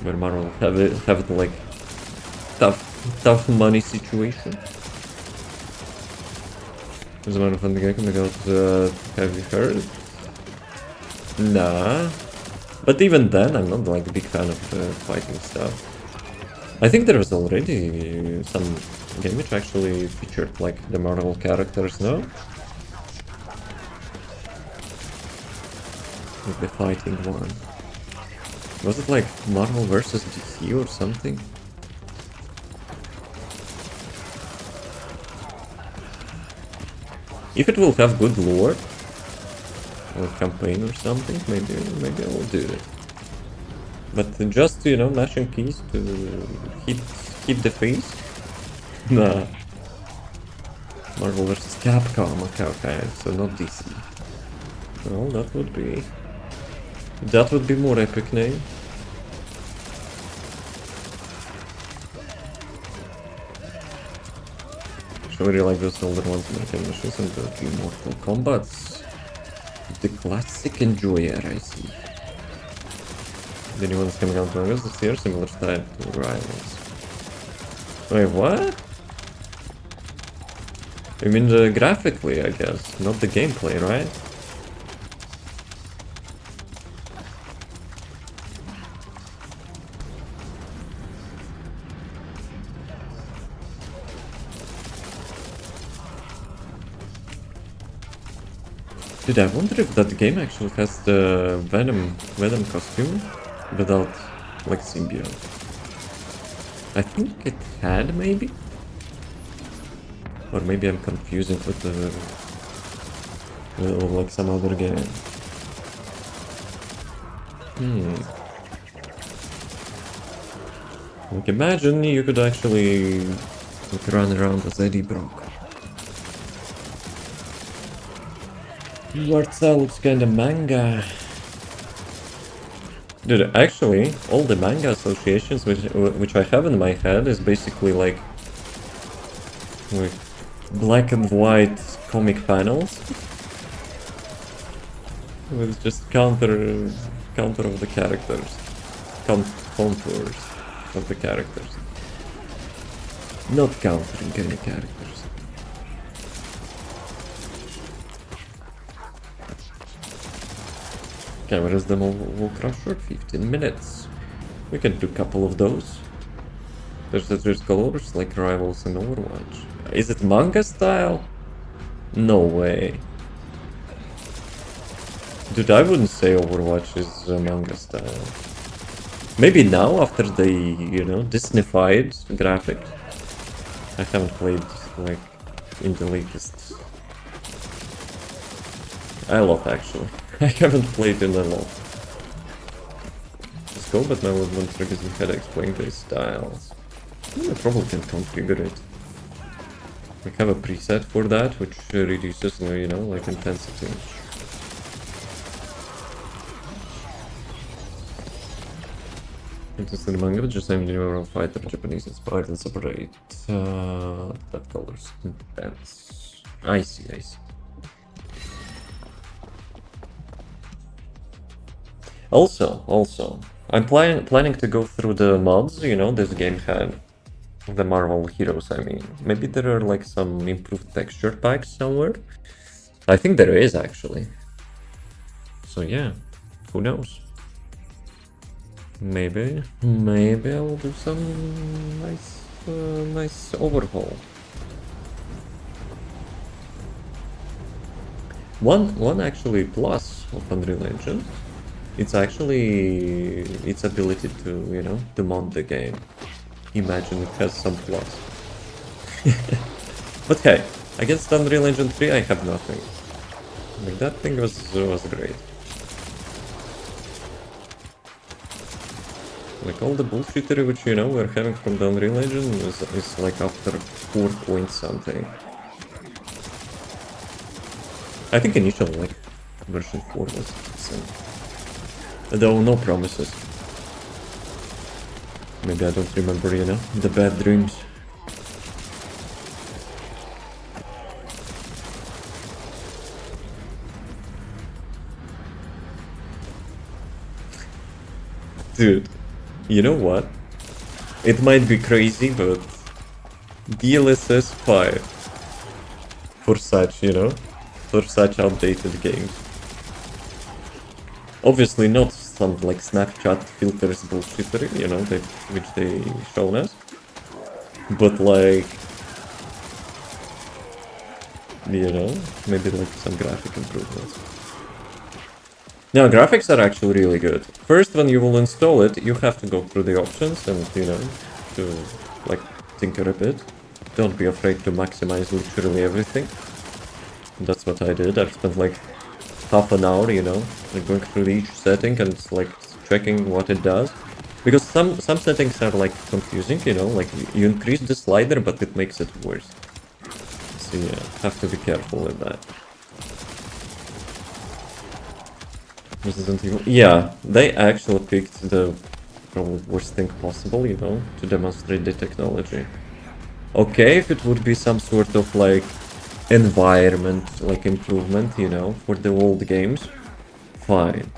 where Marvel have it like tough money situation. As a matter of fact, the game got have you heard? Nah. But even then, I'm not like a big fan of the fighting stuff. I think there was already some game which actually featured like the Marvel characters, no? Like the fighting one. Was it like Marvel versus DC or something? If it will have good lore or campaign or something, maybe I will do it. But just, you know, mashing keys to hit the face? Nah. Marvel vs. Capcom, okay, so not DC. Well, that would be more epic name. I really like those older ones, American missions and the Mortal Kombats. The classic enjoyer, I see. The new one's coming out in August this year, similar style to Rivals. Wait, what? I mean graphically, I guess, not the gameplay, right? Dude, I wonder if that game actually has the Venom costume without, like, symbiote. I think it had, maybe? Or maybe I'm confusing with like some other game. Like, imagine you could actually like, run around as Eddie Brock. Art style looks kinda manga. Dude, actually, all the manga associations which I have in my head is basically like black and white comic panels with just counter of the characters, contours of the characters, not countering any characters. Cameras demo will crash short 15 minutes. We can do a couple of those. There's colors like Rivals and Overwatch. Is it manga style? No way. Dude, I wouldn't say Overwatch is manga style. Maybe now, after they, you know, Disney-fied graphics. I haven't played, like, in the latest. I love, actually. I haven't played in a lot. Just go, but now with one triggers me headaches playing these styles. I probably can configure it. We have a preset for that, which reduces, you know, like intensity. Interested in manga, but just I'm general fighter, Japanese inspired and separate. That colors intense. I see. Also, I'm planning to go through the mods, you know, this game had. The Marvel heroes, I mean. Maybe there are like some improved texture packs somewhere. I think there is, actually. So yeah, who knows? Maybe I will do some nice overhaul. One actually plus of Unreal Engine, it's actually its ability to, you know, to mod the game. Imagine it has some plus. But hey, against Unreal Engine 3 I have nothing. Like, that thing was great. Like, all the bullshittery which, you know, we're having from the Unreal Engine is like after 4 point something. I think initial, like, version 4 was decent. Though no promises. Maybe I don't remember, you know, the bad dreams. Dude, you know what? It might be crazy, but DLSS 5 for such, you know, for such outdated games. Obviously not some like Snapchat filters bullshittery, you know, which they shown us. But like, you know, maybe like some graphic improvements. Now, graphics are actually really good. First, when you will install it, you have to go through the options and, you know, to like tinker a bit. Don't be afraid to maximize literally everything. That's what I did. I spent like half an hour, you know, like going through each setting and like checking what it does. Because some settings are like confusing, you know, like you increase the slider, but it makes it worse. So yeah, have to be careful with that. Resident Evil. Yeah, they actually picked the probably worst thing possible, you know, to demonstrate the technology. Okay, if it would be some sort of like environment, like improvement, you know, for the old games, fine.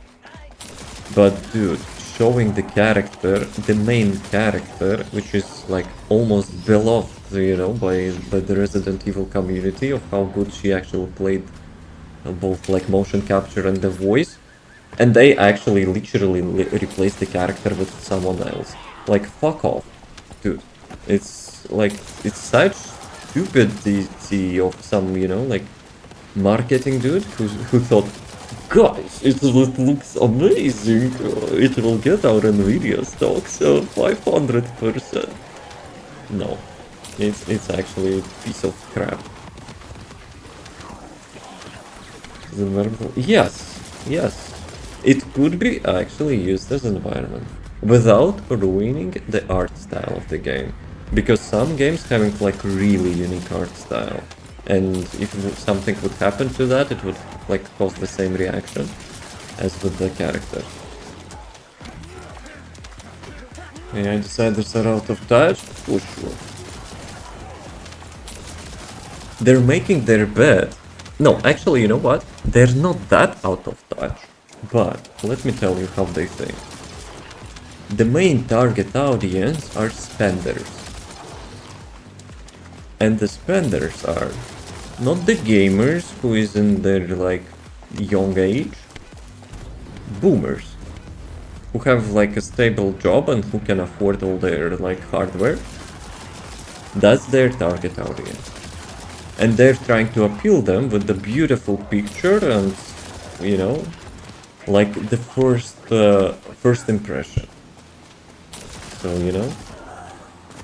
But dude, showing the character, the main character, which is like almost beloved, you know, by the Resident Evil community of how good she actually played both like motion capture and the voice, and they actually literally replaced the character with someone else. Like fuck off, dude. It's like it's such stupidity of some, you know, like marketing dude who thought, guys, it looks amazing. It will get our Nvidia stocks 500%. No, it's actually a piece of crap. The environmental, yes, it could be actually used as environment without ruining the art style of the game, because some games having like really unique art style, and if something would happen to that, it would like cause the same reaction as with the character. Yeah, I decided they're out of touch. For sure. They're making their bed. No, actually, you know what? They're not that out of touch. But let me tell you how they think. The main target audience are spenders. And the spenders are not the gamers who is in their like young age. Boomers. Who have like a stable job and who can afford all their like hardware. That's their target audience. And they're trying to appeal them with the beautiful picture and, you know, like the first impression. So, you know,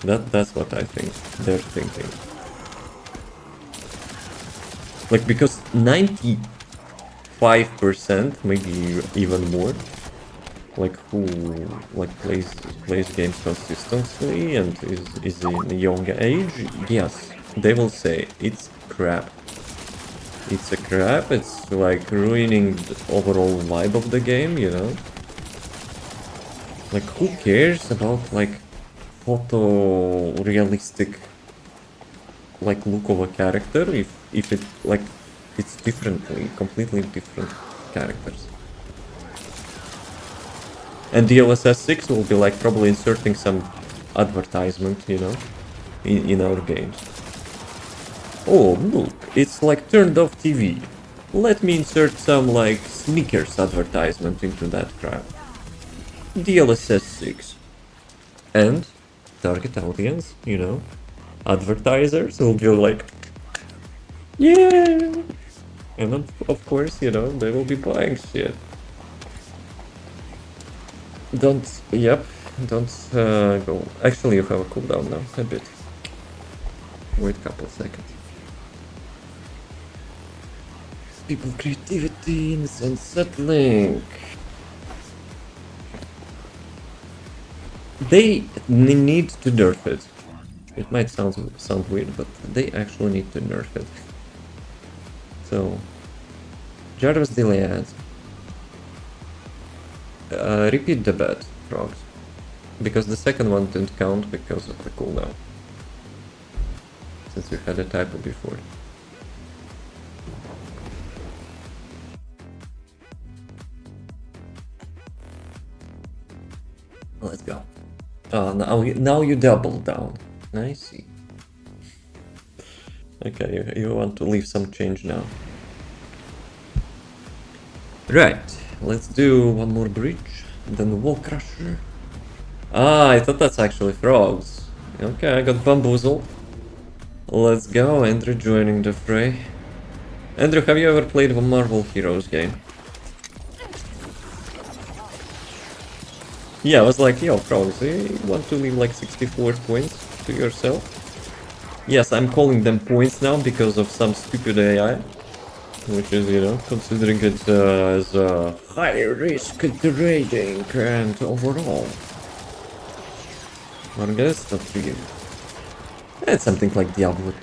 that's what I think they're thinking. Like, because 95%, maybe even more, like who like plays games consistently and is in a young age, yes, they will say it's crap. It's a crap, it's like ruining the overall vibe of the game, you know? Like who cares about like photorealistic like look of a character if it like it's completely different characters. And DLSS 6 will be like probably inserting some advertisement, you know, in our games. Oh, look, it's like turned off TV. Let me insert some like Snickers advertisement into that crap. DLSS 6. And target audience, you know, advertisers will be like, yeah. And of course, you know, they will be buying shit. Don't go. Actually, you have a cooldown now, a bit. Wait a couple seconds. People creativity is unsettling. They need to nerf it. It might sound weird, but they actually need to nerf it. So, Jarvis delay ads. Repeat the bet, frogs. Because the second one didn't count because of the cooldown. Since we had a typo before. Let's go. Now you double down. I see. Okay, you want to leave some change now. Right, let's do one more bridge, then wall crusher. Ah, I thought that's actually frogs. Okay, I got bamboozled. Let's go, Andrew joining the fray. Andrew, have you ever played a Marvel Heroes game? Yeah, I was like, yo, frogs, you want to leave like 64 points to yourself? Yes, I'm calling them points now because of some stupid AI. which is, you know, considering it as a high risk trading and overall. I guess not for you. It's something like Diablo 2.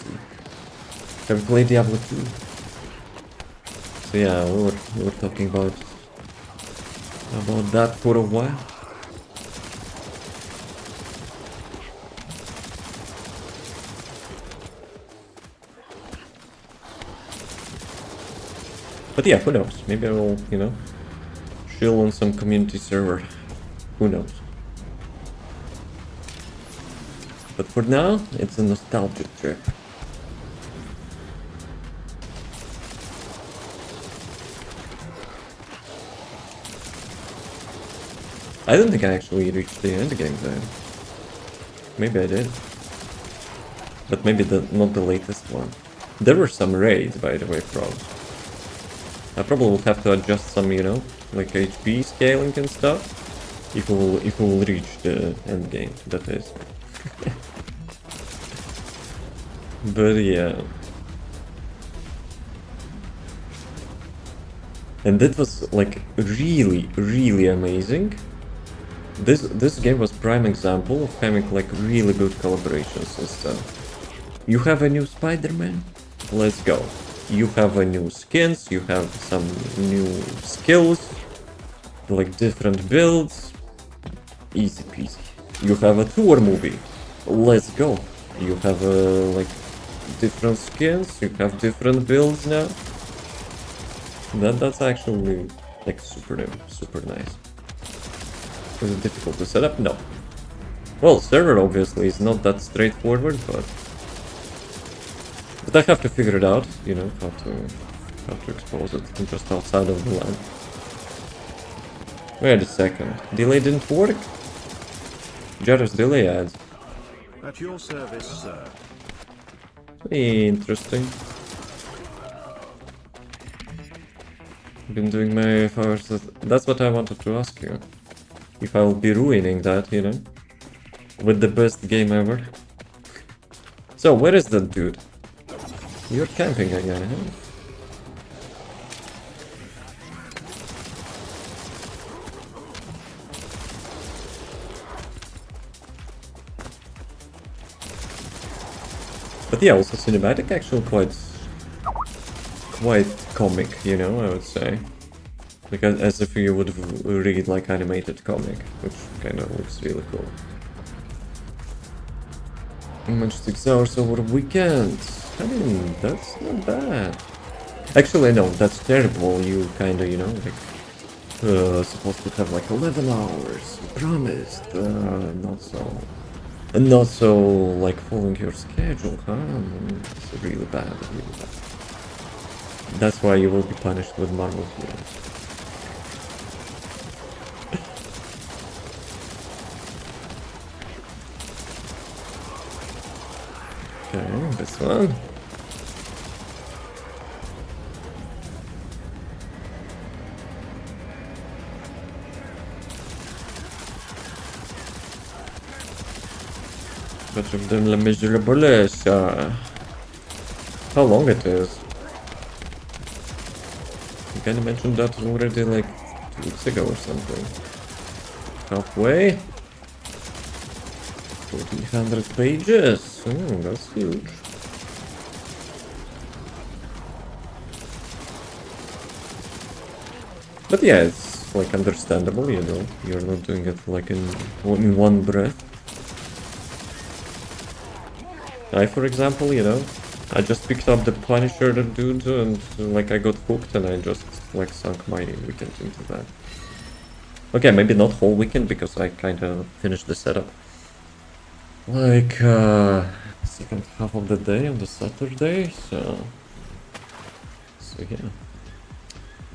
Have you played Diablo 2? So yeah, we were talking about that for a while. But yeah, who knows? Maybe I will, you know, chill on some community server. Who knows? But for now, it's a nostalgia trip. I don't think I actually reached the end game there. Maybe I did. But maybe not the latest one. There were some raids, by the way, pros. I probably will have to adjust some, you know, like HP scaling and stuff. If we'll reach the end game, that is. But yeah. And that was like really amazing. This game was prime example of having like really good collaboration system. You have a new Spider-Man? Let's go. You have a new skins, you have some new skills, like different builds. Easy peasy. You have a tour movie. Let's go. You have like different skins, you have different builds now. That's actually like super nice. Is it difficult to set up? No. Well, server obviously is not that straightforward, but I have to figure it out, you know, how to expose it just outside of the LAN. Wait a second. Delay didn't work? Jarvis delay ads. At your service, sir. Interesting. Been doing my first. That's what I wanted to ask you. If I'll be ruining that, you know, with the best game ever. So where is that dude? You're camping again, huh? But yeah, also cinematic actually quite comic, you know, I would say. Like as if you would read like animated comic, which kind of looks really cool. Much 6 hours over the weekend. I mean, that's not bad. Actually, no, that's terrible. You kinda, you know, like supposed to have like 11 hours. Promised. Not so like following your schedule, huh? It's really bad, really bad. That's why you will be punished with Marvel Heroes. Okay, this one. Potrzebujemy dla miserable. How long it is? You kinda mentioned that already like 2 weeks ago or something. Halfway? 1400 pages. That's huge. But yeah, it's like understandable, you know. You're not doing it like in one breath. I, for example, you know, I just picked up the Punisher dude and like I got hooked and I just like sunk my weekend into that. Okay, maybe not whole weekend because I kind of finished the setup. Like second half of the day on the Saturday, so yeah.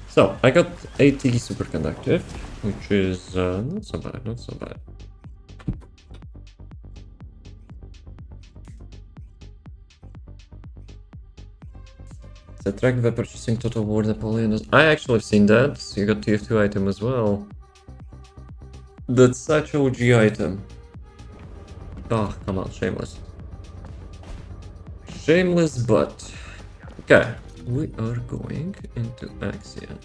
So I got 80 superconductive, which is not so bad, not so bad. The track by purchasing Total War Napoleon. I actually have seen that. You got TF2 item as well. That's such OG item. Oh, come on, shameless. Shameless, but okay. we are going into Axia.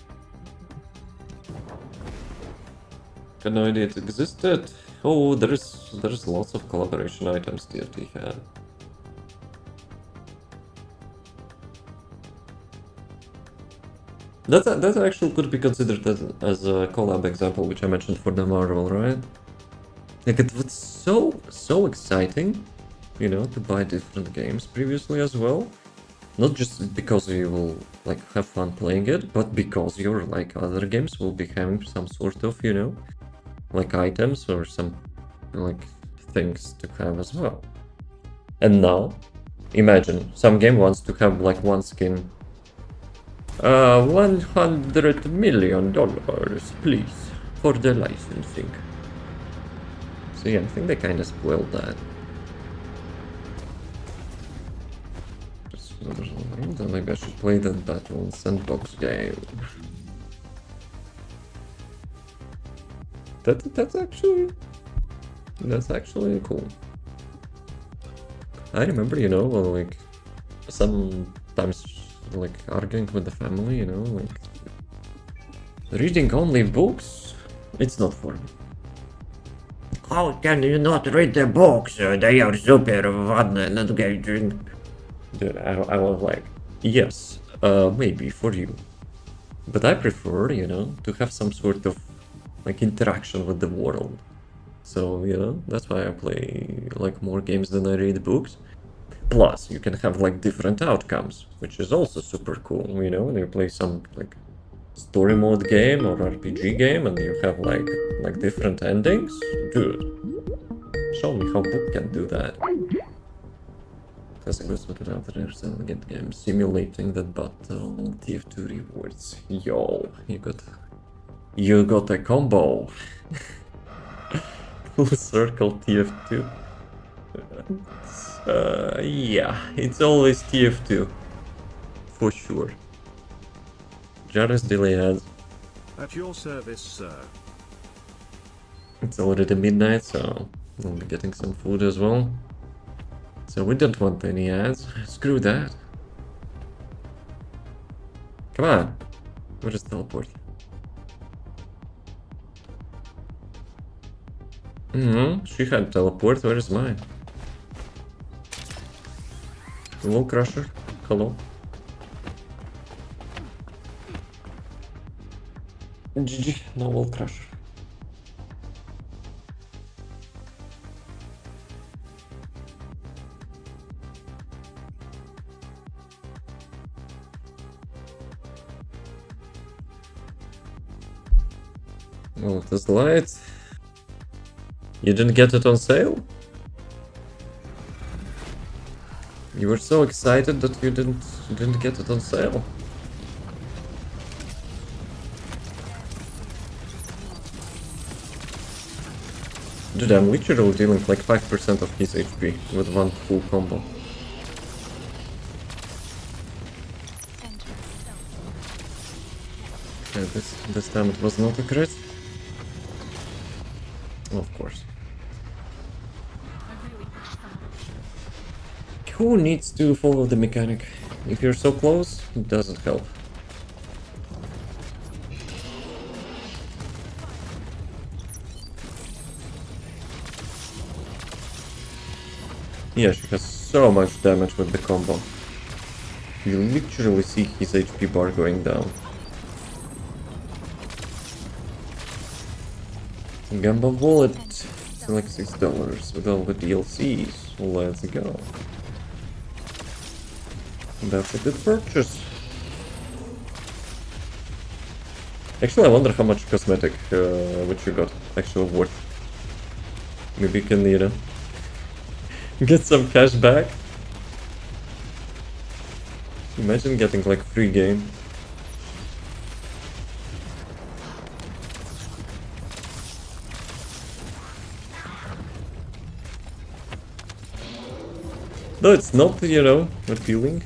Had no idea it existed. Oh, there's lots of collaboration items TFT had. That actually could be considered as a collab example, which I mentioned for the Marvel, right? Like it was so exciting, you know, to buy different games previously as well. Not just because you will like have fun playing it, but because your like other games will be having some sort of, you know, like items or some like things to have as well. And now, imagine some game wants to have like one skin. $100 million, please, for the licensing. So yeah, I think they kind of spoiled that. Then maybe I should play that one sandbox game. That's actually cool. I remember, you know, like sometimes like arguing with the family, you know, like reading only books, it's not for me. How can you not read the books? They are super fun and engaging. Dude, I was like, yes, maybe for you. But I prefer, you know, to have some sort of like interaction with the world. So, you know, that's why I play like more games than I read books. Plus, you can have like different outcomes, which is also super cool, you know, when you play some like story mode game or RPG game and you have like different endings. Dude, show me how book can do that. Classic goes with another Descendant game simulating that battle. TF2 rewards. Yo, you got a combo. Full circle TF2. Yeah, it's always TF2. For sure. Jarvis delay ads. At your service, sir. It's already midnight, so we'll be getting some food as well. So we don't want any ads. Screw that. Come on. We'll just teleport. She had teleport. Where is mine? Wall crusher. Hello. GG. No wall crusher. Well, it is light. You didn't get it on sale? You were so excited that you didn't get it on sale. Dude, I'm literally dealing like 5% of his HP with one full combo. Okay, this time it was not a crit. Of course. Who needs to follow the mechanic? If you're so close, it doesn't help. Yeah, she has so much damage with the combo. You literally see his HP bar going down. Gamba wallet, it's like $6 with all the DLCs. Let's go. That's a good purchase. Actually, I wonder how much cosmetic which you got actually worth. Maybe you can, you know, get some cash back. Imagine getting like free game. No, it's not, you know, appealing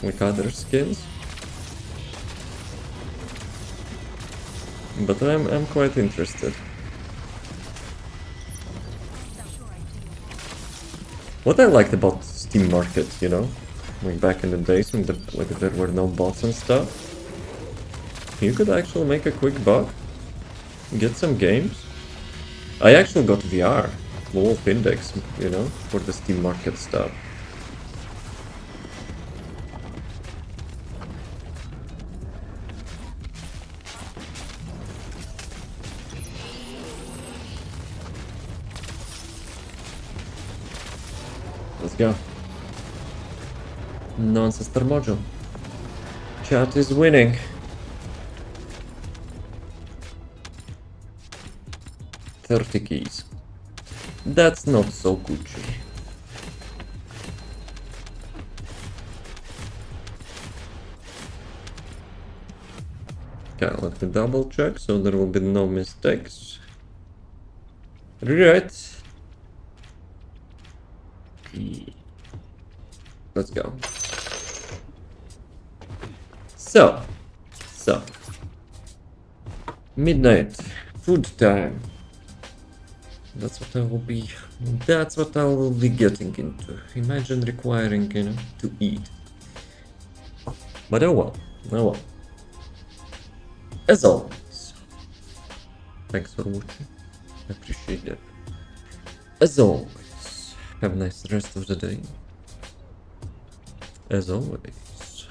like other skins. But I'm quite interested. What I liked about Steam Market, you know, Like back in the days when there were no bots and stuff. You could actually make a quick buck. Get some games. I actually got VR. Wolf Index, you know, for the Steam Market stuff. Let's go. Non-sister module. Chat is winning. $30 keys. That's not so Gucci. Okay, let me double check so there will be no mistakes. Right. Let's go. So. Midnight. Food time. That's what I will be getting into. Imagine requiring, you know, to eat. But oh well. As always. Thanks for watching. I appreciate it. As always. Have a nice rest of the day. As always.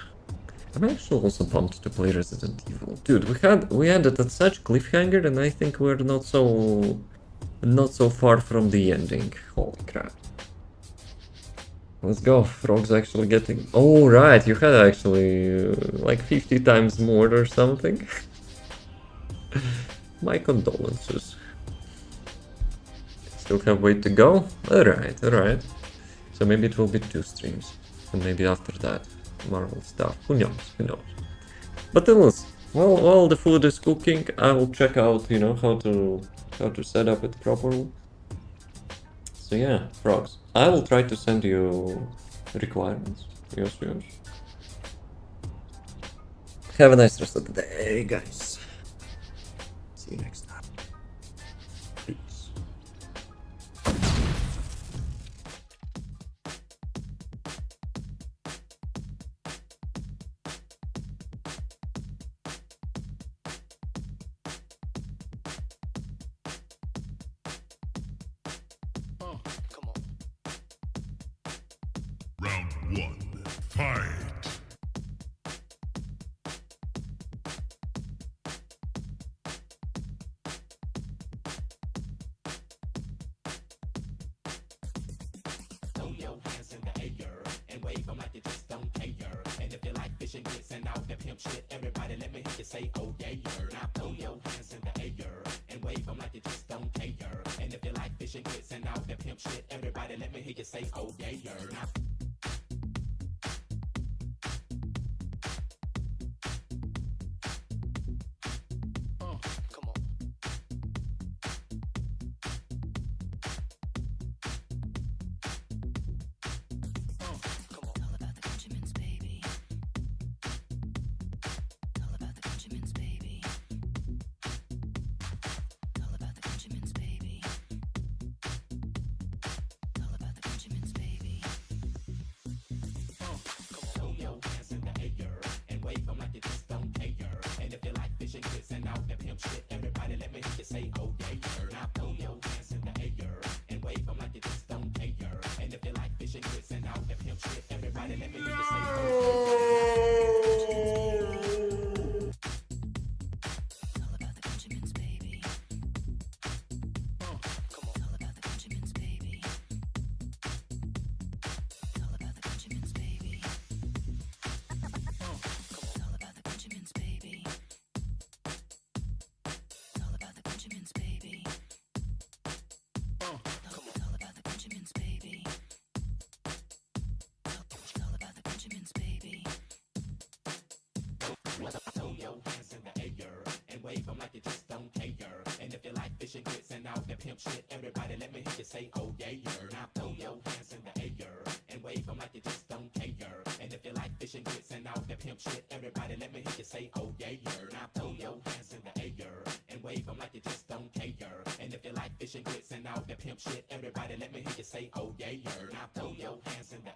I'm actually also pumped to play Resident Evil. Dude, we ended at such cliffhanger and I think we're not so far from the ending. Holy crap. Let's go. Frog's actually getting... Oh, right. You had actually like 50 times more or something. My condolences. Still have way to go? Alright. So maybe it will be 2 streams. And maybe after that, Marvel stuff. Who knows? But while the food is cooking, I will check out, you know, how to set up it properly. So yeah, Frogs. I will try to send you requirements. Yes. Have a nice rest of the day, guys. See you next time. Peace. Round 1. Fight! Fishing grits and all that pimp shit. Everybody let me hear you say, oh yeah, now throw your hands in the